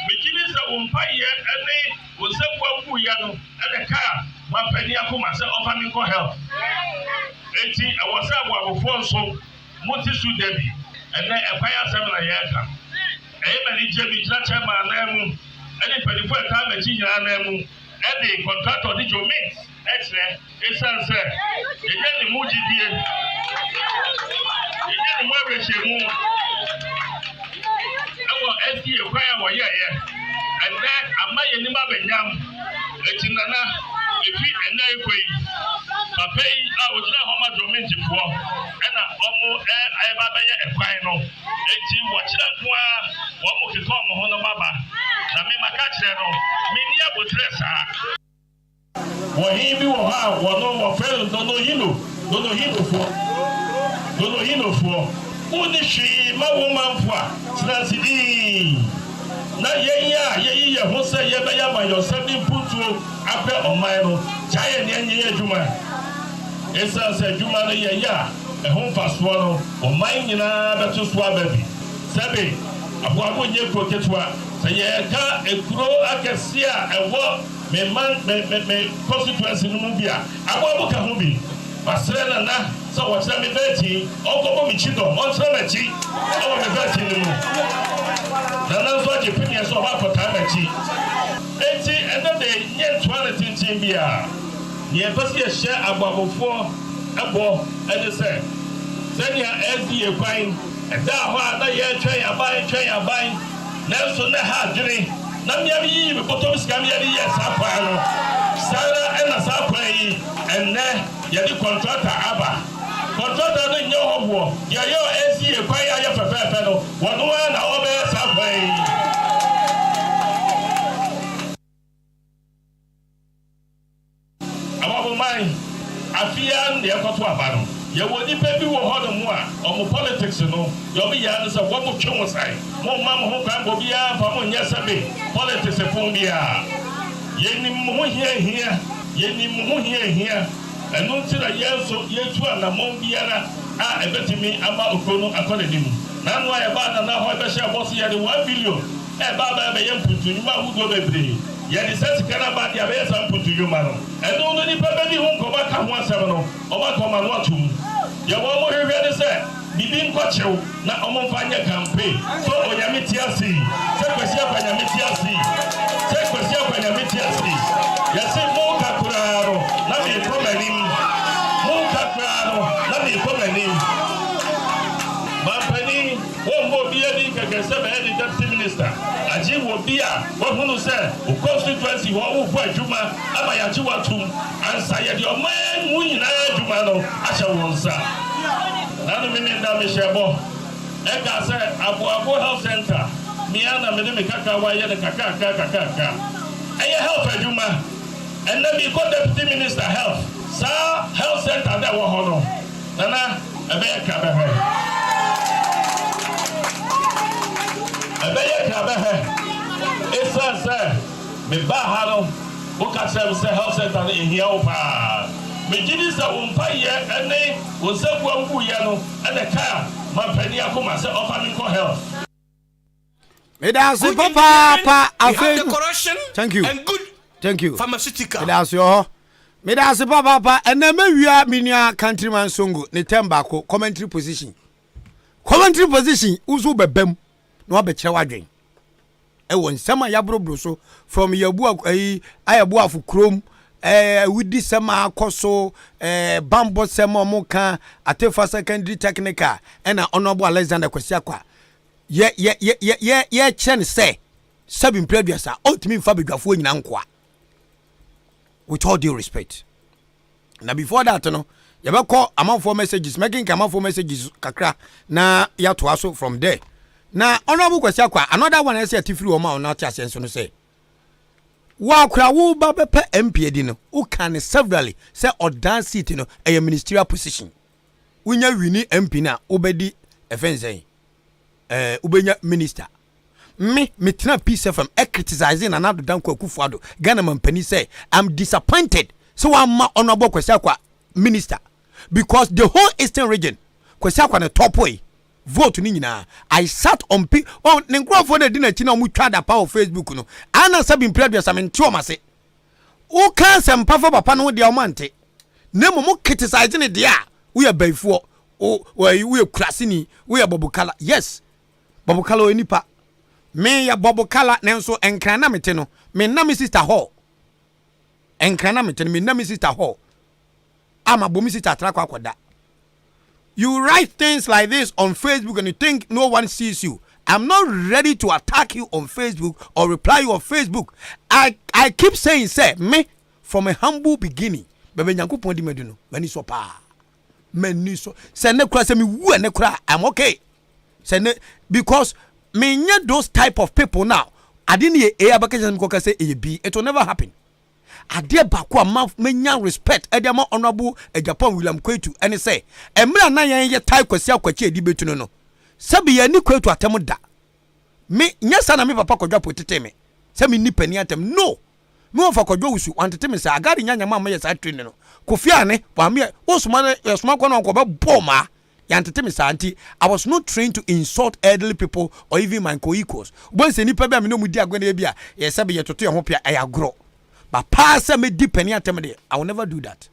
Me kini se wo mpa ye ene wo se kwa ku ya no ene ka ma pani akoma se offer me ko help. Enti e wo se agwagofo nso moti su debi ene e kwa ya Asem na ye ka. E ma ni je bi jira chairman na mu ene pani fo ta ma chi nyina na mu ene contractor di jo mix extra esan se e ni mu jidie e ni mu abehemu awo esti e kwa ya wo ye and then amaye ni ma benyam etinana efi ena ekoi papa yi a wojina homa doment fo ena omo ba ba ye ekwan no eti wo kira kwa wo mo ke ko mo ho no baba na me maka kire no me ni abotre sa wo hi bi wo ha wo no wo fe no hino fo uni shi ma wo manfo a transidi na ye ho se ye be ya ma yo sebi putu ape oman no chaye ne nye adwuma esa se adwuma no ye ya e ho faso no oman nyina beto so ababi sebe aboabo nye proketwa se ye ka ekuro akese a ewo me constituency no mu bia aboabo ka ho bi basre na so what me beti okobo mi chido on tra na chi o me beti no mu na so je pini so ba pota na chi bia ye pese ye share agbabofo ebo ene se senia SDA kwan eda ho ada ye twen aban na so na ha dwene na me yi me potom sika me ye sa kwan no sara ena sa kwan yi enne ye di contractor aba contractor no nye ho ye yo SDA kwan ya ye fefe no wono na obe sa kwan yi afia ne ekoto abano ye woni pe bi wo hodo mu a omo politics no yo bi ya no se wo mo twon sai mo ma mo ho kan bo bia fa mo nya sabe politics fun bia ye ni mo ho hia enu tira yeso yetu na mo biara a ebetimi ama okrono akole nim na no ya ba na ho be share boss ye de 1 billion e ba be ye mputu nyuma hudo bebre yɛde sɛ sika na ba de abɛyɛ sa mputu dwuma no ɛno no nipa bɛdi ho nkɔba ka ho asɛm no ɔba kɔma no atom yɛwɔ mo hwehwɛ de sɛ bibi nkɔkyew na ɔmo mfa nyɛ kampe so onyame te ase sɛ kwasi akwanyame te ase yɛse mo kakora no na meekɔ m'anim mampani wɔmbɔ bia di kɛkɛ sɛ bɛyɛ de deputy minister agye wɔ bi a wɔhunu sɛ wo constituency hɔ wofo adwuma ama yɛagye watom ansa yɛde ɔman mu nyinaa adwuma no ahyɛ wo nsa na no mene da mehyɛ bɔ ɛka sɛ aboabo health center mea na mede me kaka wayɛ ne kakaka ɛyɛ health adwuma ɛnɛ meekɔ deputy minister health saa health center dɛ wɔ hɔ no nana ɛbɛyɛ ka bɛhwɛ ɛbɛyɛ ka bɛhwɛ ɛsiane sɛ meba ha no woka kyerɛ me sɛ health center no ɛhia wo paa megye di sɛ wo mpayɛ ɛne wo nsa bua wuyɛ no ɛne kaa mampani akoma sɛ ɔfa me nkɔ health medase papa afei thank you pharmaceutical medase ho medase papa ɛna mawia menua countryman songo ne tembako commentary position uzu bebam na wabɛkyerɛ wadwen ɛwɔ nsɛm a yabrobro so from yabu ayabu afukrom wudi sɛm akɔ so bambo sɛm ɔmo ka Atefa secondary technical ɛna honorable Alexander Kwasiakwa ye kyɛn sɛ sabi mpraduasa ultimate mfa bedwafo nyina nkoa with all due respect na before that no yɛbɛkɔ amanfo messages making amanfo messages kakra na yɛatoa so from there na honorable Kwasiakwa another one I say atifiri o ma ona tia senso no say wa kura wo ba bepe MP di no wo kan severally say odan seat no a ministerial position unya wini MP na obedi efenzen ubenya minister me tena peace FM criticizing another dan Kwakufuado Ghana mampani say I'm disappointed so wa honorable Kwasiakwa minister because the whole eastern region Kwasiakwa na top way vote ni nyina I sat on ne nkrofo na di na chi na mu twa da pa o Facebook no ana sabi mpredua samenti o mase o kan sem pa fo papa no de o mante na mo criticize ne de a wo ya baifuo o wo ya kurasini wo ya bobukala yes bobukala o nipa me ya bobukala nenso enkran na mete no me na me sister ho enkran na mete me na me sister ho ama bo me sister tra kwa akoda. You write things like this on Facebook and you think no one sees you. I'm not ready to attack you on Facebook or reply you on Facebook. I keep saying, say, me, from a humble beginning, bebe nyankopon di meduno, mani so pa. Mani so. Say ne kura say me wu ne kura, I'm okay. Say ne because me nye those type of people now. I didn't hear a abaka ko say e be. It will never happen. Ade bako a menya respect edema honorable Japan William Kwetu ene say emra na ye tai kwasi akwachi edi betu no sabi ya ni Kwetu atem da me nyasa na me papa kodwa potete me se me ni pani atem no me ofa kodwa wusu antete me say agari nyanya ma ye sa train no kofia ne wa me osuma ko no ko be boma ya antete me say anti I was not trained to insult elderly people or even my co-equals bon se ni pa be me no mudi agone bia ye sabi ye toto ye ho pia ayagro. But pass me deep any attempt. I will never do that.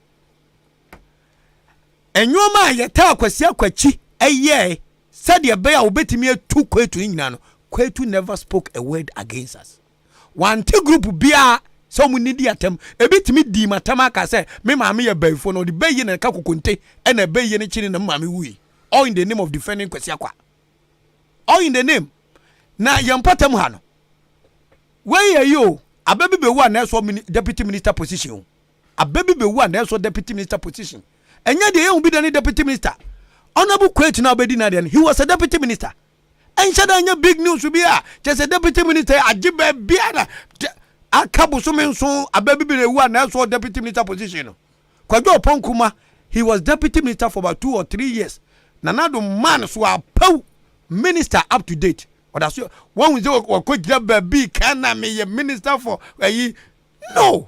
And you ma ye ta Kwasiakwachi said ye bear obeti me two Kwetu inano. Kwetu never spoke a word against us. One group bia so mu nidi atem ebitimi di matama aka say me maame ye bayfo no de bayi na ka kokonte e na bayi ne chiri na maame wi all in the name of defending Kwesi Akwa, all in the name na yempatam ha no wey you ababi be wu na so deputy minister position ababi be wu na so deputy minister position enya de ye hu bi de deputy minister honorable Kwesi na obedi na de he was a deputy minister and shada big news be a just a deputy minister ajibe biara akabu so menso ababi be wu na so deputy minister position Kwadwo Oponkuma he was deputy minister for about 2 or 3 years nanado man so a pow minister up to date or that's one we say ko gira be kana me minister for no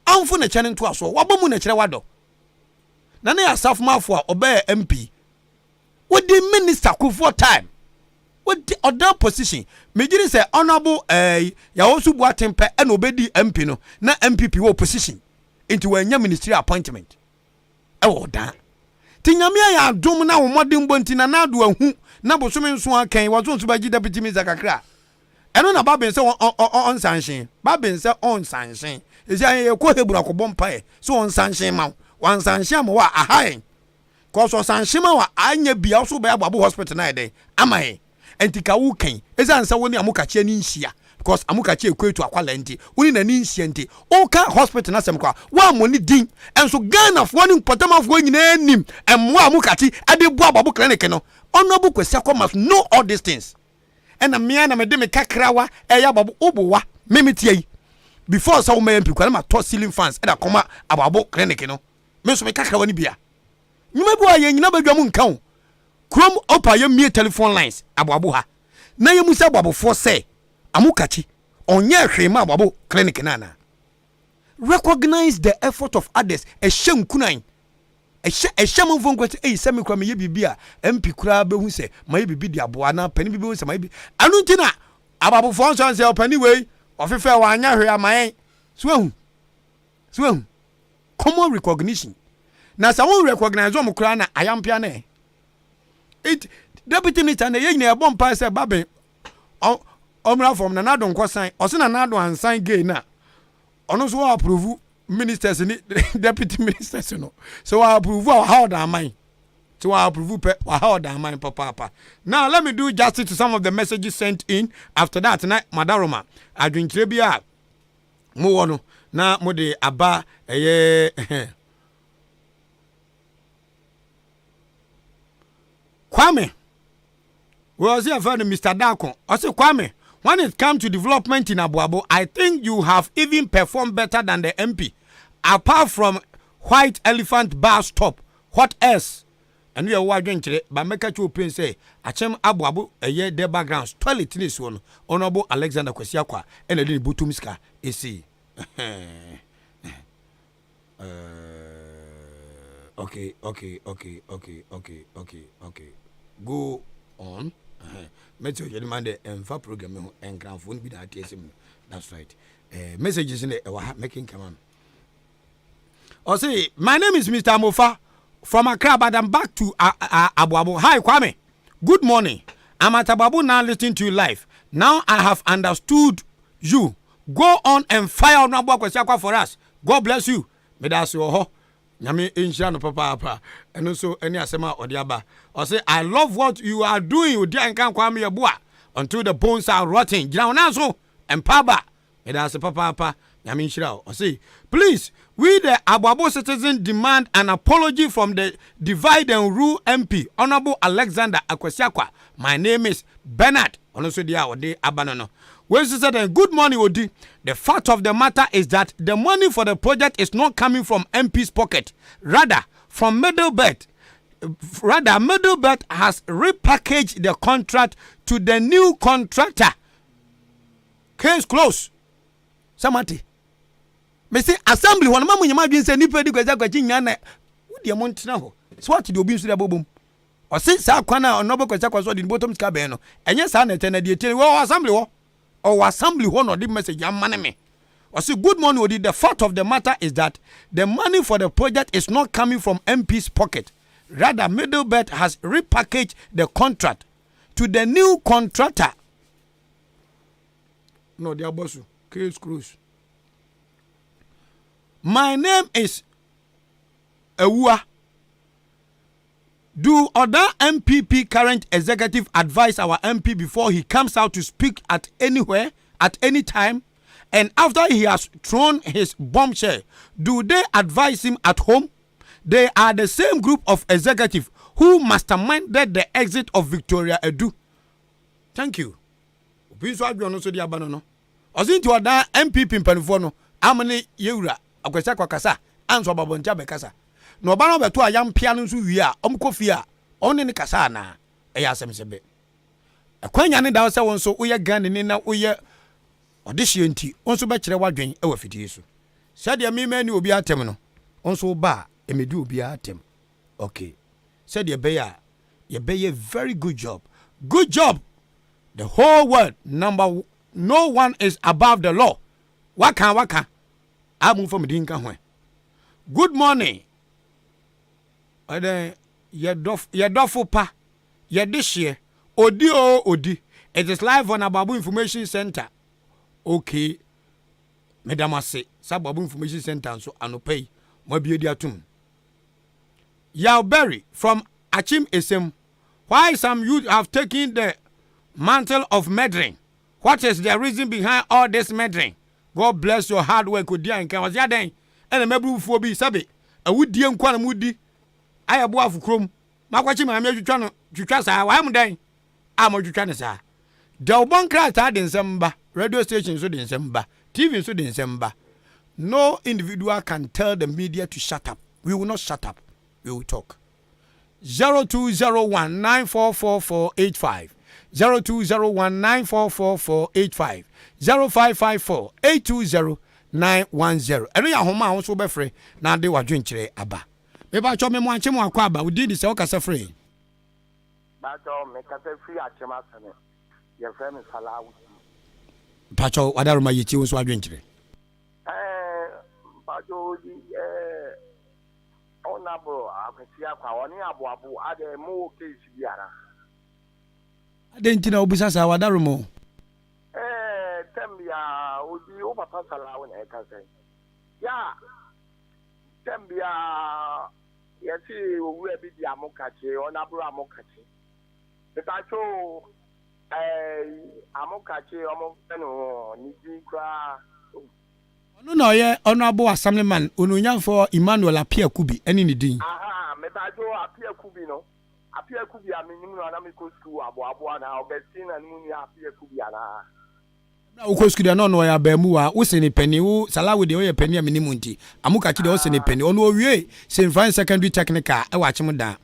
amfo na chane to aso wabomu na kire wado na na asaf mafo a obe MP what the minister ko for time what the other position megiri say honorable ya osu bu atempe e na obedi MP no na MPP wo position into wanya ministry appointment e wo dan tinyamia ya adom na wo modern bonti na nado ahu na bosome nso akan wazo nso bagi deputy minister kakra eno na baben se on sanshin baben se on sanshin ezi aye ko hebura ko bompae so on sanshin ma wan sanshin ma wa ahaen ko so sanshin ma wa anya bia so ba abu hospital na ede amae entika wu kan ezi ansa woni amukache ni nhia because amukache ekwetu akwala nti woni na ni nhia nti o ka hospital na sem kwa wa moni din enso Ghana fo ni potama fo nyina nim emmo amukache ade bu ababu clinic no honorable Kwesi Akwa must know all these things and me na me de me kakrawa eya babu obowa memeti yi before so me MP kwa na to ceiling fans e da koma ababu clinic no me so me kakrawa ni bia nyuma bi wa ye nyina badwa mu nkan krom opa ye mie telephone lines ababu ha na ye musa ababu for say amukachi onye hwema ababu clinic na recognize the effort of others e shem kunan e shem mfo nkwete se me kwa me ye bibia MP kura be hu se maye bibi di aboa na pani bibi hu se maye bi anu ntina ababu fo nso se opani we ofefe wa anya hwe amayen so common recognition na sa won recognize o mkura na ayampia na it deputy minister na ye nyina e bom pa se babe omra from na nado nkosan o se na nado ansan gay na ono so approve ministers ni deputy ministers no so I approve how that mine so I approve how that mine papa. Now let me do justice to some of the messages sent in. After that tonight Madaroma adwintre bia mo wono na mo de aba Kwame was here for Mr. Dako. I say Kwame, when it comes to development in Abuabo, I think you have even performed better than the MP. Apart from White Elephant Bar Stop, what else? And we are watching today, but make a true say, Achem Abuabo, a year their backgrounds, toilet in this one, Honorable Alexander Kwesi Akwa, and a little Butumska, you see. Okay. Go on. Metro Yedmande and for program and ground phone be that TSM. That's right. Messages in the making come on. Oh, say, my name is Mr. Mofa from Accra, but I'm back to Abuabo. Hi, Kwame. Good morning. I'm at Abuabo now listening to you live. Now I have understood you. Go on and fire on Abuabo Kwesi Akwa for us. God bless you. May that's your ho. Nyame insha no papa and also any asema odiaba. I say I love what you are doing. You dey kan Kwame Yeboah until the bones are rotting. Gina na so empower. May that's papa. Nyame insha. I say please, we the Abuabo citizens demand an apology from the divide and rule MP Honorable Alexander Kwesi Akwa. My name is Bernard. Also dia ode abanono. When she said, good morning, Odi. The fact of the matter is that the money for the project is not coming from MP's pocket. Rather, from Middlebelt. Middlebelt has repackaged the contract to the new contractor. Case closed. Samati. Me say assembly one mamu nyama bi nse nipa di kwaza kwachi nyana. Wodi amontina ho. So what do obi nso da bobom. O say sa kwana onobo kwaza kwaso di bottom ska ben no. Enye sa na etena di etele wo assembly wo. Or assembly one or the message me. I say good morning, Odi. The fact of the matter is that the money for the project is not coming from MP's pocket. Rather, Middlebelt has repackaged the contract to the new contractor. No, they are boss. Case closed. My name is Ewua. Do other MPP current executive advise our MP before he comes out to speak at anywhere, at any time? And after he has thrown his bombshell, do they advise him at home? They are the same group of executive who masterminded the exit of Victoria Edu. Thank you. Osinti other MPP mpanifo no amene yewura akwesa kwakasa anso babonja bekasa. No ba no beto ayam pia no nso wi a omkofi a onne ne kasa na eya asem sebe akwanya ne dawo se won so uye gan ne na uye odihye nti onso be kire wadwen e wafidie so sadia mi mani obi atem no onso ba emedi obi atem okay sadia be ya ye be very good job the whole world no one is above the law waka amu from dinka ho good morning. Yedofo pa yedihye odi it is live on Ababu Information Center. Okay madam ase Sababu Information Center so anopay mo biedi atum Yalberry from Achim Asem. Why some youth have taken the mantle of murdering? What is the reason behind all this murdering? God bless your hard work Ahenkan was yaden and mebru fo bi sabe awudie nkwa na mudi ayabo afukrom makwachi ma me twitwa no twitwa sa wa am dan am twitwa ne sa da obon krata de nsamba radio station so de nsamba TV so de nsamba. No individual can tell the media to shut up. We will not shut up. We will talk. 0201944485 0201944485 0554820910. Eno ya homa ho so be free na de wadwenkyere aba. Me ba cho me mo anche mo akwa aba udi di se o kasa free. Ba cho me kasa free achema sene. Ye frame salawu. Ba cho wadaruma yiti wo so adwenkyere. Ba cho onabo akwesi akwa woni abu ade mo case biara. Ade ntina obusa sa wadarumo. Tembia odi o papa salawu na ekase. Ya tembia yesi owu e bi di amokache onabro amokache. Betacho amokache omo feno ni di kwa. Ono na oye honorable assembly man onunyanfo Emmanuel Apia Kubi eni ni din. Aha metacho Apia Kubi no. Apia Kubi aminimu na mi ko school abo na obesina ni mu Apia Kubi ana. Na ukoskuda no no ya bamu wa wo se ne pani wo salawu de wo ye pani aminimu nti amukachi de wo se ne pani ono owie St. Francis Secondary Technical e wa chim da.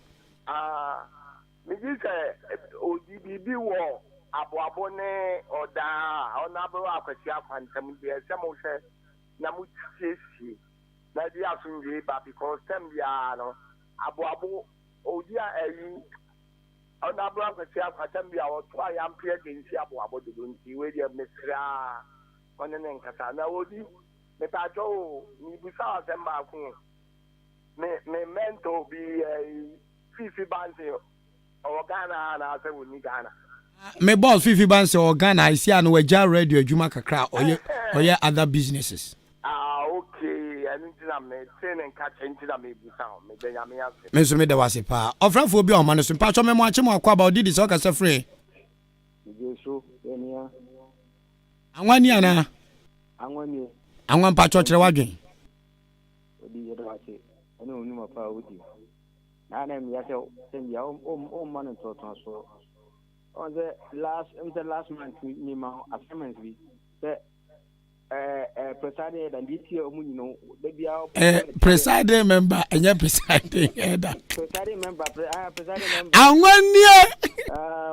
Mi ji se ODB wo abo ne oda onabro akwasi akwantam de se mo se na mu tiesi na di asunje ba because tem bia no abo odia ayi onabro akwasi akwantam bia wo to ayampe agency abo de nti we dia mesra onene nkata na odi me pa jo ni busa se ma ku me mento bi fifi banse o Ghana na se woni Ghana me boss fifi banse o Ghana isi anu waja radio adwuma kakra oye other businesses. Okay antina me tenen ka chentina me busa me benyame ase me so me da wase pa ofrafo bi o ma no so pa cho me mo ache mo akwa ba odidi so ka se free Jesu enia anwani ana anwani anwan pa cho kire wadwen odi yedo wase ene onu ma pa odi na na mi yase sembia o man to so on the last month ni ma assignments bi presiding and DT omunino de bia presiding member enye presiding header presiding member anwani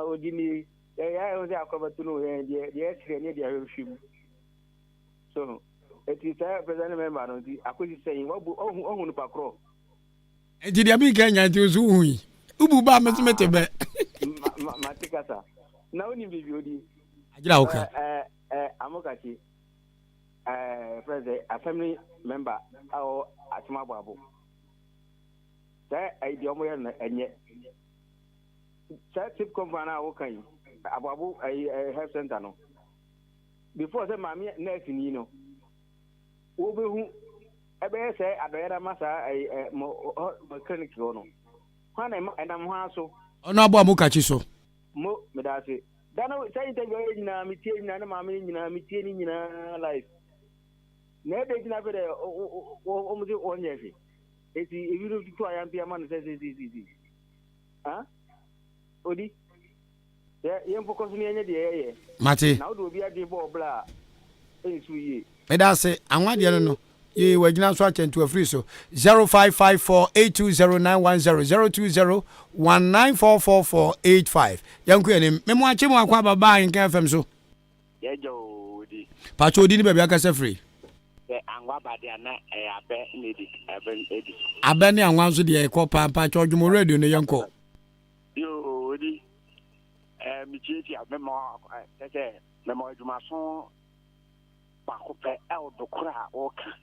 odini ya o se akoba tunu de sire de ahwehwim so it is presiding member no di akosi saying ohun pa kro ejidi abi Kenya ti ozu hui ubu ba metimete be matikasa na oni bibi odi ajira oka amokachi president a family member or atmababu say idea mo yan enye say tip company na wokan ababu health center no before say mami nurse ni no wo be hu ebe say adoyera masa mo clinic no kwana enam ho aso ono abo amukachi so mo medase dana say interview nyina mitie nyina na maame nyina mitie ni nyina live na ebe nyina be de o mu di onye fi eti ebiru to ayampia man say odi ye focus ni enye de ye mate na odo obi ade bo bla ensu ye medase anwade no ye wagina so achen to afri so 0554820910 02019444485 yanku enim memo ache mo akwa baba Ahenkan FM so ye jo odi pacho odi ni bebe akase free anwa bade ana abe nedi abe ni anwa so de ekọ pampa chodwumo radio no yanko yo odi mi chieti abemo tete memo adwuma so ba ko pe e odokura oka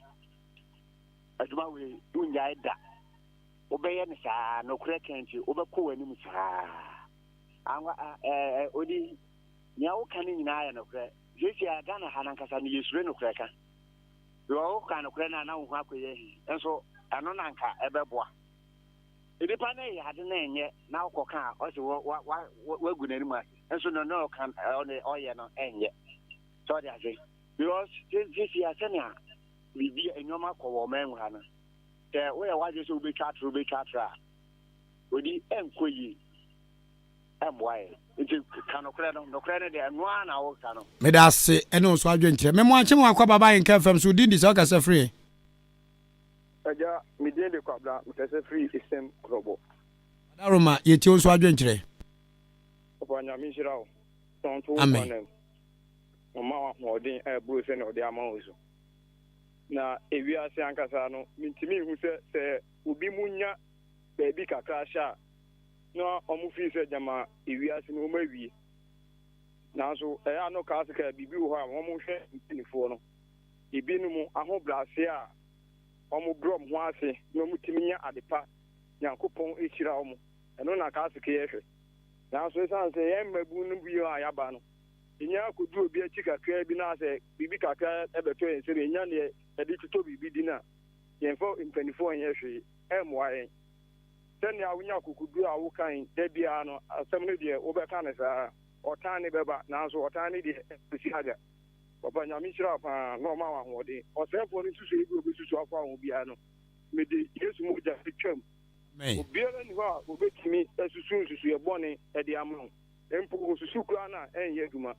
adwuma we dunya ida obeye ne saa no kura kanti obekọ wani mu saa anwa odi nya oka ni nyina ya no kura jesi aga na hanankasa ni yesure no kura ka yo oka no kura na wo akoye enso ano na nka ebeboa edipa na ya de na enye na okoka o se wagu na nimu enso no kan oye no enye so dia say because this year senior bibi enyoma ko wo man ha na te we ya waje so be chatra odi enkoyi emwae nti kanokre no de enwa na wo ka no me da se ene so adwenkyere me mo ache mo akwa baba Ahenkan FM so di so ka se free aja mi de kwa bla mtese free system global adaroma yeti o so adwenkyere opa nya mi shirawo tonto amen mama wa hodin bro se no de amawoso na ewiase ankasa no mintimi hu se obi munya baby kakra sha no omu fi se jama ewiase no mawie na so ano ka sika bibi ho a omu hwe ntinifo no ebi no mu ahobrase a omu brom ho ase no mutimi nya adepa yankopon echira omu eno na ka sika ye hwe na so san se ye mabu no bi a yaba no nya ko du obi achi kakra bi na se bibi kakra ebeto en se nya ne e di tuto bibi di na yen fo in 24 yen hwe emwa sɛnea wonya kokudu a wokan da bia no asɛm no deɛ wobɛka ne saa ɔtan ne bɛba nanso ɔtan ne deɛ ɛsi haga papa nyame hyira paa na ɔma ahoɔden ɔsɛmfoɔ no nsusu ebi obɛsusu akɔ aho bia no mede yesu mu gya twam obiara ni hɔ a obɛtumi asusu nsusu ɛbɔne ɛde ama wo mpo osusu kura no a ɛnyɛ adwuma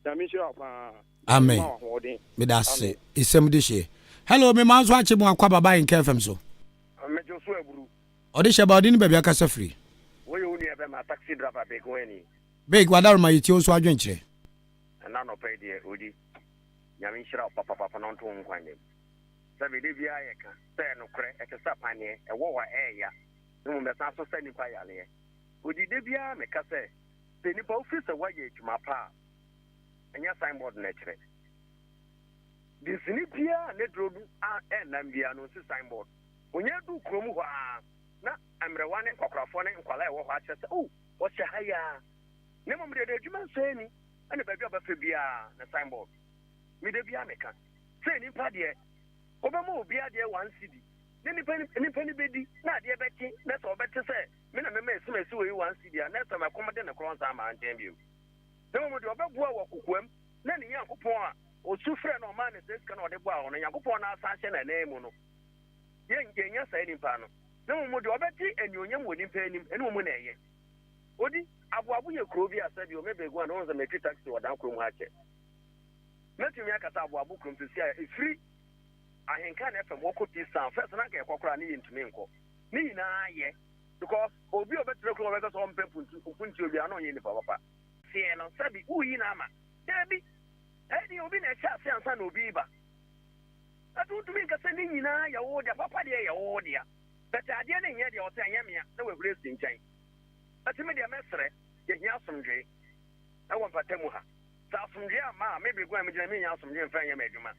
nyame hyira paa amen medase isɛm de hye hello me manso ache mu akwa baba Ahenkan FM so mejo so aburu odi sheba odi ni bebia akasa free wo yo ni ebe ma taxi driver be go ani big wadaroma yiti o so adwenkyere na no pay de odi nyame nhira papa no nto nkwane sabe de bia ye ka se no kre e kesa pane e wo wa eya no me sa so sani pa yale odi de bia me ka se pe ni pa officer wa ye adwuma pa anya signboard na kire di sini bia ne drobu a na bia no si signboard onye du krom ho a na amrewane kwakrafo ne nkwala e wo ho akyese o wo che haya ne mo de adwuma nsani ane ba bia ba fe bia na signboard mi de bia meka se ni pa de obema obi ade 1 cd ne ni pani bedi na ade beti na so beti se me na mema esimesi we 1 cd na so me komode ne kron sa ma anten bio ne mo de obebua wo kokwam na ne yankopon a o sufre no ma ne se ska na ode bua ono yankopon na asa hye na na mu no yenya sai ni pa no ne mo de obeti enyonyam woni pa anim ene mo na eye odi abuabu ye kro bi asabi o mebe gwa na won za me taxi wadan kro mu ha che metumi akata abuabu kro mpesi a free Ahenkan FM wokoti san first na ka ekokora ne yintumi nko ni na ye because obi obetre kro obeka so mpempuntu opunti obi ano ye ni papa sie no sabi uyi na ama debi edi obi na cha se ansa na obi ba atu tumi ka se ni nyina ya wo dia papa de ya wo dia beta ade na nye dia o se anyamia na we hure sinchan ati me dia mesre ye hia somdwe na won patemu ha sa somdwe ama mebe gwa me gina me nya somdwe mfa nya medwuma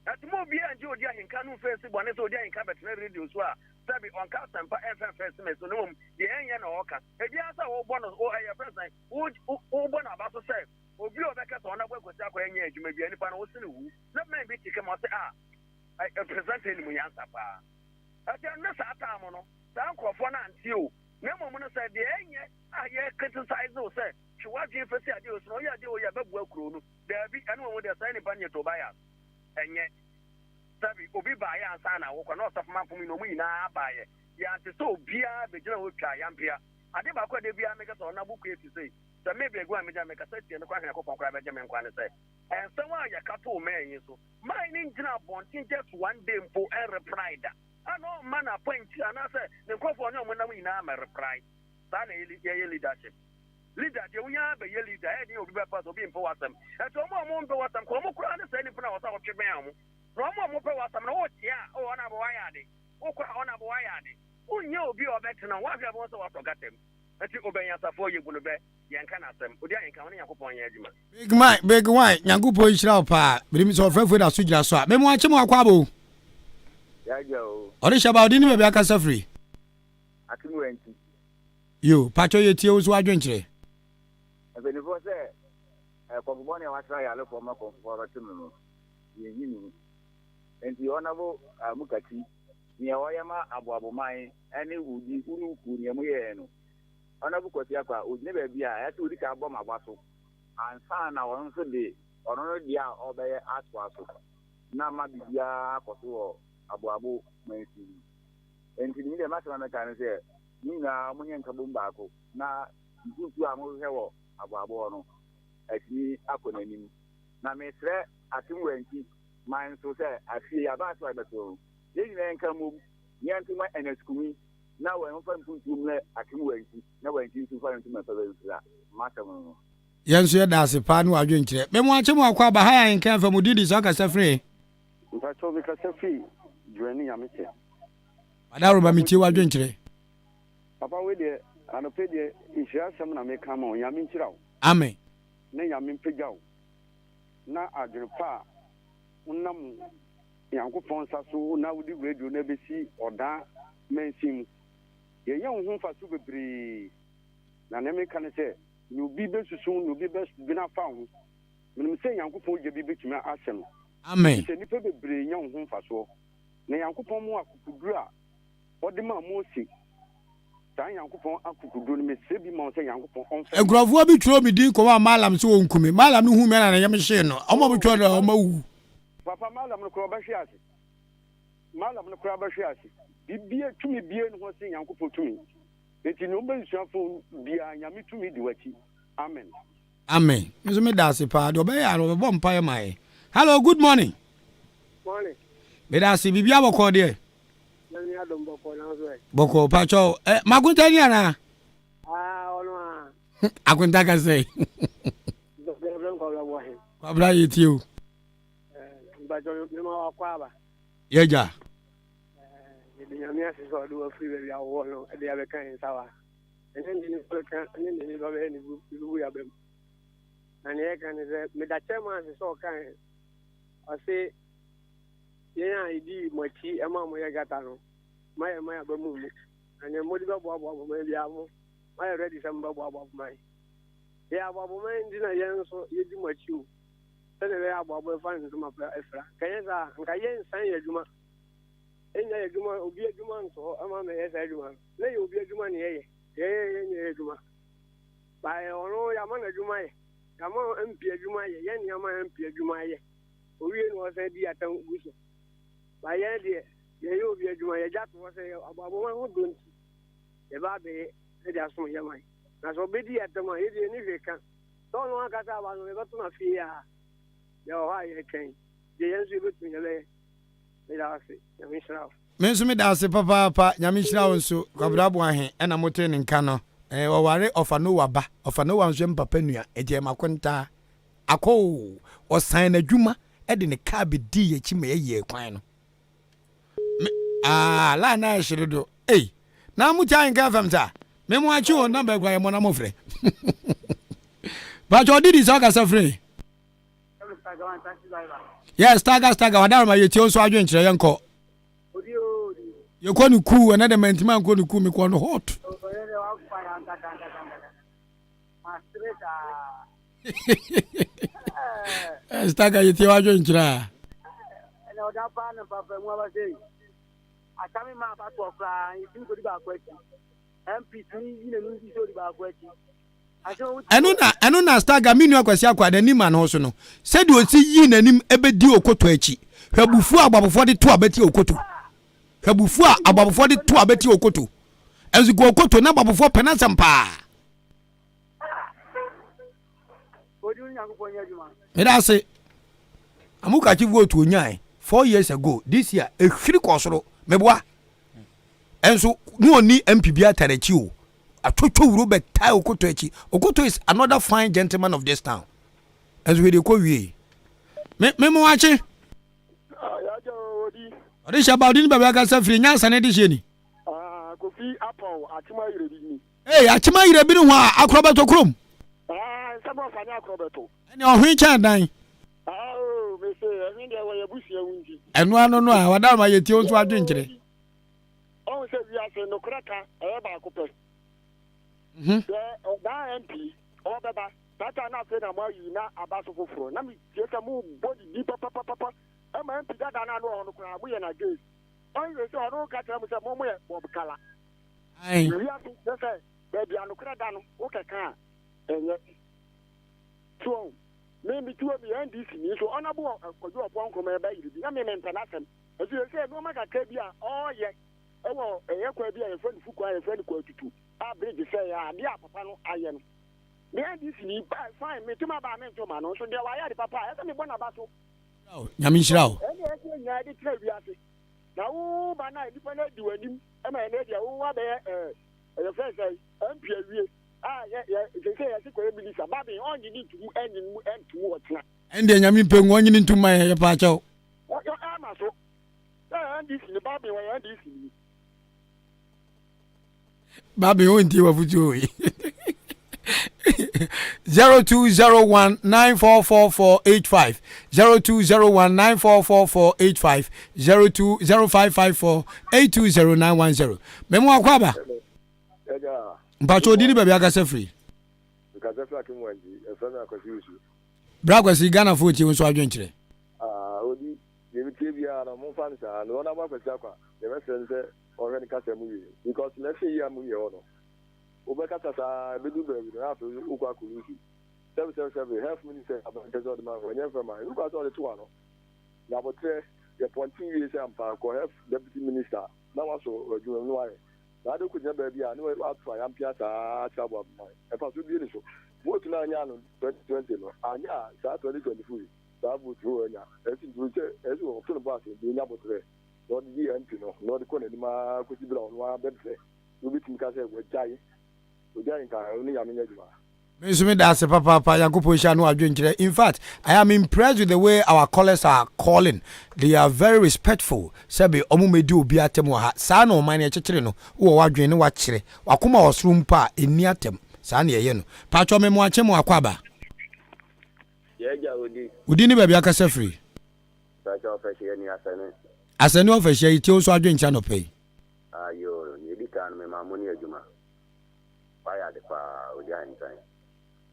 ati mo bi anje odi Ahenkan no face bo ne so odi Ahenkan betena radio so a sabi on ka sampa FM face me so no ye enye na oka e bia sa wo bo no o aye person wo bo na ba so say obi obeka so na gwa kwesi akwa enye adwuma bia nipa na wo sene wu na me bi tike mo say present any muyansa pa ati na sa time no sa nkofo na anti o na mo no say de enye aye criticize o say she was in fesi ade o so ya de o ya bebu akuro no there be anu wo de say ni banye to bias enye sabi obi ba ya ansa na wo ko na osofo mafumi no mu ina abaye ya anti so bia be gina wo twa ya mpia ade ba ko de bia me ka so na buku eti say so maybe egu ameja me ka say tie no kwa hena ko pon be je me nkwa ne say and someone ya ka to me yin so my nin gina bontin just one day mpo and repride ano man appoint ana say ne nkofo onye omo na mu ina ma repride sa na ye leadership leader je unya be ye leader e ni obi be pass obi mpo wasam e to mo mpo wasam ko mo kura ne say ni puna wasa otwe ben amu no mo mpo wasam na wo tia o na bo waya de o kura o na bo waya de unya obi obetena wa hwe bo so wato gatem ati obenya safo ye gunu be yenka na asem odi ayenka woni yakopon ye adwuma big wine nyankopon hira pa birim so frefo da so gira so a memo ache mo akwa bo ya jo ori shaba odi ni be aka safri akimu enti yo pacho ye tie uzo adwenkyere ebeni fo se konfo ne wa tra ya le fo ma konfo ro tinu no ye yinu enti ona bo amukati ni awayama aboaboman ene udi uru ku ni mu ye no ona bu kwasi akwa ojine ba bia ya ti Dika agbo magbaso ansa na won so de ono no dia obeye aswaso na ma bibia akoso aboabo mansi enti ni de ma se na kan se ni na munye nkabo mbako na ntutu amu hewo aboabo no ati akonanim na mesre atimwanti man so se afie ya ba so abeto ye ni nkamu ni antuma eneskumi na we ho fan tuntum le atimwanti na wanti ntu fa ntu mapa bela mata mo yenso ye da se pa no adwenkyere memo ache mo akwa ba ha Ahenkan fa mudidi so aka safri nta to be ka safri juani ya meche adaro ba mitie wadwenkyere papa we de anope de ihia sam na me kama o ya menkyirawo amen na ya mempegyawo na adwerpa unam yankopon saso na wudi radio na besi oda mensim ye nya ho fa so bebre na ne me kan se ni obi besusu ni obi bina fa ho menim se yankopon je bi betumi asem amen se ni pe bebre nya ho fa so na yankopon mu akukuduru a odi ma Mose tan yankopon akukuduru ni me se bi ma se yankopon onfa egrofo bi tworo mi din ko wa malam se wo nkumi malam no hu me na yem hye no omo bi tworo omo wu papa malam no ko ba hwe ase malam no ko ba hwe ase bibie tumi bie no ho se yankopon tumi eti no be suafo bia nyame tumi di wachi amen amen meso me da se pa do be ya ro bo mpa ye mai hello good morning morning be da se bibia boko de nani adom boko na so boko pacho magunta ni ana ono agunta ka sei do problem ko la bo he kwa bra yitiu bajo me ma akwa ba yeja nyame asiso do free be ya wo no e de ya be kan sawa ene ni ko kan ene ni do be ni bu ya be na ne kan ze me da chema asiso kan o se ye ya idi mochi e ma mo ye gata no ma ba mu mu ane mo di be bo ma bia mo ma ready sam bo ma ya bo ma ndi na ye nso ye di mochi o tene be ya bo fa nso ma efra kan ye za nka ye nsan ye adwuma enya eduma obi eduma nso ama me yesa eduma na ye obi eduma ne ye ye eduma ba ono ya ma na eduma ye ya ma mp eduma ye ye ne ma mp eduma ye owie no se di atan guso ba ye de ye obi eduma ye ja to se ababo ma ho donti e ba be e dia so ye mai na so be di atan ye de ni hwe kan to no aka ta ba no e ba to na fie ya ye o ha ye kan ye yensu be tun ye le menso me da se papa nyame hira wonso kwabra bo ahe ena mote ne nka no waware ofa no waba ofa no wanso mpapa nua eje makonta akọ osan na dwuma e de ne ka be di ye chi me ye kwan no la na shirido na mu cha nka famta me mu achi o number gwa ye mo na mo frɛ ba jo didi so ka safre yes taga wadaro ma yeti onso adwenkyere yenko yekɔ ne ku na de mantima nkɔ ne ku mi kɔ no hot yes taga yeti adwenkyere Kapa and Papa Mwabase. I come in my battle fly, you think about question. MP3 in a movie show about question. Eno na staga minu akwasi akwa da nima no so no said o si yi nanim ebedi okoto achi hwabufu agbabofo de to abeti okoto hwabufu agbabofo de to abeti okoto enzu go okoto na agbabofo penasam pa Meda say amuka chi vote onyan 4 years ago this year ehwiri kosoro meboa enso no oni MP bia tarachi o Atoto Robert Tai Okoto echi. Okoto is another fine gentleman of this town. As we dey ko wie. Me mo wache. Ya odi. Odi shabawdi ni baba ka safiri nyansa na de hye ni. Kofi Apple Achima Irebi ni. Achima Irebi ni ho akrobeto krom. Sabo fanya akrobeto. Eni ohun cha dan. Me say eni de wo yebusia wunji. Eno ano no a wada ma yeti o so adwenkire. On se wi ase no kraka ba akopɛ. That MP or Baba, that I not said about you now about so for. Let me just a move body deeper, papa. I'm MP that I know on the crowd. We are not good. I don't catch them with a moment of color. I have to say, baby, I look at them. Okay, can. And yet, so maybe 2 of the NDC, so honorable for your one come by you. I mean, international. As you say, no matter Kabia, oh, yeah. Oh, a friend Fuqua, a friend quote to. I bring you say, dear Papa, I am. The NDC, fine, me to my man, so they were the Papa, I don't want about to. Yamishrao. Now, by night, if I do any, I'm an idea, who are there, your friend say, MP. They say, I think we're Minister Baby, all you need to do and to watch. And then Yamin Peng one into my pacho. What your arm, so. And this in the Baby, why are this? Baby won't you have to 0201944485 0201944485 0205548209110 Memo akwaba Mpacho dini baby agase free Because if I can win the friend akwasi Brakwasi Ghana foti won so adwenkyere odi ye tibia na mo fan sa no na ma kwasi akwa the rest say already kasa mu yi because let's say ya mu yi ono obeka tata bedu bedu na afi ukwa kurusi 777 half minister abantezo de man wenye from man ukwa so the two ano na botre the point years am pa ko half deputy minister na waso ojuwe no aye na de kunya ba bia na wa atwa ya mpia ta chabo man e pa so bi ni so mo tuna anya no 2020 no anya sa 2024 sa bu tu anya esi du che esi o tunu ba se bi nya botre no di MP no di ko ne ma ko ti bla no wa bedre no bi tin ka se we jai o jai ka oni ya menya juma Mesumi da se papa Yakupo Isha no adwenkyere. In fact, I am impressed with the way our callers are calling. They are very respectful. Sabe omu medi obi atem ha. Sa na o man e kyekere no wo wadwen ne wa kyere. Wakoma osrum pa eni atem. Sa na ye no. Pacho memo ache mo akwaba. Yeja odi. Udi ni baby akasa free. Pacho ofehie ni asene. Asene ofehie iti o so adwenkyere no pay. Ayo, ni Dika me mamoni adwuma. Fire de pa odi Ahenkan.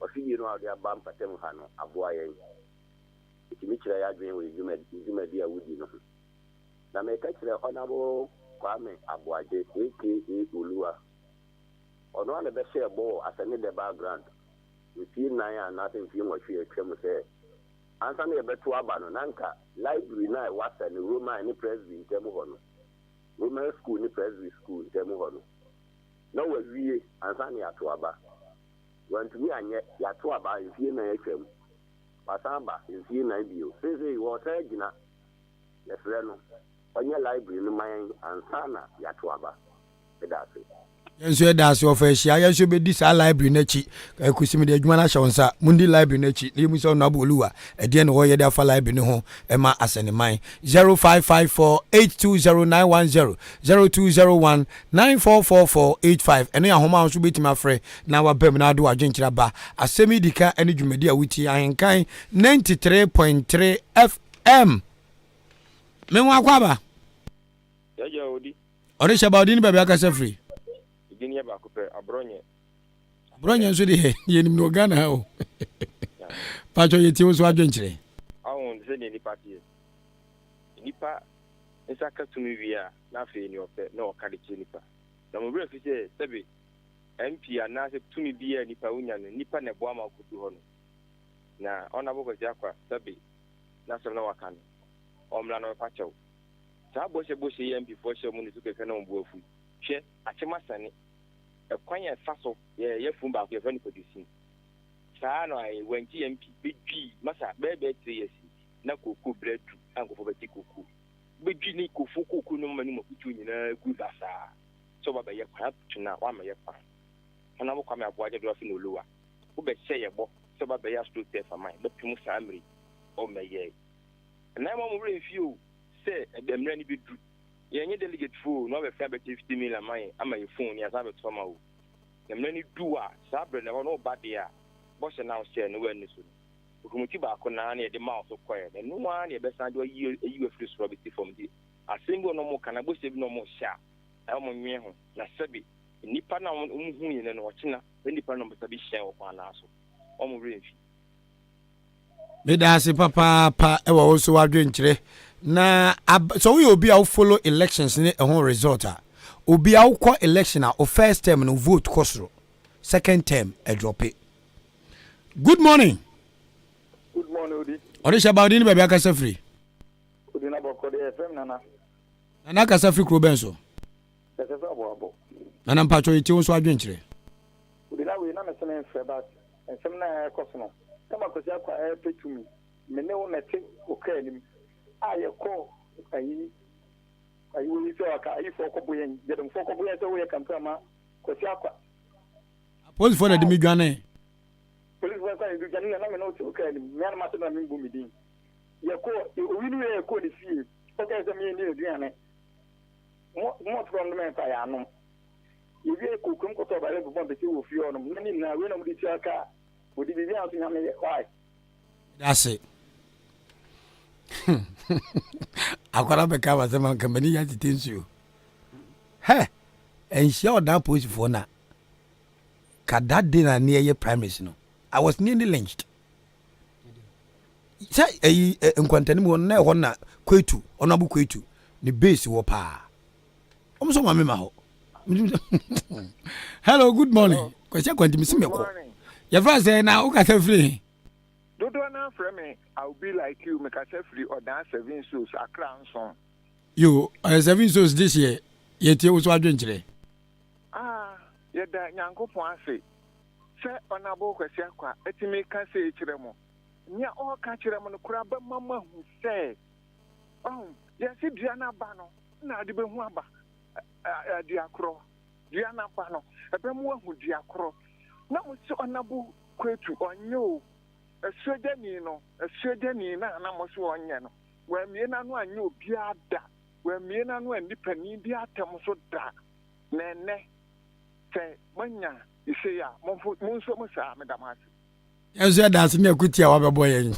Ofidi no ade aba mpatem ha no aboa yen itimi kire ya dwen we juma dia wudi no na me ka kire onabo kwame aboaje aka Olua ono na be share ball asane the background we see na ya na ten fi mo hwe atwam se ansa na beto aba no nanka library na wasa ni Roma ni president temu ho no Roma school ni president school temu ho no no we wie ansa na ato aba want to be anye ya to aba ifie na etwam pasamba ifie na bio sese wo ta gina le frɛ no onye library no man ansana ya to aba edase Yenso edase ofehia yenso be di sa library na chi kusimi de adwuma na hyewonsa mundi library na chi ni mu so na Olua ede ne wo ye da fa library ne ho e ma aseneman 0554820910 0201944485 eno ya homa so betima frɛ na wa bam na ado adwenkyira ba Asem Dika ene dwumadi a wuti Ahenkan 93.3 FM Memo akwaba Yeja odi Orisha ba odi ni baby akasa free Guinea bakupe abronye nso de ye nim no Ghana o Pacho yeti wo so adwenkyere awon se ni party nipa nsaka tumi wia na afi ni ope na okade chi nipa na mo bra fi se sebe MP na se tumi bia nipa unya no nipa na bo ama kudu ho no na ona bo gwaja kwa sebe na so na wakano omla no pa chew sa bo se MP fo she mu ni suke na mbo afu hwe achema sane ekwan ya faso ye fumba ko fani produce sa no ai wanti MP bidwi masa bebe 3 years na koku breadu ankofo beti koku bidwi ni kofu koku no mani mo kutu nyina gu basa so baba ye kwa tuna wa ma ye pa ona bo kwa me aboaje do afi no luwa wo be se ye bo so baba ya sto te fa mai be pimu sa amri o me ye na mo mo review se edemra ni bidu ye nye delegate fu no be fa be 50 million mai ama ye phone ya sa be to ma wo demra ni duwa sa bre na no ba dia bo se na o se no wa ni so Kumuti ba ko na na de ma so koye na no wa na be san do yi free so be from di asembo no mo kana bo se bi no mo sha e mo nwe ho na sabi nipa na mo hu yin no ochina nipa no be sabi hye wo kwa na so o mo refi me da se papa pa e wo so wadwe nkyere na so we obi a follow elections ni e ho result a obi a wo election a o first term no vote kosro second term e drop it. Good morning. Good morning, Odi. Orisha baudi ni baby akasa free. Odi na boko de FM nana. Nana akasa free kro benso. Kasa abo. Nana mpacho yiti won so adwenkyere. Odi na we na me sene free but ensem na ekoso no. Kama kosi akwa petumi. Me ne wo mete oka anim. Aye ko ayi wo ife aka ayi foko boyen. Jedem foko boyen so we campaign ma kosi akwa. Police for the dimidwane. Police were going to get in and not okay. Man, master, and me booming. Your court, we knew a code is here. Okay, so me near Diana. More from the man, I know. If you could come to a level of the two of you on many now, we know the car. Would it be out in a why? That's it. I've got a car as a man company as it is you. Hey, and show that push for now. Can that dinner near your premise? No. I was nearly lynched. Say nkwantani mo na ho na kwetu onabu kwetu ni base wo pa. Omso ma me ma ho. Hello, good morning. Kwasi kwanti misime ko. Your friend say na o ka say free. Dodo na frame I will be like you make us free or dance 7 shows Accra song. You 7 shows this year. Yeti wo so adwenkyere. Yeda nyankopon ase. Se onabo kwasi akwa etimi ka se ekire mo nya o ka kire mo no kura ba mama hu se ya si dua na ba no na de be hu aba dua kro dua na ba no ebe mo hu dua kro na mo si onabo kwetu onyo eswedani na mo so onye no wa mie na no anya obi ada wa mie na no anipani bi atem so da nene se manya ise ya monso mo sa medamase enso da se ne akutia wa bebo yen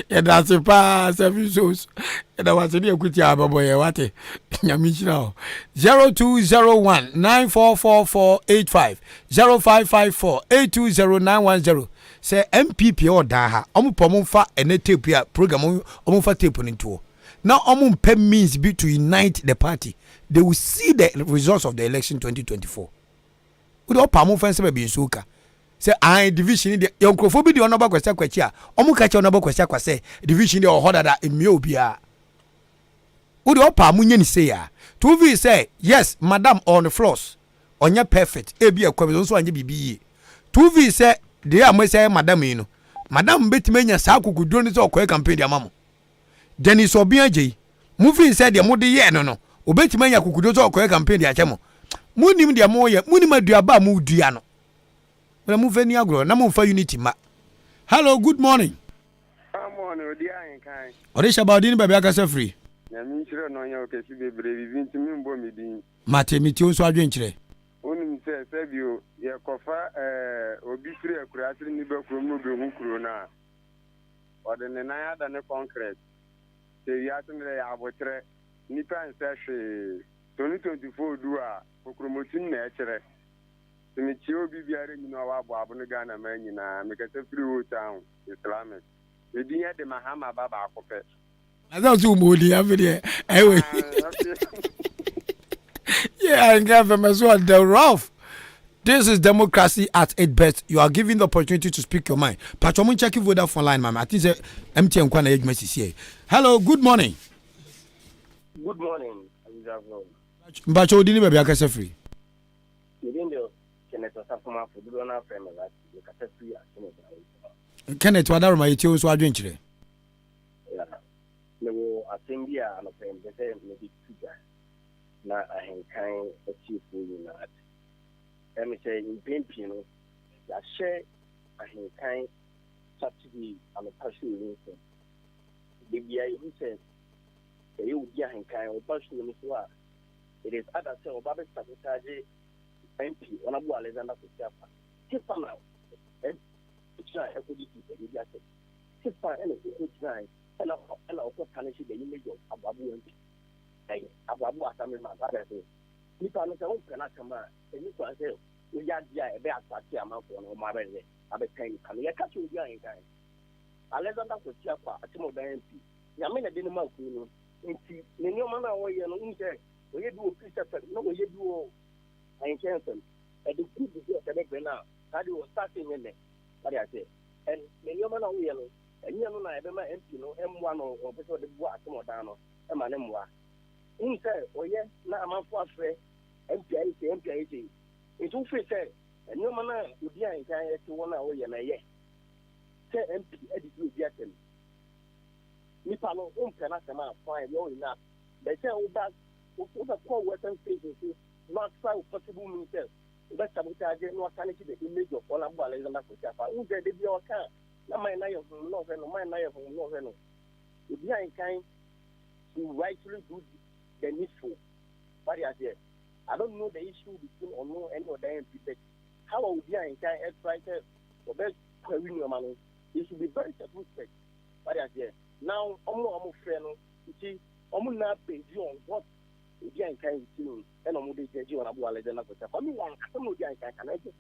e da se pa services e da wa se ne akutia wa bebo yen wate nyamichira 0201944485 0554820910 se MPP o da ha omupom fa ene tape ya program omfa tape nto now omumpe means be to unite the party. They will see the results of the election 2024. We don't pay more fence be suka. Say I division the your microphone the honorable question question. Omu catch honorable question question. Division the order that in me obia. We don't pay more ni say ya. 2V say yes, madam on the floors. Onya perfect. Ebi e kwebe so anye bibi. 2V say they are say madam you know. Madam betimenya sa kukudo ni so okoye campaign dia mamo. Dennis Obianji. Movie said the mode ye no. Obetima ya kukudo so okoye campaign dia chemo munim dia mo ye munim aduaba mu dua no na mu fani agro na mu fa unity ma. Hello, good morning. Morning, Odi Ahenkan. Orisha baudi ni baby akasa free. Na mi chiro no nya okesi bebre bibi ntimi mbo medin. Mate miti o so adwenkyere. Onim se bio ye kofa obi free akura asiri ni be kuro mu be hu kuro na. Ode ne na ya da ne concrete. Se ya tumre ya abotre nipa nse 2024 dua okromotin na ekere timichi obi biare nyina wa abo no Ghana ma nyina mekase free wo town islamic edinya de mahama baba akope I don't do moody every day. Anyway. Yeah, I can them as well. The rough. This is democracy at its best. You are given the opportunity to speak your mind. Patromon check you Vodafone line, ma'am. I think the MTN Kwana age message here. Hello, good morning. Good morning. Mbacho dini baby akase free. Kenneth wadaro ma yeti so adwen kire. No Asembia and a maybe na Ahenkan achieve na let me say in Pimpino, that share Ahenkan subsidy and a partial income. The BI who says you would be Ahenkan or partial income. It is other say or Babes Sabotage MP on a boy Alexander Kusiapa. Tifa now. And try equity to the asset. Tifa and a try and also punish the image of Ababu MP. Ababu Asami Mababa. Nipa no se o pena kama eni so ase o ya dia e be atake amanfo no ma be le abekan kan ye ka chu dia nkan Alexander Kotia kwa atimo ban MP ya me na de no ma ku no enti ne nyoma na wo ye no nje o ye du o Christopher no o ye du o Ahenkan e de ku du o tebe na ka di o starting ne bari ase en ne nyoma na wo ye no enya no na e be ma MP no emwa no o pe so de bu atimo dan no e ma ne mwa nse oye na amanfo afre MPI it will fit say and no man would be in kind to 1 hour na ye say MP edit will be at them nipa no umpena sama fine well enough they say that the call western states not try possible means that sabotage no can the image of all Alexander Kusiapa who they be all can na my na your no my na your no no would be in kind to rightly do the needful. But I don't know the issue between or no any other MP. How would you in kind of try to or best query your money? It should be very circumspect. But now almost friend, you see, almost not pay you on what would you in kind of doing and I'm going to you on Abu Alexander. For me, one, I don't know the can I just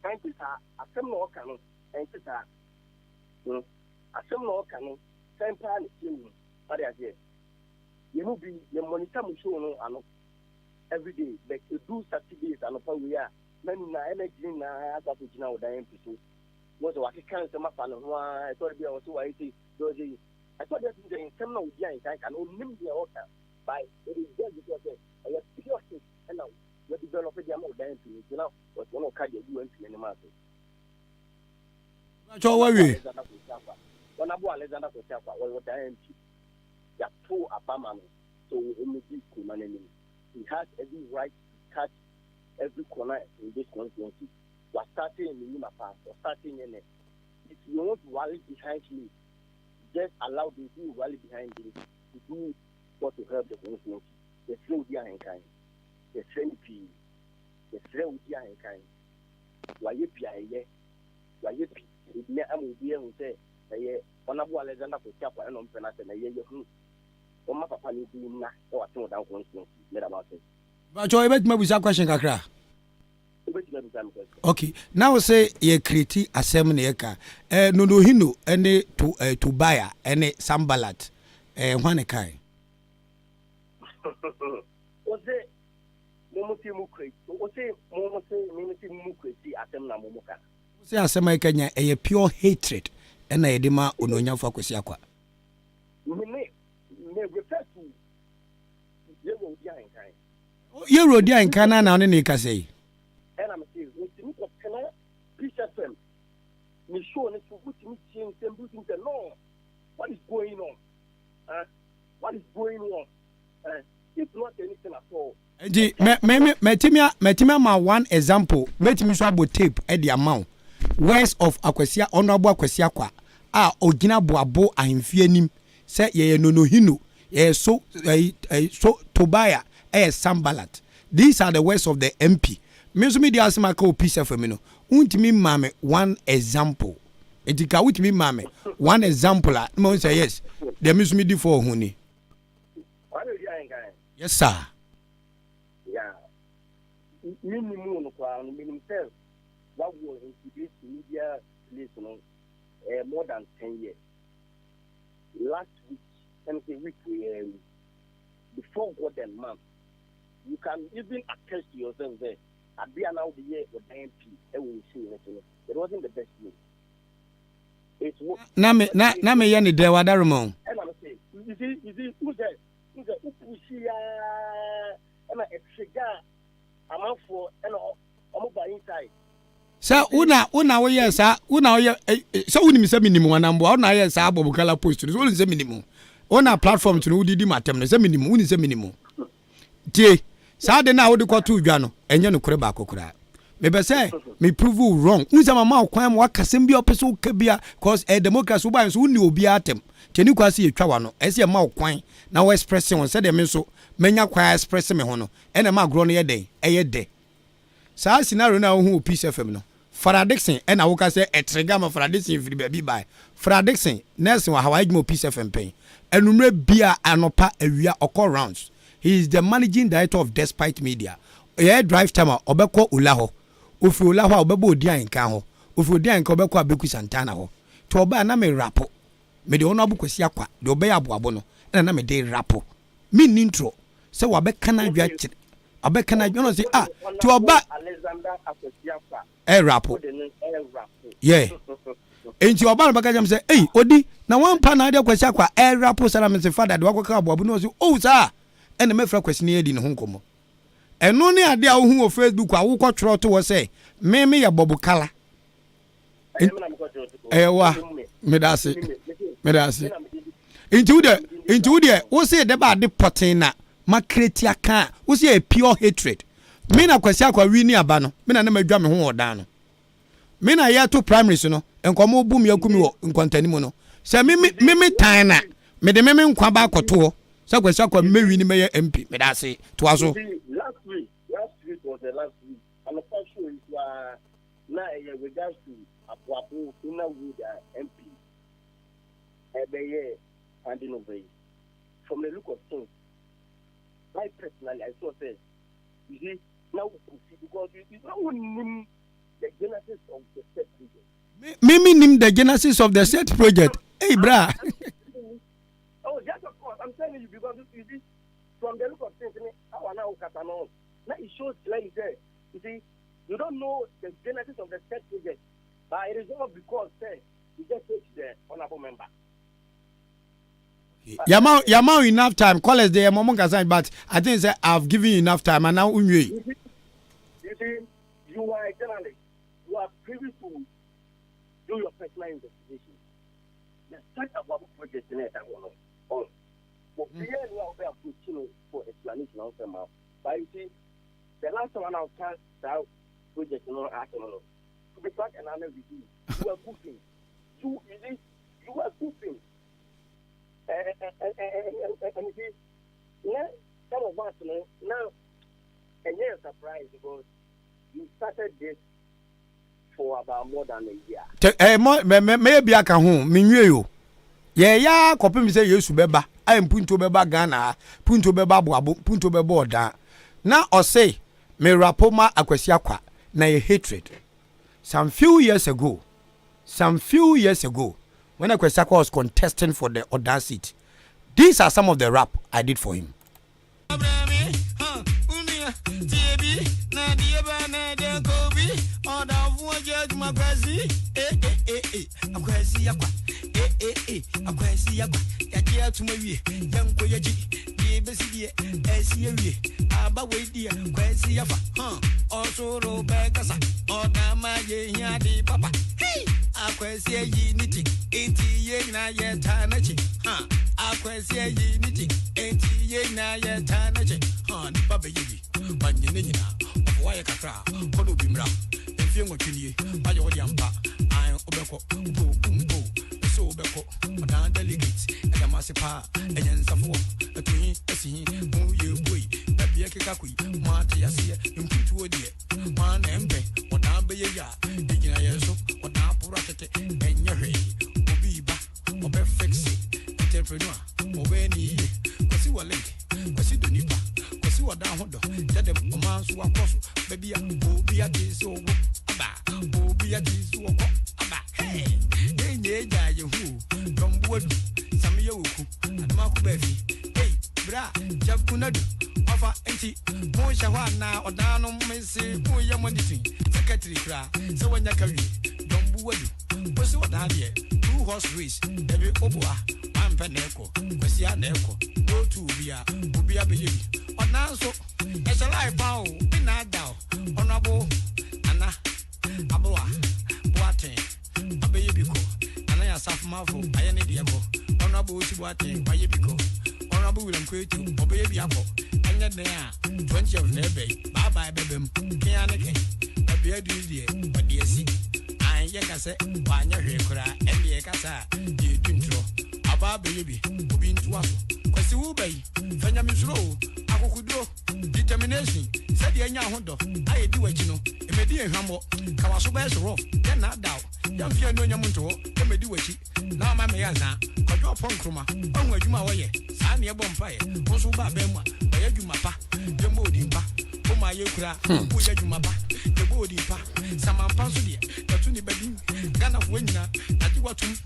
thank you, sir. I some no canon, thank you, sir. I some no canon, same plan is but you will be the monitor show no every day. Like you do Saturdays and we are many na energy na asa to jina odan episode. Was what can some fan no I thought be also I say those I thought that in some no dia in can only be order by it is just because I have seriously and now we develop the amount odan episode you know what one of carry do MP in the market. So what we one abu Alexander Kusiapa or odan MP ya to Abama so he has every right to catch every corner in this constituency. We're starting in the Lima Pass, we're starting in it. If you want to rally behind me, just allow the people to rally behind me to do what to help the constituency. The same dia and kind, the same P, the same dia and kind. Why you P? Why you P? It may am be able to say, Honorable Alexander Kusiapa and on Penata, a year. But you bet me with a question, Kakra. Okay, now say ye create Asem neka. No hino any to buyer any sambalat. One a kai. Was it Momosi Mukri? Was it Momosi Mukri? Asem na Momoka. Say Asem Kenya a pure hatred and a dema unonya for Kusiakwa. Refer to Euro dia in kind. Euro dia in Kana now Nika say. And I'm saying, can I preach at them? Me show and to put me change them losing the law. What is going on? What is going on? If not anything at all. Metimia ma one example. Metimi so abo tape at the amount. Words of Akwesia honorable Akwesiakwa. Ogina boabo ahemfie nim. Say ye no hino. So Tobiah Sambalat. These are the words of the MP. Mesumi di asema ka opisa femino. Untimi mame one example. Dika utimi mame one example. Mo say yes. The mesumi di for huni. Yes sir. Yeah. Minimum kwa minimum self. What was in this media place no more than 10 years. last week, and the week before God and month, you can even attest to yourself there. I'd be now the year with the MP, and we see it. It wasn't the best way. It's what. Na me yani de wada Ramon. And I'm saying, you see, who's that? And a cigar, I'm out for, and I'm over inside. Sa una we yes una we so uni se minimum anambo una yes abobukala post so uni se minimum ona platform to no didi matem no se minimum uni se minimum tie sa de na wo de kwato dwa no enye no kore ba kokora me be say me prove wrong uni se mama kwan mo akasem bi opeso ka bia cause democracy wo ban so uni obi atem teni kwase yetwa wa no ese ma kwan na wo express won se de me so menya kwan express me ho no ene ma gro no ye den eye de sa scenario na wo hu Peace FM no Faradixon and I woka say a trigama Faradixon free baby by Faradixon Nelson Hawaii mo Peace FM pain and numre bia anopa area oko rounds. He is the managing director of Despite Media. Air drive timer obeko ulaho. Ofi ulaho obebo odi anka ho. Ofi odi anka obeko abeku Santana ho. To oba na me rapo. Me de ono abukwasi akwa. De oba ya aboabo no. Na me de rapo. Me intro. Se wabeka na dwa chi. Abeka na dwa no say to oba Alexander Akwesiakwa. Rapo. Yeah. Enti oba no baka jam say, "Hey, odi, na wan pa na ade kwesi akwa rapo sara me say father de wakoka aboabo no say, "Oh, sir." Ene me fra kwesi ne edi ne ho nkomo. Eno ne ade a wo hu o Facebook a wo kwotro to wo say, "Me ya bobukala." Wa, me da se. Enti wo de, wo say de ba de potin na makreti aka, wo say a pure hatred. Me na kwesi akwa wi ni aba no me na madwa me ho odan no me na ya to primaries no enkomo bu me akumi wo nkwantani mu no se me tan na me de me nkwa ba akoto se kwesi akwa me wi ni me ya MP me da se to aso last week was the last week and the first show is na regards to Apuapu Una Wood MP ebeye handing over from the look of things. I personally I saw say you see now because you know the genesis of the set project. Me name the genesis of the set project. Hey, brah. Oh, yes, of course. I'm telling you because you see, from the look of things, now it shows like that. You see, you don't know the genesis of the set project, but it is all because you just take the honorable member. Yamau enough time. Call us there, but I think that I've given you enough time, and now you see, you are a journalist. You are privy to do your personal investigation. The start about project in it, on. But here you are approaching for explanation of them. But you see, the last one I'll cast out project in Arsenal. To be back and another review, you are cooking. You are cooking. And you see, now some of us now, and you're surprised because you started this for about more than a year. Maybe I can home, Minyo. Yeah, copy me say yes, beba. I am punto beba Ghana, punto beba buabu, punto beba da. Now or say, me rapoma akwesiakwa na ye hatred. Some few years ago, when Akwesiakwa was contesting for the Oda seat, these are some of the rap I did for him. Akwesia unity, enti na ye tanachi. Akwesia unity, enti na ye tanachi. Nipa beyibi, banyine of wire kakra, kono bimra. If you want to be, I already am back. I am Obeko, so Obeko, Madame Delegates, and a Massipa, and Yansafo, a twin, a scene, who you boy, a Biakakui, Martia, imputu dear, one embe, or down by ya, digging a yeso, or now Purakate, and your hay, Obiba, or Perfexi, entrepreneur, or any, because you are late, because you don't need. What down let them commands who are possible. Baby, be a dish or about, be a dish or about. Hey, they need you who don't would some of your woku adama ku ba fi hey bra Jeff Kunadu ofa enti mo hye ho ana odano mmesi mo ye moniti secretary kra se wanya ka wi dombu wadu osi odade two horse race debi oboa ampe na eko kwasi na eko go to ubia be yebi onanso ese life pawo ina da onabo ana abua boate abeyebi ko ana ya safmafo ayene de eko onabo osi boate ayebi ko onabo William Kwetu obeyebi akọ anya den a 20 of nebe bye bebem kiane ke abia du die odi asi an ye ka se wanya hwe kura ende ka sa di duntro aba beyebi obi ntu aso kwasi wo bai fanya misro akokudro determination said anya hodo aye di wachi no emedi ehwambo kawaso ba so ya na daw ya fie no nyam nto emedi wachi na ma me yanza kodwo ponkroma onwa adwuma wo ye saa ne ebo mpa ye wo so ba ba mu a ye adwuma pa ye modi mpa o ma ye kura wo ye adwuma pa ye modi mpa samampa so de tatu ni badin gana fo nyina ati watum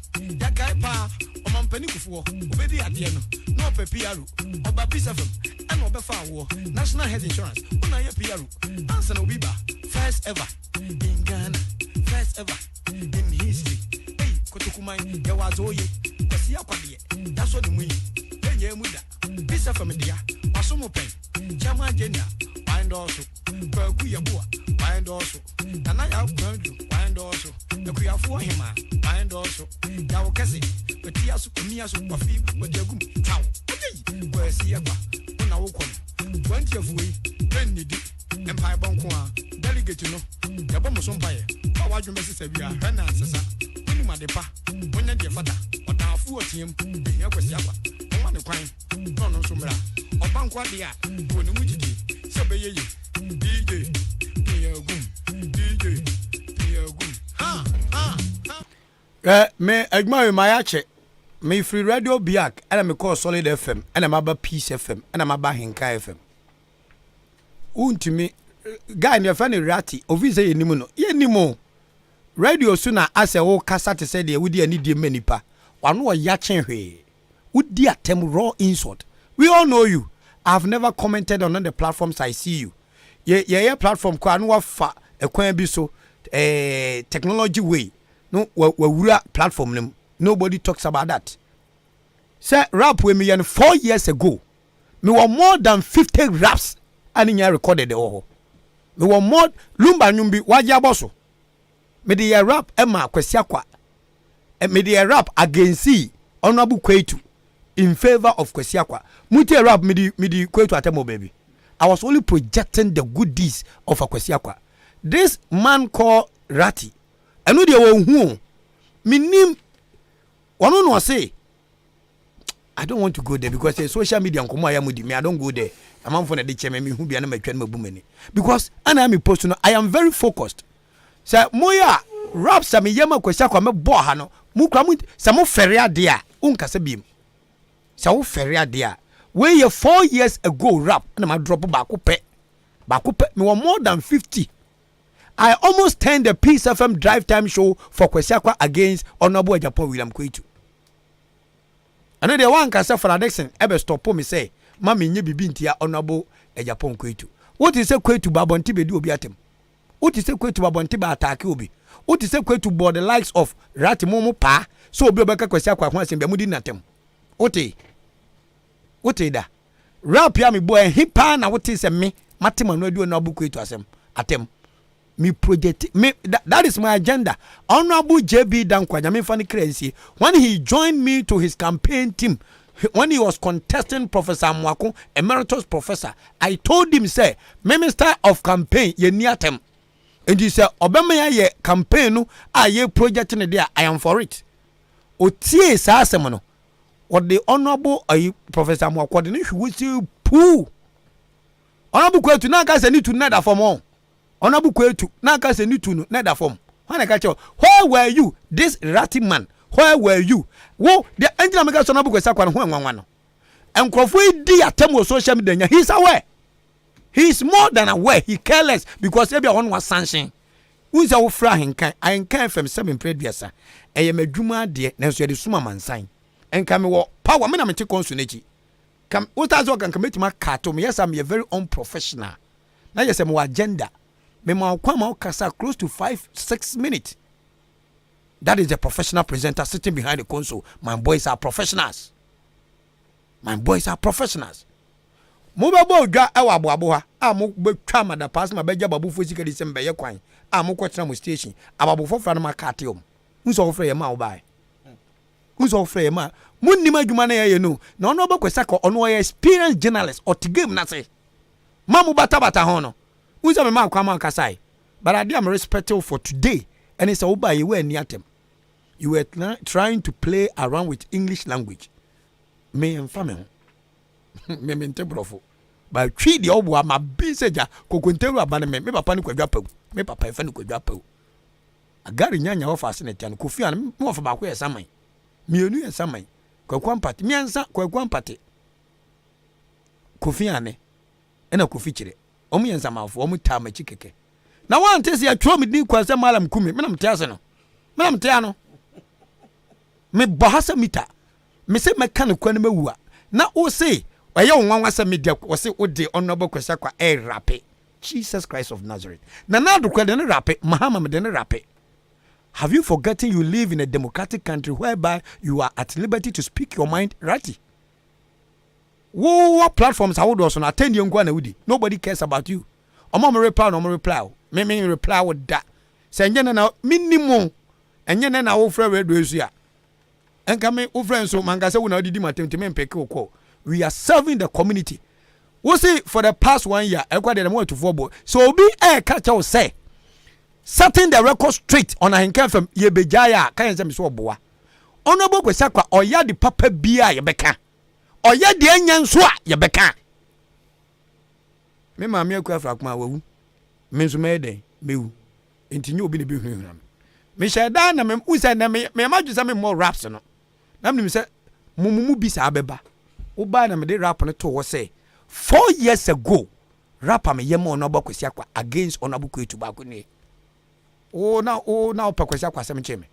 ya kai pa o mampani kufuo obedi ade no no papiaro oba bisafam and obefa wo national health insurance una ye piaro answer no biba first ever in Ghana first ever in history hey kotokuman ya wazoye kwasi akwade that's what the money yenye muda bisafam dia wasomo pen chama agenda find also kwa kuyabua find also nana ya kwadu find also na kuyafo hima find also ya wokese betia so kumia so kwafi wadagum taw kwasi aba na wokon 20 of we benidi empire bonko a delegate no ya bomo so mpaye kwa wadwo mesesa bia hana ansesa wini madepa wonya de fata odafu otiem ya kwasi aba onwa ne kwan no so mra obanko ade a woni mujidi se beyeye DJ me adwuma ma ya che me free radio biak and me call Solid FM and I'm about Peace FM and I'm about Ahenkan FM untimi guy ne fa ne rati ovize yenimu no yenimo radio suna ase wo kasa te se de wudi ani die manipa wano wo ya chen hwe wudi atem raw insult. We all know you. I've never commented on the platforms I see you. Yeah platform kwa no fa ekwan bi so technology way no wura platform nem. Nobody talks about that. Say rap we me 4 years ago. Me were more than 50 raps and in recorded the oh. Me were more lumba nyumbi waja boso. Me the rap Emma Kwesiakwa. Me the rap against Honorable Kwetu in favor of Kwesiakwa. Muti rap me the Kwetu atemo baby. I was only projecting the good deeds of Kwesiakwa. This man called Rati. Enu de wo hu. Minim one no say I don't want to go there because the social media nkomo ayamudi me I don't go there. I'm for the cheme me hu bia na matwa na mabumani because ana am post no I am very focused. Say moya rap sa me yema Kwesiakwa me bo ha no mu kwa mu sa mo fere ade a unkasa biem. Sa wo fere ade a we 4 years ago rap na ma drop back pe me were more than 50. I almost turned the Peace FM drive time show for Kwesiakwa against Honorable Japan William Kwetu. And then the one can say for Adexon ebe stop me say mama nye bibi ntia Honorable Japan Kwetu. What is say Kwetu babonti be do obi atem? What is say Kwetu babonti ba attack obi? What is say Kwetu board the likes of Ratimomo pa so obi obeka Kwesiakwa ho asem be mudi natem? What da? Rap ya me boy hipa na what is me Matima no do Honorable Kwetu asem atem. Me project me that is my agenda. Honorable JB Dankwanya me funny crazy when he joined me to his campaign team when he was contesting Professor Mwako emeritus professor. I told him say minister of campaign ye niatem and he said obema ye campaign no ye project ne there I am for it. Otie sa asem no what the honorable Professor Mwako de hwe si poo Honorable Kwetu na ka say need to nada for more. Honorable Kwetu na ka se nitu no na da form when I catch you where were you this ratty man where were you wo the engine make us Honorable Kwesiakwa no nwanwa no enkrofo di atem social media he's aware he's more than aware he careless because every one was sanction who's our fra Ahenkan FM 7 preduasa eye madwuma de na so de suma mansan enka me wo power me na me te konsu n'echi kam utazo kan kametima kato me yes I'm a very unprofessional na yes me agenda me ma kwa ma kasa close to 5-6 minutes. That is the professional presenter sitting behind the console. My boys are professionals. My boys are professionals. Mo ba bo dwa e wa boabo ha a mo betwa ma da pass ma beja babu fo sika December ye kwan a mo kwetena mo station ababo fofra no makate om nso ofra ye ma wo bai nso ofra ye ma munnim adwuma na ye no na ono obakwesa ka ono ye experienced journalist or to game na say ma mo bata ho no nso me ma kwa ma kasai but I am respectful for today and it's oba ye we ani atem you were trying to play around with English language me en family me mente brofo ba twi de obo ma biseja kokonteru abane me papa ni kwadwa pagu me papa efa ni kwadwa pagu agari nyanya ofa ase ne tian kofi an me ofa ba ko yesaman mienu yesaman kwakwampate miensa kwakwampate kofi ane ena kofi kire omu yensamafo omu tamachi keke na wan tesi atwo me din kwase malam kumi me na mte ase no me na mte ano me bahasa mita me se me kan kwa ne mawua na o se oye wonwanwa se media o se ode honorable kwasa kwa rape Jesus Christ of Nazareth na do kwa de ne rape mahama me de ne rape. Have you forgotten you live in a democratic country whereby you are at liberty to speak your mind right? What platforms are those on attend you na wudi? Nobody cares about you. Omo me reply no me reply. Me reply with that. Say nyene na minimum enye na wo frɛ radio esu a. Enka me wo frɛ so manga se wo na odidi matemte me mpeke okɔ. We are serving the community. We see for the past 1 year ekwa de mo to football. So obi catch us say setting the record straight on Ahenkan from Yebejaya kan say me so oboa. Honorable kwesa kwa oya di papa bia ye beka. Oya di anya nso a ye beka. Me ma me akwa fra kuma wawu. Me nso me den mewu. Enti nyi obi ne bi hwehwera me. Me sheda na me usa na me maju sa me more raps no. Na me say mumumu bi sa abeba. Oba na me de rap no to wo say 4 years ago rapper me yema Honorable kwesa kwa against Honorable Kwetu ba ko ne. O na opakwesa kwa sem cheme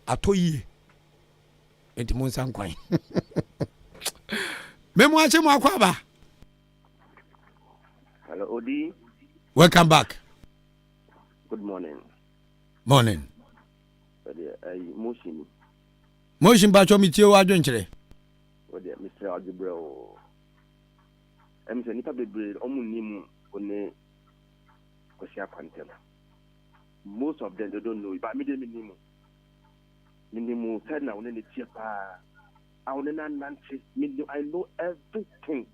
atoyi enti monsa nkwan memo ache mo akwa ba. Hello Odi, welcome back. Good morning. Morning. Motion ba cho mi tie wa adwenkyere Odi Mr. Ajibreo em se nipa bebre omunnim one most of them they don't know but me minimum said now when they I know everything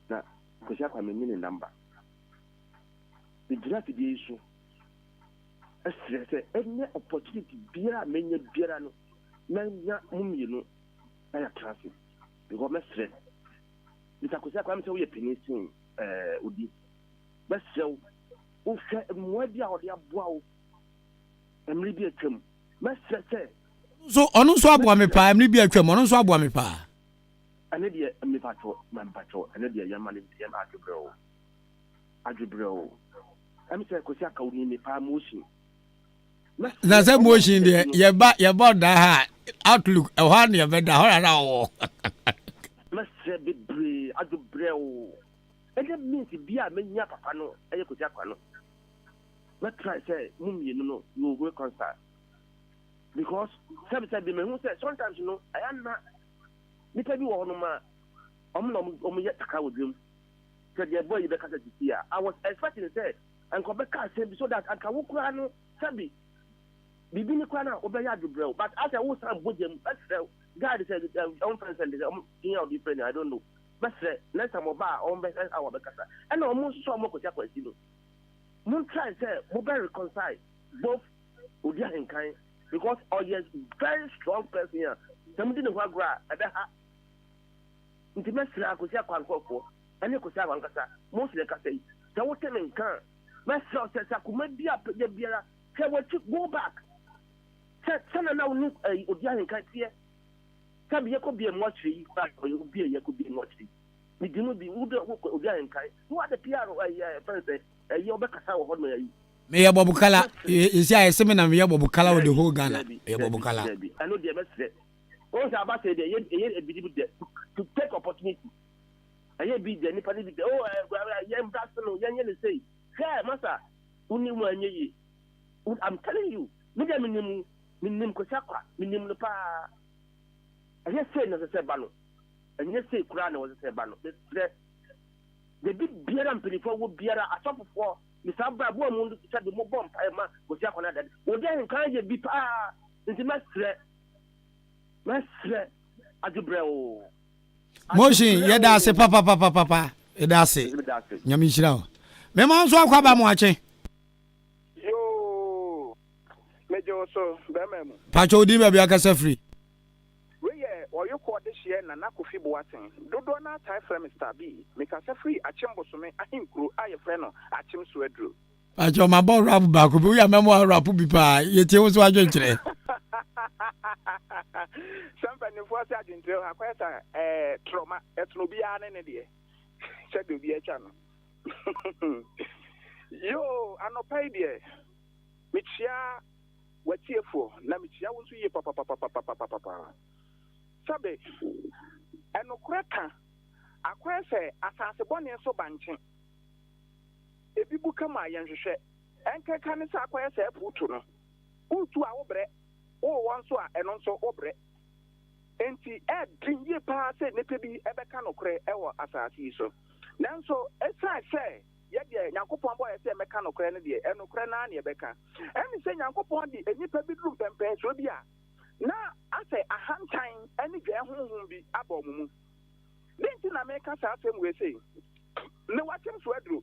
na because I me meaning number the draft the issue say any opportunity biara menya biara no menya mumino I traffic because me stress Mr. Kosia kwa me say we penicillin Odi best show o fe mo dia o dia boa o emri bi atwam mesese so onu so aboa me pa emri bi atwam onu so aboa me pa ane dia me pato man pato ane dia yama ne dia adwebreo am say ko sia ka woni me pa motion na say motion dia ye ba da ha outlook e ho na ye be da ho ra wo mesese bebre adwebreo and that means bia menya papa no eye ko sia kwa no let try say mumye no you go concert because sometimes me who say sometimes you know I am not nipa bi wo no ma om ye taka wodwem so the boy be kasa tisia I was expecting to say and ko be ka say so that aka wo kura no sabi bibi ni kura na obeya adbrel but as I was am bojem God said on friends and you know different I don't know but next time oba on be our be kasa and almost so mo ko tia kwasi no mun try say mo be reconcile both Odi Ahenkan because yes very strong person here somebody no agora ebe ha intimesira ko sia kwankofo ene ko sia kwankasa mo sile kasa yi so what ten kan mesra se sakuma bia peja biara say what go back say na unu Odi Ahenkan tie sabi yeko bia mo atwi ba ko bia yeko bia mo atwi midinu bi Odi Ahenkan no what the PR friends you be kasa wo ho no yi Me ya Bobukala. You see, I say me na me ya Bobukala with the whole Ghana. Ya Bobukala. I know the best. Also, about say to take opportunity. I hear be the Nipani. Oh, I'm Brasino. Yan say, hey, Master, Unimu. I'm telling you, minimum Kosaka, minimum the pa. I just say no say bano. And you say Kurana was a bano. The big beer and penny for would be a top of war. Mr. Brabo to set the more bomb. Was Yakona that. Would then encourage a big into Master Adubro. Motion, yada say papa. Edase. Nyamishra. Mema so akwaba mo ache. Yo. Mejo so bemem. Pacho di be akasa free. Or you call this year na Kofi Boateng. Dodo na tie from Mr. B. Make us free a chimbo so me a him crew a friend a chim swedru. Pacho ma bon rap back we ya memo rap bi pa yete wo so adwenkyere. Somebody for sergeant akwesa trauma etno bia na ne de. Chedo bia cha no. Yo anopai de. Michia watiefo na michia wo so ye papa. Sabe eno kreka akwese asase bone so banche ebi buka ma yenhwehwe enkeka ne sa akwese putu no utu a wobre wo wonso a eno nso wobre enti dinye pa se ne pebi ebeka no kre ewo asase so nanso esa se ye de Nyankopon boy se meka no kre ne de eno kre na na ebeka eni se Nyankopon de enipa bi drum pempe so bia na ase Ahenkan ani gwe honhom bi abomumu nti na meka sa asem we sei ne watem so adru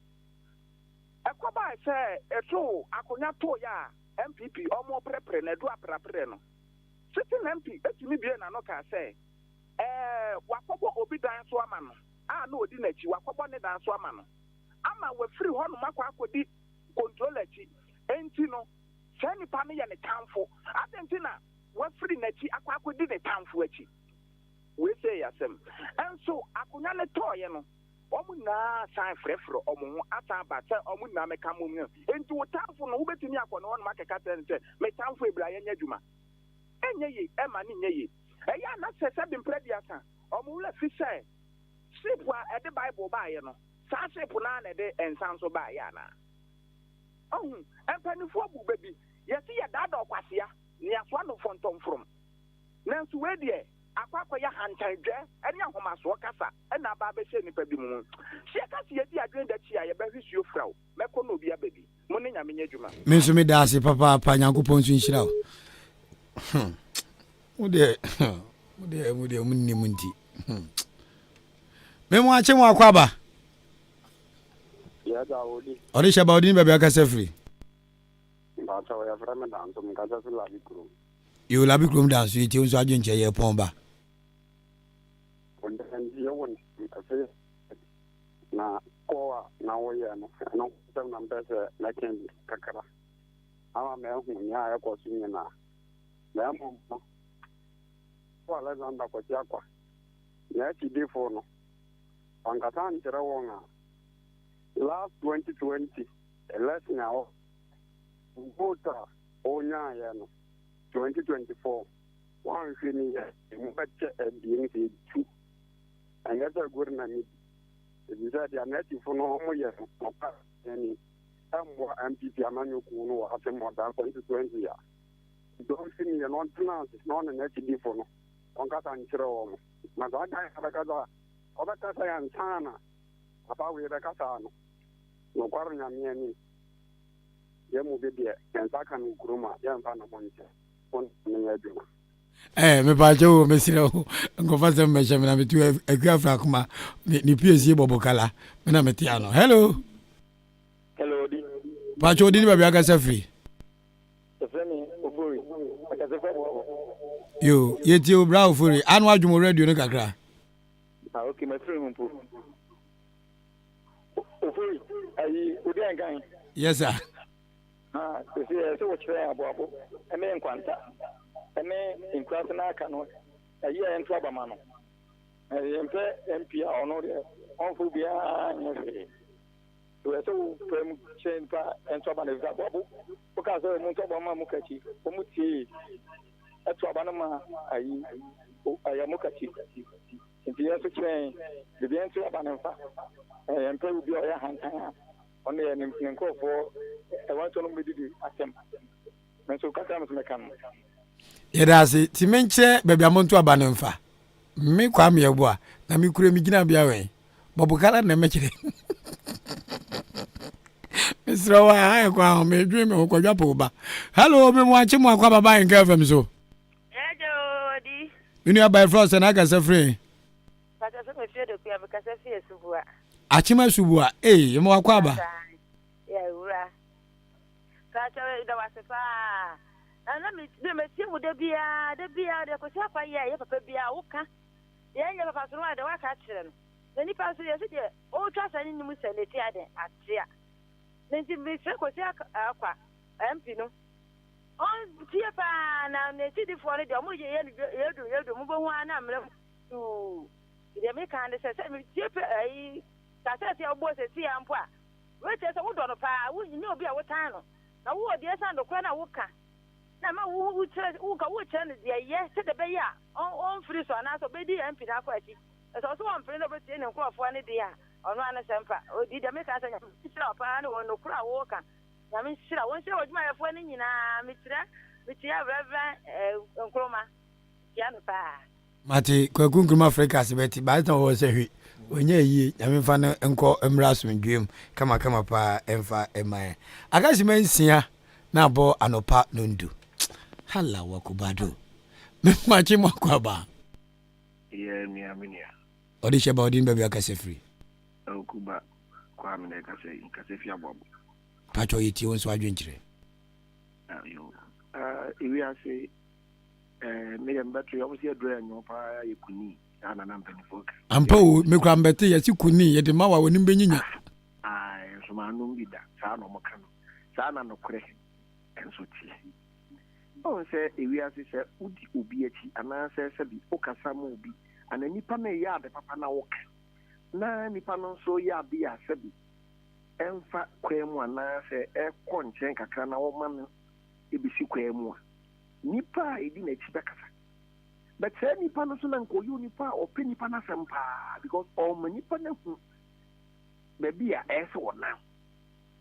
ekoba se eto akonya to ya MPP omo prepare na du aprapre no sitting MP etimi bie na no ka se wakobo obi dan so ama no na odi nachi wakobo ne dan so ama no ama we free ho no makwa control achi enti no se nipa ne ye ne tamfo adentina what free nachi akwa di the town for achi we say Asem and so akunya le toye no omu na san frefro omu ata bata omu na meka mum enti wo tamfo no wo betimi akọ no makeka tente me tamfo ebra ye nyadwuma enye yi e ma ni nye yi e ya na sese bi mpredia san omu le fi say sipwa e de bible ba ye no sa sipu na na de ensan so ba ya na empanifo bu bebi yesi ya dada okwasea ni afwa no fontom from nanso we de akwa ya hantadwe ene ahomaso kasa ena ba be hye nipa bi mu hye kasa ye di adwen da chi a ye be hwisuo frawo meko no obi abedi mo ne nyame nyadwuma me so me da ase papa Nyankopon so nhyira wo de munni munti me mo ache mo akwaba ya da odi ori shaba odi be akasa free ba ta ya fra me dan so mkasa so labi kuro yo labi kuro dan so yiti so adwenche ye pomba na koa na woya no tam na mbese na ken kakara ama me hu nya ya ko sunye na na mo kwa la zanda ko tiakwa ya ti defo no angata ntira wonga last 2020 election ao vota onya ya no 2024 one fini ya mbache ndingi tu angata gurna ni bizadi anati funo mo ya no pa yani amwa MPP amanyo kuno wa Asem wa 2020 ya don fini ya non finance non na ti defo no onkata ntira wo na ga ga harakaza obata ya ntana apa we da kasa no no kwaro nya mieni ye mu bidie ensaka no kuruma ya mfa na monje on ne ya djuma me ba jo me sira ngofa se me shame na metu akua kuma ni PSG bobokala me na metia no hello di ba jo di ba bia ka free sefemi ofori aka sefemi yo yeti o bra ofori anu adwumo radio no kakra okay my friend mpo ofori ayi odi ankan yes sir so what try abo eme nkwanta eme nkwasa na aka no ayi ento abama no MP a ono de onfo bia nyefe we so prem chain pa and so ban the babo because mo to ba ma mo kachi o mu tie e to ba na ma ayi aya mo kachi nti ya so chain de bien to ba na fa en pe bi o ya hankan on ye nim nkofo e wan to no medidi asem men so kaka mo kan Yedase ti menche bebia monto abanemfa me kwa me yebo a na me kure me gina bia wen bobukala na mekire Misrawa ha kwa me dwe me ko dwapo ba hello me mo achi mo akwa baba en FM so Ejo di minu abai frost na ga safre Pata so me fie de ku ya me kasa fie subua achima subua mo akwa ba ya ura Kacha da wasepa ana me tie mu de bia de ko sia pa ye papa bia woka ye papa so no de waka kire no na nipa so ye se de o twa sani ni mu seneti ade atia nti me se ko sia akwa MP no on tie pa na ne ti di fo ne de mo ye yedu mo bo hu ana mre tu de me kan de se me tie pa ai ka se obo se ti ampo a we te se wo do no pa wo nyi obi a wo tan no na wo de san do kwa na wo ka na ma wo chere wo ka wo chere de ye se de be ya on free so na so be di MP na kwa chi so so on free no be tie ne nkrofo ne de ya ono ana sempa o di de me ka sanya chira pa na wo no kura wo ka na me chira won chira oduma ye fo ne nyina me chira reverend nkroma ya no pa mate kwaku nkroma Africa sebeti ba tan wo se hwi onye yi na me fa no enko emra so ndwem kama pa emfa emaye agasi mansia na bo anopa nondu hala wakubado me machi makwaba ye mi aminia odi sheba odi mbebe akase free okuba kwa mine kase fi abobo pacho yiti wonso adwenchire ayo iwi ase me dem battery obviously adre nyo pa yekuni ana na mpeni foka ampo me kwa mbete yesi kuni yede mawa woni mbenyinya so manum bida sa no mokano sa na no kure enso ti on se iwi ase se udi obi achi ana se bi okasa mo obi ana nipa na ya de papa na woka na nipa no so ya bi asabi emfa kwemu ana se konchen kakra na wo man ebisi kwemu nipa edi na chi bekasa but say nipa no so na nkoyu nipa ope nipa na sempa because all nipa na hu baby a eso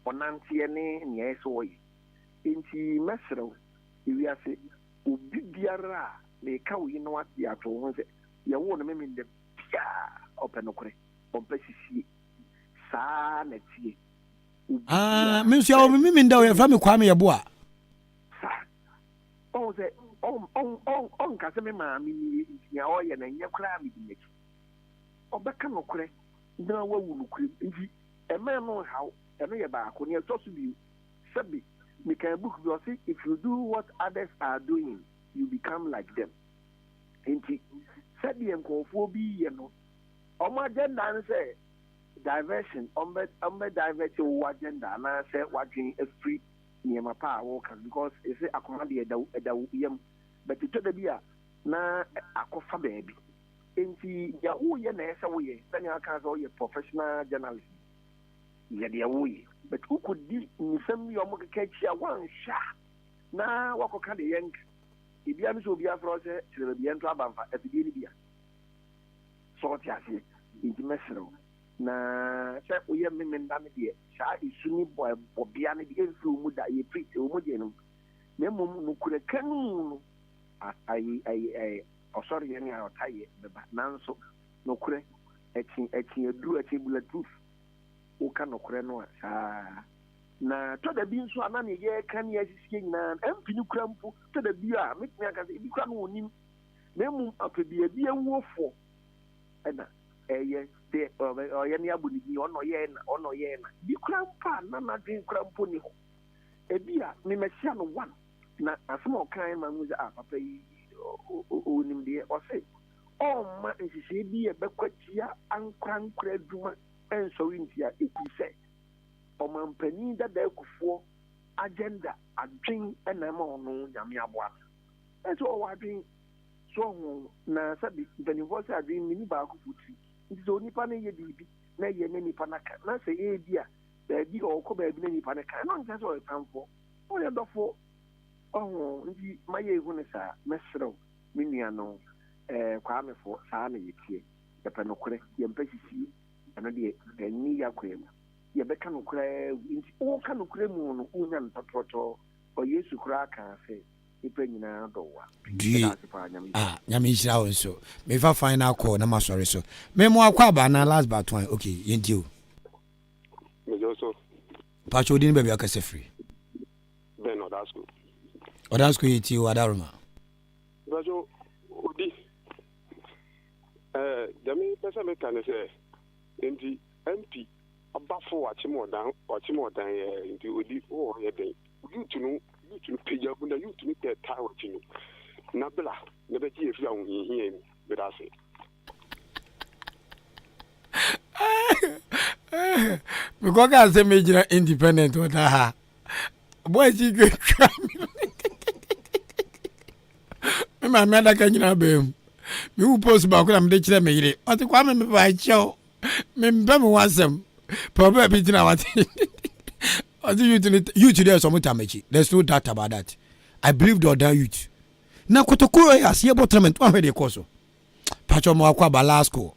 onantie ne eso yi enti mesro iwi ase obi biara le ka wi no ati ato ho se ye wo no memi ndem ya ope no kore ope sisi sa na tie mensu ya mimi nda ye fa me kwa me ye bo a on se on ka se me ma mi ya o ye na nya kura mi bi neki obeka no kore na wa wu no kure nti e me no how e no ye ba ko ne to so bi sabi me can book you say if you do what others are doing you become like them nti sabi enkofu bi ye no omo agenda no say diversion ombe divert your agenda na say wadwen free niema pa work because e say akoma de edawu yam but to da bia na akofa baby enti ya wo ye na ese wo ye sani aka so ye professional journalist ye de wo ye but who could di nisam yo mo kekachia wan sha na wakoka de yenk ibia mi so bia fro se tire bia nto abanfa afidie ni bia so ti ase enti mesero na se oye me nda me de sha isuni bo bia ne de enfu mu da ye preach o mu de no me mum no kure kanu ai sorry any out tie beba nanso no kure etin edu etin bulletproof o ka no kure no saa na to da bi nso ana ne ye kan ye sisi nyina empini kura mpo to da bi a metimi aka se bi kura no onim me mum apebia bi enwofo na eye te o ye ne abuni bi ono ye na bi kura mpa na dwen kura mpo ni ho ebi a me mesia no one na asmo kan ma mu za papa yi onim de o say ma nsisi bi e bekwatia ankra adwuma enso wintia ekuse o mampani dada ekufo agenda adwen na ma ono nyame aboa eso o wadwen so na sabi benivose adwen mini ba akufuti nti so nipa na ye bibi na ye ne nipa na ka na se e bia baabi ɔkɔ baabi na nipa ne kan na ɔnkyɛ sɛ ɔyɛ tamfo ɔyɛ dɔfo ɔho nti mayɛ ehu ne saa mɛserew me nua no kwamefo saa na yɛtie yɛpɛ nokorɛ yɛmpɛ sisie ɛno deɛ ɛni yɛakɔɛ mu yɛbɛka nokorɛ nti woka nokorɛ mu no wonya no tɔtɔtɔ ɔyesu koraa kaa sɛ nipa nyinaa dɔwa nyame nhyira wo nso mefa final call na masɔre so memo akɔ aba na last but one okay yɛnti o mejoso pacho odi ni baabi akasɛ free ben odasko yɛti o adaroma mejo odi dami pesa me kan sɛ enti MP abafo wachimodan enti odi o yɛ den YouTube page up na YouTube ke tawo tinu na bla na be ji efi awon hihin mi be da se me ko ka se me jira independent o da ha boy ji gwe twa me ma me da ka nyina be me u post ba ko na me de kire me yire o ti kwa me ba cheo me mbe me wasem problem bi tina wat youth there some time there's no doubt about that. I believe the other youth. Na kotokuro ya siye botrament one de koso. Pacho mo akwa balasco.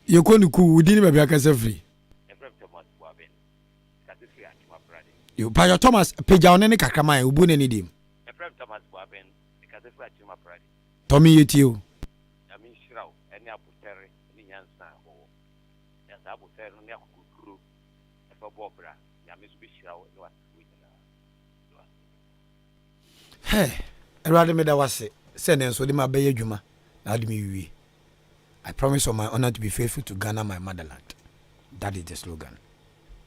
You go ni ku udini be akase free. You Pacho Thomas peja onene kakrama e ubu ne ni dim. Thomas Boaben akase free atuma pride. Tommy yetio. Ami shiraw eni abutere ni nyansa ho. Nyansa abutere ni hey, Erade me da wase. Send and so de ma beye dwuma. Na de me wi. I promise on my honor to be faithful to Ghana, my motherland. That is the slogan.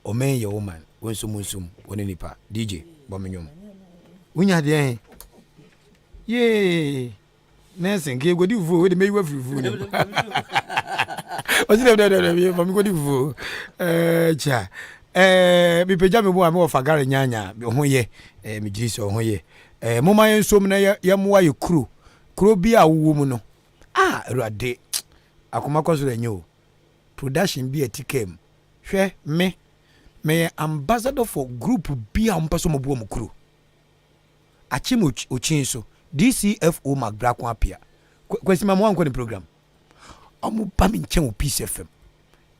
Omen your woman, wonsum woni nipa. DJ bomenyom. Wunya de Yay. Nelson ke godi fu we de me wa fufu ni. O ti de for me godi fu. Cha. Mi peja me bo am of agare nyanya ho ye mi giri so ho ye moma yen som na ye moa ye kuro bi a wo mu no Erade akoma koso le nyo production bi etikem hwe me ambassador for group bi a mpeso mo bo mu kuro achim ochin so DCFO Magbra kwa apia kwesi ma mo anko ni program omo ba mi nchen o Peace FM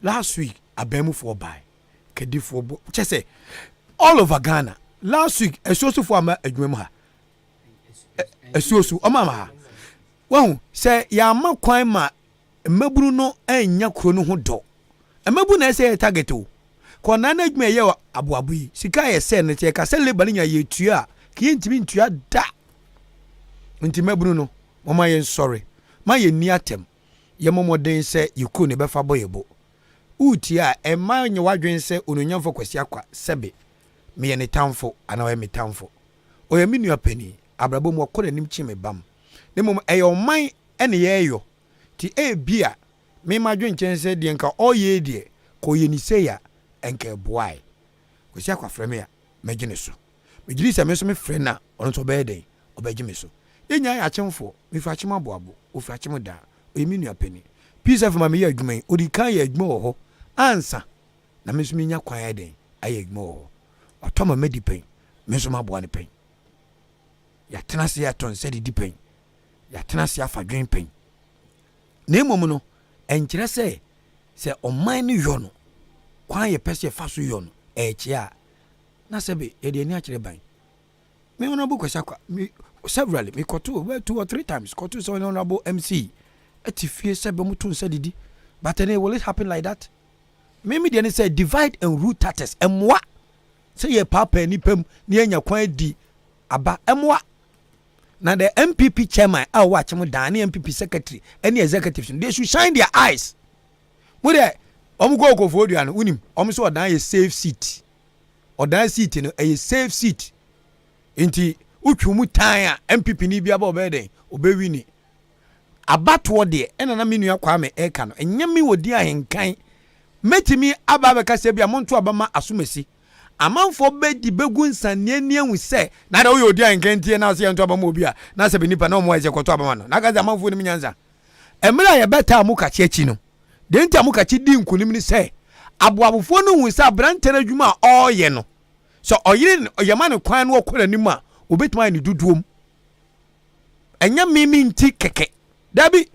last week abemu for buy kedifo bo chese all over Ghana last week esoso for ama adwum ha esoso oma ha won se ya ma kwan ma maburu no anya kuro no ho do mabu na se target o ko na na adwum ye aboabo yi sika ye se ne te ka se labor nya ye tua ki ntimi ntua da nti maburu no mama ye sorry ma ye ni atem ye momoden se yiku ne befa boyebo utia ema nye wadwen se ononyamfo kwasi akwa sebe me ye ne tamfo ana we me tamfo o ye minu apani abrabo mu okore nim chi me bam ne mom eyo man ene ye yo ti bia me madwen chense de nka oye de ko ye ni se ya enke boai kwasi akwa frame ya megine so megiri se me so me frɛ na ono to be den obegime so enya ya chemfo me fa chema boabo o fa chema da o ye minu apani Peace of me ye adwuma odi kan ye adwuma wo ho ansa na me so menya kwan ya den aye adwuma wo otoma medi pen me so maboa ne pen ya tenase ya ton se di pen ya tenase afa dwen pen na emom no enkyere se oman ne yo no kwan ye pese fa so yo no chia na sebe ye de ani akere ban me honorable kwasakwa me severally me koto 2 or 3 times koto so honorable MC atifie sebe mutun se didi but then will it happen like that me dey say divide and rule tatters emwa say ye papa ni pam ni anya kwan di aba emwa na the MPP chairman a watch mo dan ni MPP secretary any executives they should shine their eyes mo dey omugo okofo no unim omo so odan ye safe seat odan seat no a safe seat enti utwu tan a MPP ni bia ba obeden obewini abato de ena na menu akwa me eka no enyame wodi ahenkan metimi aba be kase bia monto abama asomasi amanfo be di begu nsane ni ehu se na da wo yodi ahenkan tie na se nto abama obi a na se benipa na omo eje koto abama no na gaza amanfo ni nyanza emra ye beta amu ka chechi no de ntia mo ka chi di nkunim ni say aboabofo no hu say brante na dwuma oye no so oyire oyema ne kwan no okora nim a obetuma ne duduom enya mimi nti keke dabi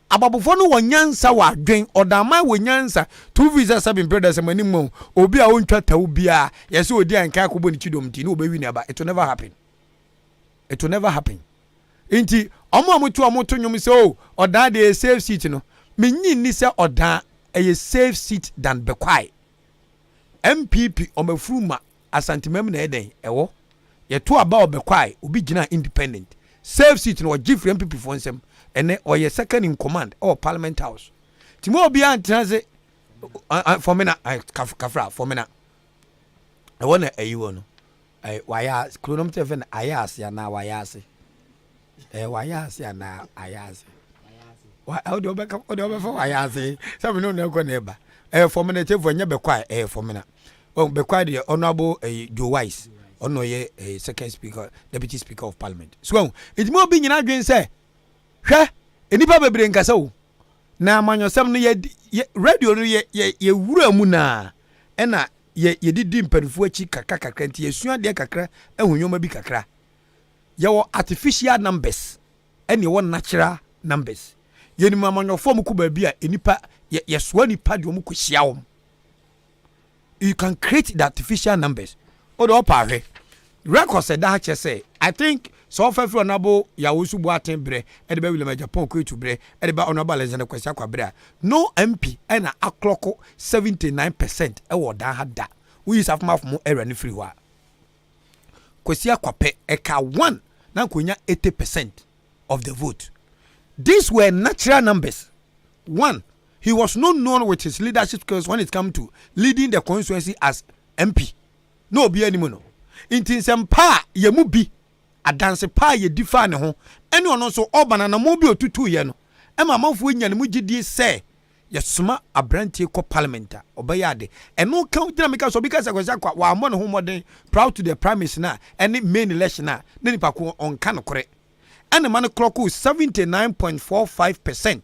ababofo no wonyansa wa dwen odama wonyansa two visa 7 brothers manim obi a wontwa tawo bia yese odi anka akobo ni chidom ti no obewi ne aba it will never happen. It will never happen. Inti omo nyum say oh odan dey safe seat no menyi ni say odan a safe seat than bekwai MPP omafuruma asantemam na eden ewo ye to aba obekwai obi gina independent safe seat no give MPP for nsem ene oye second in command or parliament house timo obi antranse for me na kafra for me na e wona ayiwo no waya kronom tefen ayas ya na wayase wayase ya na ayase wa audio beka for wayase sabe no na ko na eba for me na tefu nya bekwai for me na bekwai the honorable Joe Wise ono ye second speaker deputy speaker of parliament so it mo bi nyina dwen say hwe enipa bebre nkasa wo na amanyosem no ye radio no ye wura mu na ena ye didi mpanfo achi kakaka nti yesua de kakra ehunwoma bi kakra ye wo artificial numbers ene wo natural numbers ye ni mamanyofo mu kuba bi a enipa ye soa nipa de wo ko hia wo you can create the artificial numbers o do pa record said that say I think so fair honorable Yawusu Boateng bre e de ba William Japan ko etu bre e de ba honorable Alexander Kwesi Akwabra no MP e na akloko 79% e wo dan hada we is afma from era ni free wa Kwesi Akwape e ka 1 na konya 80% of the vote. These were natural numbers. 1, he was not known with his leadership skills when it come to leading the constituency as MP. No be anymore no intin sempa ye mu bi adanse pa ye difa ne ho ene ono so obana na mo bi otutu ye no e ma manfo nya ne mu gidie se ye soma abrantie ko parliament obayade eno kan dina meka so because Kwesi kwa wa mo ne ho modern proud to the premise na ene main election na nipa ko onka no kore ene man clock 79.45%.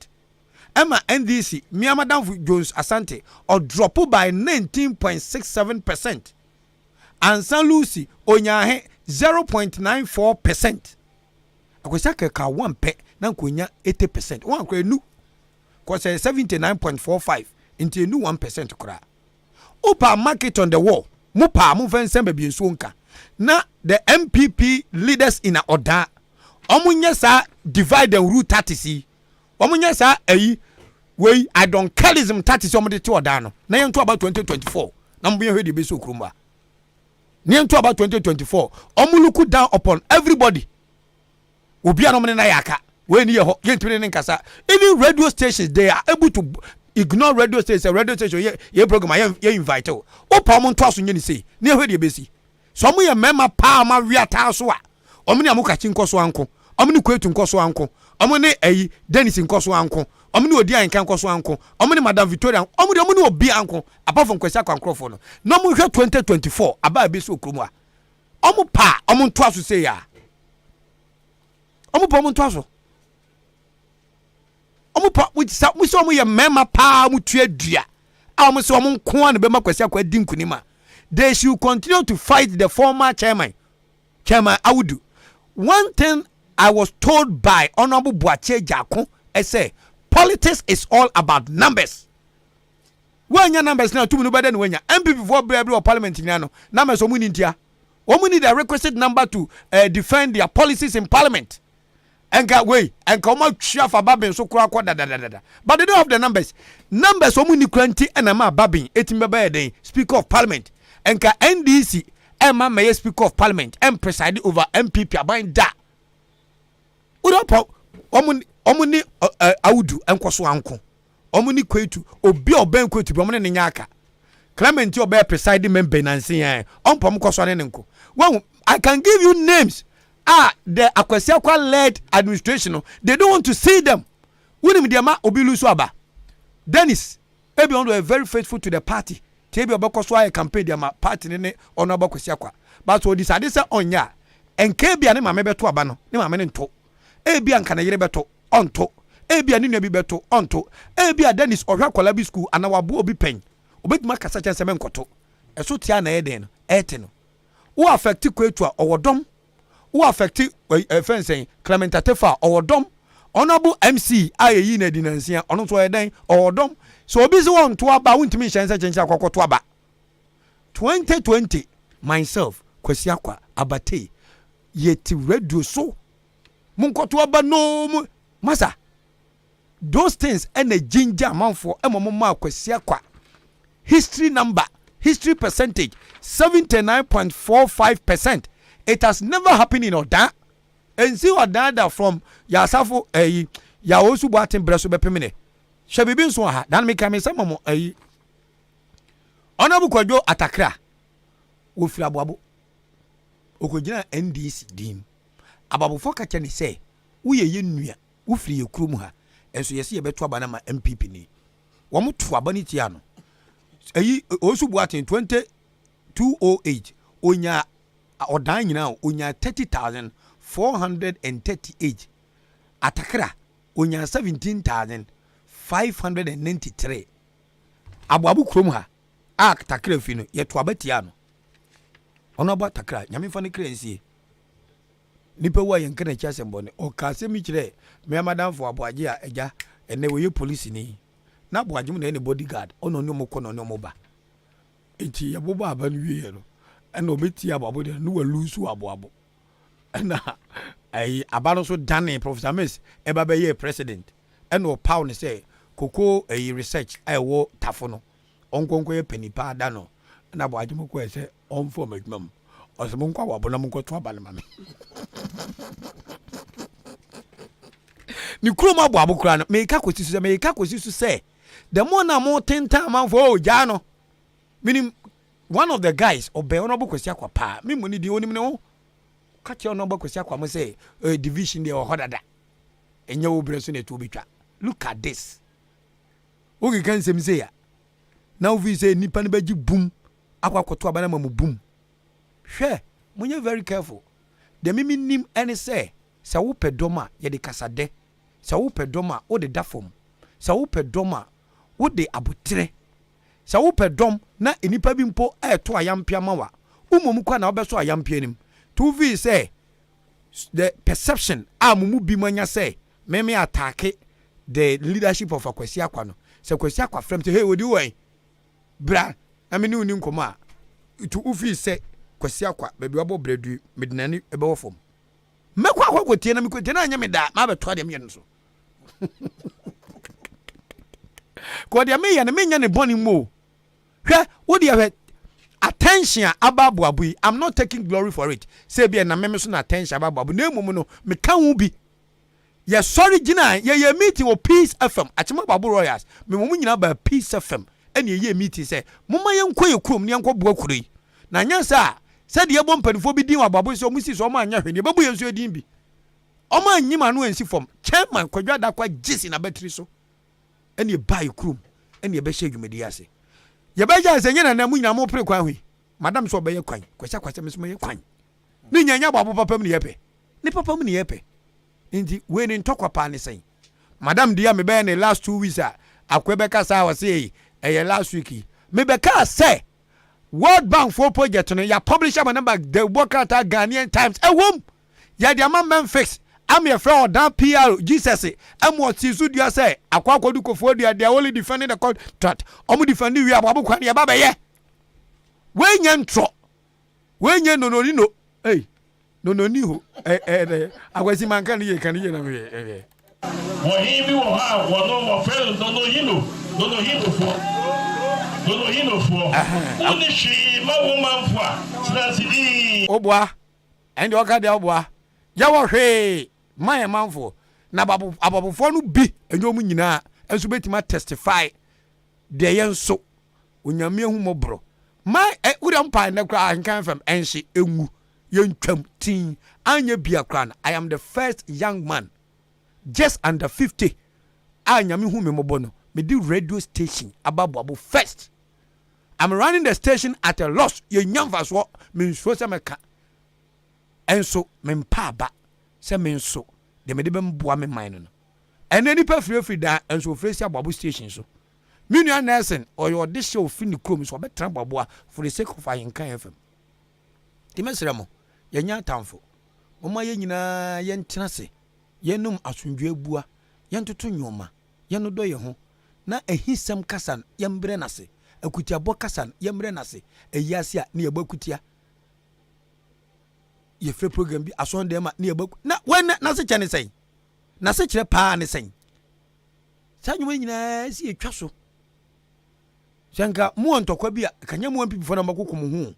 Emma NDC Miamadam Jones Asante or drop by 19.67%. And San Lucy Onyahe 0.94%. Akwesi ka 1 pe na konya 80%. One kwe nu. Kwa 79.45 into nu 1% kura. Opa market on the wall. Mupa mu fense be bi nka. Na the MPP leaders in a order. Omunya sa divide and rule 30. Omunya sa we I don't carryism 30 somebody to order no. Na yen to about 2024. Na mbu ye de be so krumba. Near to about 2024, Omuluku down upon everybody. Ubia no na yaka. When you kasa. Even radio stations, they are able to ignore radio stations. Radio station, ye program, ye invite. Opa mon toss you say. Near where you busy. Some of your member power ma riata soa. Omni amuka chinko so anko. Omni kwetu nko so anko. Omni Dennis nko so anko. Omni odi Ahenkan nko so anko. Omni Madam Victoria. Omni obi anko. Apart from Kwesi Akwankro no. No mu hwe 2024 aba be so kromwa. Omo pa, omo nto aso say ya. Omo pa omo nto aso. Omo pa we so omo ye mema pa omo tuadua. A omo so omo nko an be ma Kwesi Akwa di nkunima. They should continue to fight the former chairman Audu. One thing I was told by Honorable Boache Jakon, I say politics is all about numbers. When your numbers now, 2 minutes better than when your MPP for Brebre or Parliament in Yano, numbers of India. Women need a requested number to defend their policies in Parliament. And got way and come out chef a babbing so crack da. But they don't have the numbers. Numbers of Muni Quanti and Ama Babbing, 18 day, Speaker of Parliament. And ka NDC, Emma Mayor Speaker of Parliament, and presiding over MPP about that. Udopo, Omuni Audu and Kwaso Anko. Omuni kwetu obi oben kwetu bi omune ne nyaka Clement obe presiding member nansi yan ompom kwaso ne nko when I can give you names the Kwesi Akwa led administration they don't want to see them when me ma obi lusu aba Dennis ebi on were very faithful to the party tebi obekwaso ay campaign dia ma party ne ono aba Kwesi Akwa but so decide say onya enke bia ne ma me beto aba no ne ma me ne nto ebi anka na yire beto onto ebi ani nua bi beto onto ebi a Dennis ohwa kwala bi school ana wabo obi pen obetuma kasa kyense men koto eso tia na eden no ete no wo affect kwetu a owodom wo affect fensen Clement Atefa owodom honorable MC ayeyi na dinansia ono so eden owodom so obi se won to aba wontimi hyense kyense akokoto aba 2020 myself Kwesi Akwa abate yeti radio so munkoto aba no masa those things and a ginger man for emoma Kwesi Akwa history number history percentage 79.45%. It has never happened in Oda and see Oda from Yasafo ya osu boatin breso bepemene shebibi so ha dan me ka me sama mo Honorable Kwadwo Atakra wo fira aboabo okogina NDC dim ababofo ka kye ne se wo ye nnua wo firi ye kurom ha enso yesi ye beto abana ma MPP ni wo mo to abani tia no osu boatin 2208 onya odan nyina onya 30,438 Atakra onya 17,593 aboabo kurom ha Atakra fi no ye to abatia no ono ba Atakra nyame fa ne krensie nipa wa yen kana kya sembone o ka se mi kire me madam fo aboaje a eja ene we ye police ni na aboaje mu na ene bodyguard ono ne mo kono ne mo ba enti ye bobo aba no wie no ena obeti aboabo de no wa lusu aboabo ena ai abano so dane Professor Miss eba be ye president ena o paw ne say koko research ai wo tafo no onkonko ye panipa da no na aboaje mo ko ese onfo madwam osemo nkwa wabo na mko to abale mame ni kuro ma aboabo kura no me ka kwesi su say the more na more 10 time man for jano meaning one of the guys obe Honorable Kwesi Akwa pa me money di onim ne ho ka che Honorable Kwesi Akwa mo say division dey ohodada enye wo breso na to bitwa look at this ogi kan sem say ya now we say nipa ne baji boom akwa koto abana mamu boom hwe munye very careful the mimi nim any say wo pedoma ye de kasade sa wo pedoma wo de dafom sa wo pedoma wo de abutre sa wo pedom na enipa bi mpo eto ayampia mawa umom kwa na obeso ayampia nim to vi say the perception amumu bi manya say me attack the leadership of Kwesi Akwa no se Kwesi Akwa frem say hey wodi wen bra na me ni uni nkoma to ufi say Kwesi Akwa baby obo bredu medinani ebe wo fom mekwa akwakotie na mekotie na anya me da ma beto de me no ko de me ya na me nya ne boni mo hwe wo de hwe attention ababu abu I'm not taking glory for it say be na me so na attention ababu abu na emum no me ka hu bi ye sorry gina ye meeting o Peace FM achema babu royals me mum nyina ba Peace FM ene ye meeting say mumma ye nko ye kurom ne nko boa kuro yi na nyansa say de ye bom panifo bi din ababu so musi so ma anya hwe ne babu ye nso din bi o ma nyima no ansi fom chairman Kwadwo Adakwa gisi na battery so ene buy kurom ene ye be hye dwumedi ase ye be ja se nyina na mu nyina mo pre kwan hwe madam so be ye kwan Kwesi Akwa se me so ye kwan ni nyanya babu papa mu ne ye pe ni papa mu ne ye pe nti we ni ntokwa pa ne sen madam dia me be ne last 2 weeks akwebeka sa wa say last week me be ka say World Bank for project no ya publish am number the work at Ghanaian Times wom ya dia man fix am your friend that PR Jesus am what tisu dia say akwakodu kofo dia they only defending the contract omu defending we ababo kwan ya baba ye we nya ntro we nya no hey no ni ho agwasi manka ni ye kan ye na we wo himi wo ha wo no mo fel no hino fo oni shi ma wo manfo a transidi obwa ende oka dia obwa ya wo hwe my manfo na ababofo no bi enyom nyina enso betima testify de yenso onyame hu mobro my udam pa na kra Ahenkan fam enhye enwu yentwam tin anya bia kra na I am the first young man just under 50 anyame hu me mobo no me di radio station ababo first. I'm running the station at a loss ye nyamfa so me nso se meka enso me mpa ba se me nso de me de be mboa me man no and any per free that and so face Babu station so. Minu Nelson or your dish show fin the chrome so better Babua for the sake of Ahenkan FM. Timesramo, Yanya Townful. Mama Yenina Yen Tenase, Yenum Asundre Bua, Yantutu Nyoma, Yano Doye Hon, na a hisam Kasan, Yambrenase, a Kutia Bokasan, Yambrenase, a Yasia near Bokutia. Ye free program be as one them near book. Na when na such an say. Na such a pa and saying. Sanyu see a castle. Shanka, Moon to Quabia, can you want people for Namaku?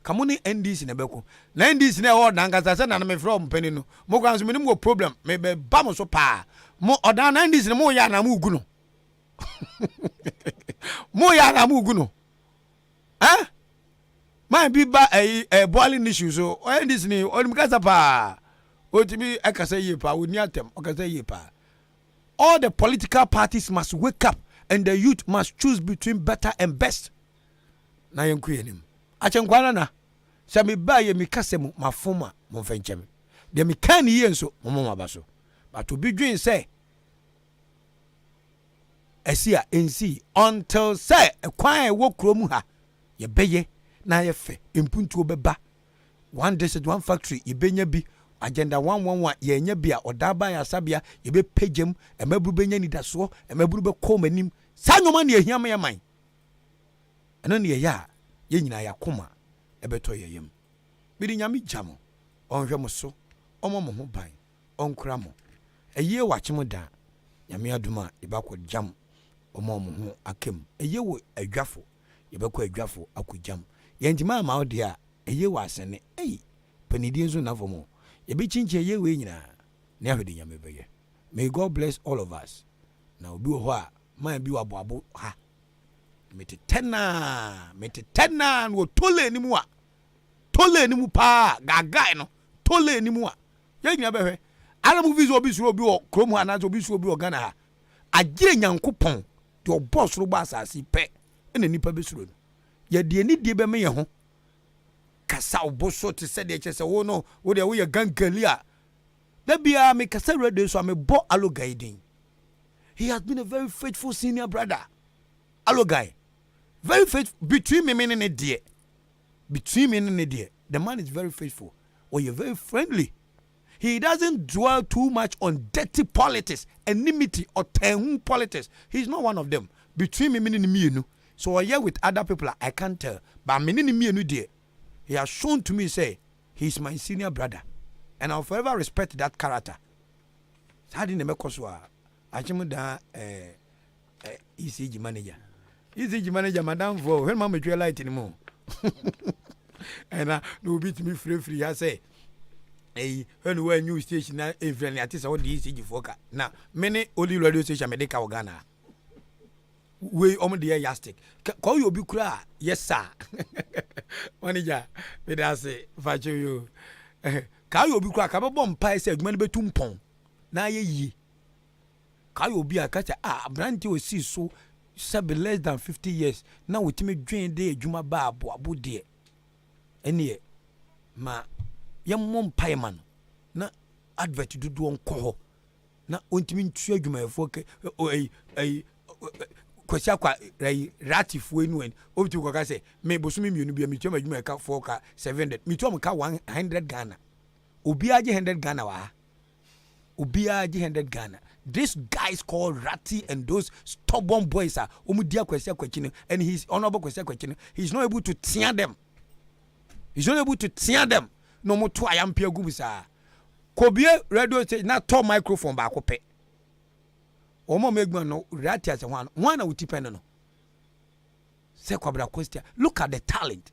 Come on, end this in a beco. Land this in a word, Nangas, and I'm from Penino. Mogans minimum problem, maybe Bamos or pa. More or down and this in a more yana muguno. More yana muguno. Eh? Might be a boiling issue, so or this new or Mkazapa. Or to be I can say yepa, would not them, or can say yepa. All the political parties must wake up and the youth must choose between better and best. Na young queen. Achenkwana Sami baye mikasemu mafuma mfencheme. De mikani yenso mama baso. But to be doing say esia ensi until say kwan wo kromu ha ye beye na ye fe impuntu obeba one district one factory ye benya bi agenda 111 ye nya bia odaba ya sabia ye be pagem emaburu benya nidaso emaburu be komanim sanyoma ne ehia me man eno ne ya ye nyina yakoma ebeto yeyem bidi nyame jamo onhwe mo so omo mo ho ban onkura mo eye wachemo da nyame aduma ibakọ jam omo mo ho akem eye wo adwafo yebekọ adwafo akojam yentima ma ode a eye wasene panidi nso na fomo yebi chinche eye we nyina ne ahwede nyame beye. May God bless all of us. Na obi ho a man bi wabo ha mete tena wo tole ni mu a tole ni mu pa gaga no tole ni mu a ye nyina behwe ara mu visa obi suro obi o krom ha na obi suro obi o Ghana ha agire nyankopon de obo suro ba asase pe ena nipa be suro no ye de ni de be me ye ho kasa obo so te se de chese wo no wo de wo ye gankali a da bia me kasa radio so me bo alo guiding. He has been a very faithful senior brother. Alo guy. Very faithful between me and the dear. Between me and the dear. The man is very faithful. Or you're very friendly. He doesn't dwell too much on dirty politics, enmity or tehun politics. He's not one of them. Between me and me, so I hear with other people I can't tell. But me and me dear. He has shown to me say he's my senior brother. And I'll forever respect that character. Sadi ne mekoswa. Achimu da ECG manager. ECG manager madam for when mama try light anymore. And no beat me free I say when we new station na every artist all the ECG foka. Now many only radio station Medika Ghana. We the yastic. Call you be kura. Yes sir. Manager, me I say facho you. Ka you be kura ka bomb pie say adwuma be tumpon. Na ye. Ka you be a catch brand you see so sabe less than 50 years. Now we me drain day adwuma ba abu de. Ene ma yam mom pie man. Na advert do on ko. Na ontimi ntu adwuma efo kwasi akwa ratifo enu en obi tu kwa say me bosumi mienu bia mitu adwuma ka 4 ka 700 mitu am ka 100 Ghana obi aje 100 Ghana wa obi aje 100 Ghana. This guys called Ratty and those stubborn boys are omudia kwasi akwachino and he's honorable kwasi akwachino. He's not able to tear them. He's not able to tear them. No more to ayampia gumisa kobie radio station na to microphone ba ko pe omo megman no Ratty as one will depend no say kwabra question. Look at the talent.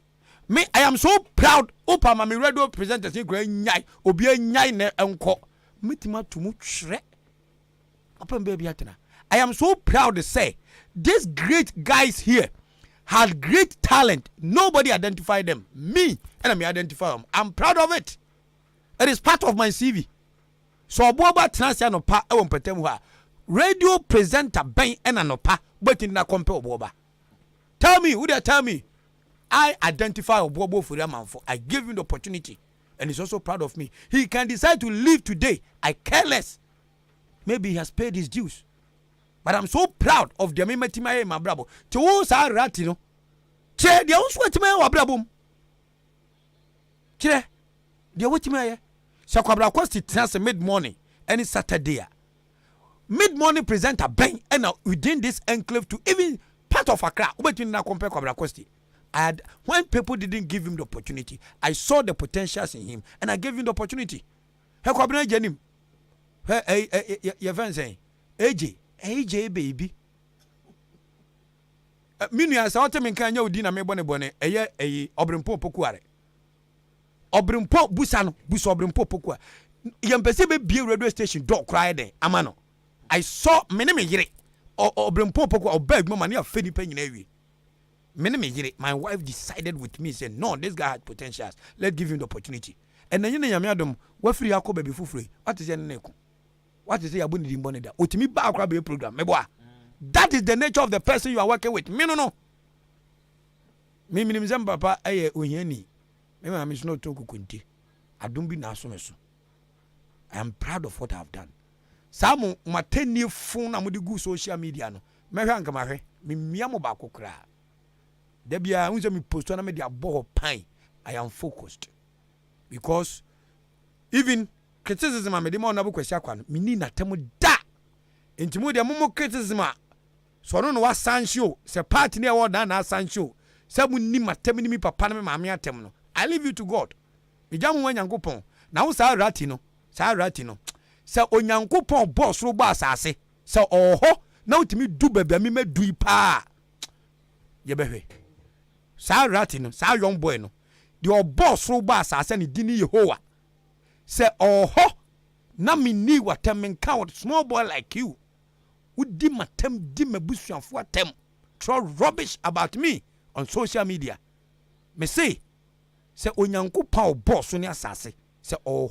Me I am so proud opa ma me radio presenters in grand nyai obi nyai na enko mitima tumu hre opa baby atena. I am so proud to say these great guys here had great talent. Nobody identified them. Me and I identify them. I'm proud of it. It is part of my CV. So aboba transia no pa e won petem ho a radio presenter ben and anopa but in na compare oboba. Tell me who they tell me I identify Obobo for that man for I give him the opportunity and he's also proud of me. He can decide to leave today. I care less. maybe he has paid his dues. But I'm so proud of the memetima my brabo. To who sa rat, you know. Che, the own sweat me wa brabum. Che, the what me. So kwabra kwasti trans mid-morning any Saturday. Mid-morning presenter bang and within this enclave to even part of Accra. Between na compare kwabra kwasti. When people didn't give him the opportunity, I saw the potentials in him and I gave him the opportunity. He kwabra jenim. Your friend saying, AJ baby. Minua sa wote menka nya odi na mebone eye obrimpo pokuare. Obrimpo busa no, busa obrimpo pokua. Yempese be bie radio station door cry den amano. I saw me yire. Obrimpo pokua obeg mama na afeni pa nyina wi. Me yire, my wife decided with me said, "No, this guy had potentials. Let's give him the opportunity." And then you nyame adom, wa free akọ baby fufure. What is your name? What is your boni dimbone da? Otimi ba akwa be program. Meboa. That is the nature of the person you are working with. Me no. Me minimizem papa eye ohiani. Me ma me no talk kunti. Adum bi na so me so. I am proud of what I have done. Samu mateni phone na mudi gu social media no. Me hwa nka mahwe. Me mia mo ba kokra. Da bia unse me post na me dia bo pan. I am focused. Because even criticism am de mo na bu kwesi akwa no. Me ni na temu da. Entimu de mo criticism a so no wa sancho se part ne wo na sancho se mu ni matem ni mi papa na me maame atem no. I leave you to God. Me jamu wa nyankopon na wo sa rati no se onyankopon boss ro ba asase se oho na utimi du baba mi madui pa ye behwe sa rati no sa young boy no the boss ro ba asase ni dini Yehowa se oho na me ni watem nka small boy like you udi matem di mabusuafo atem throw rubbish about me on social media. Me say onyankopon boss ni asase se oho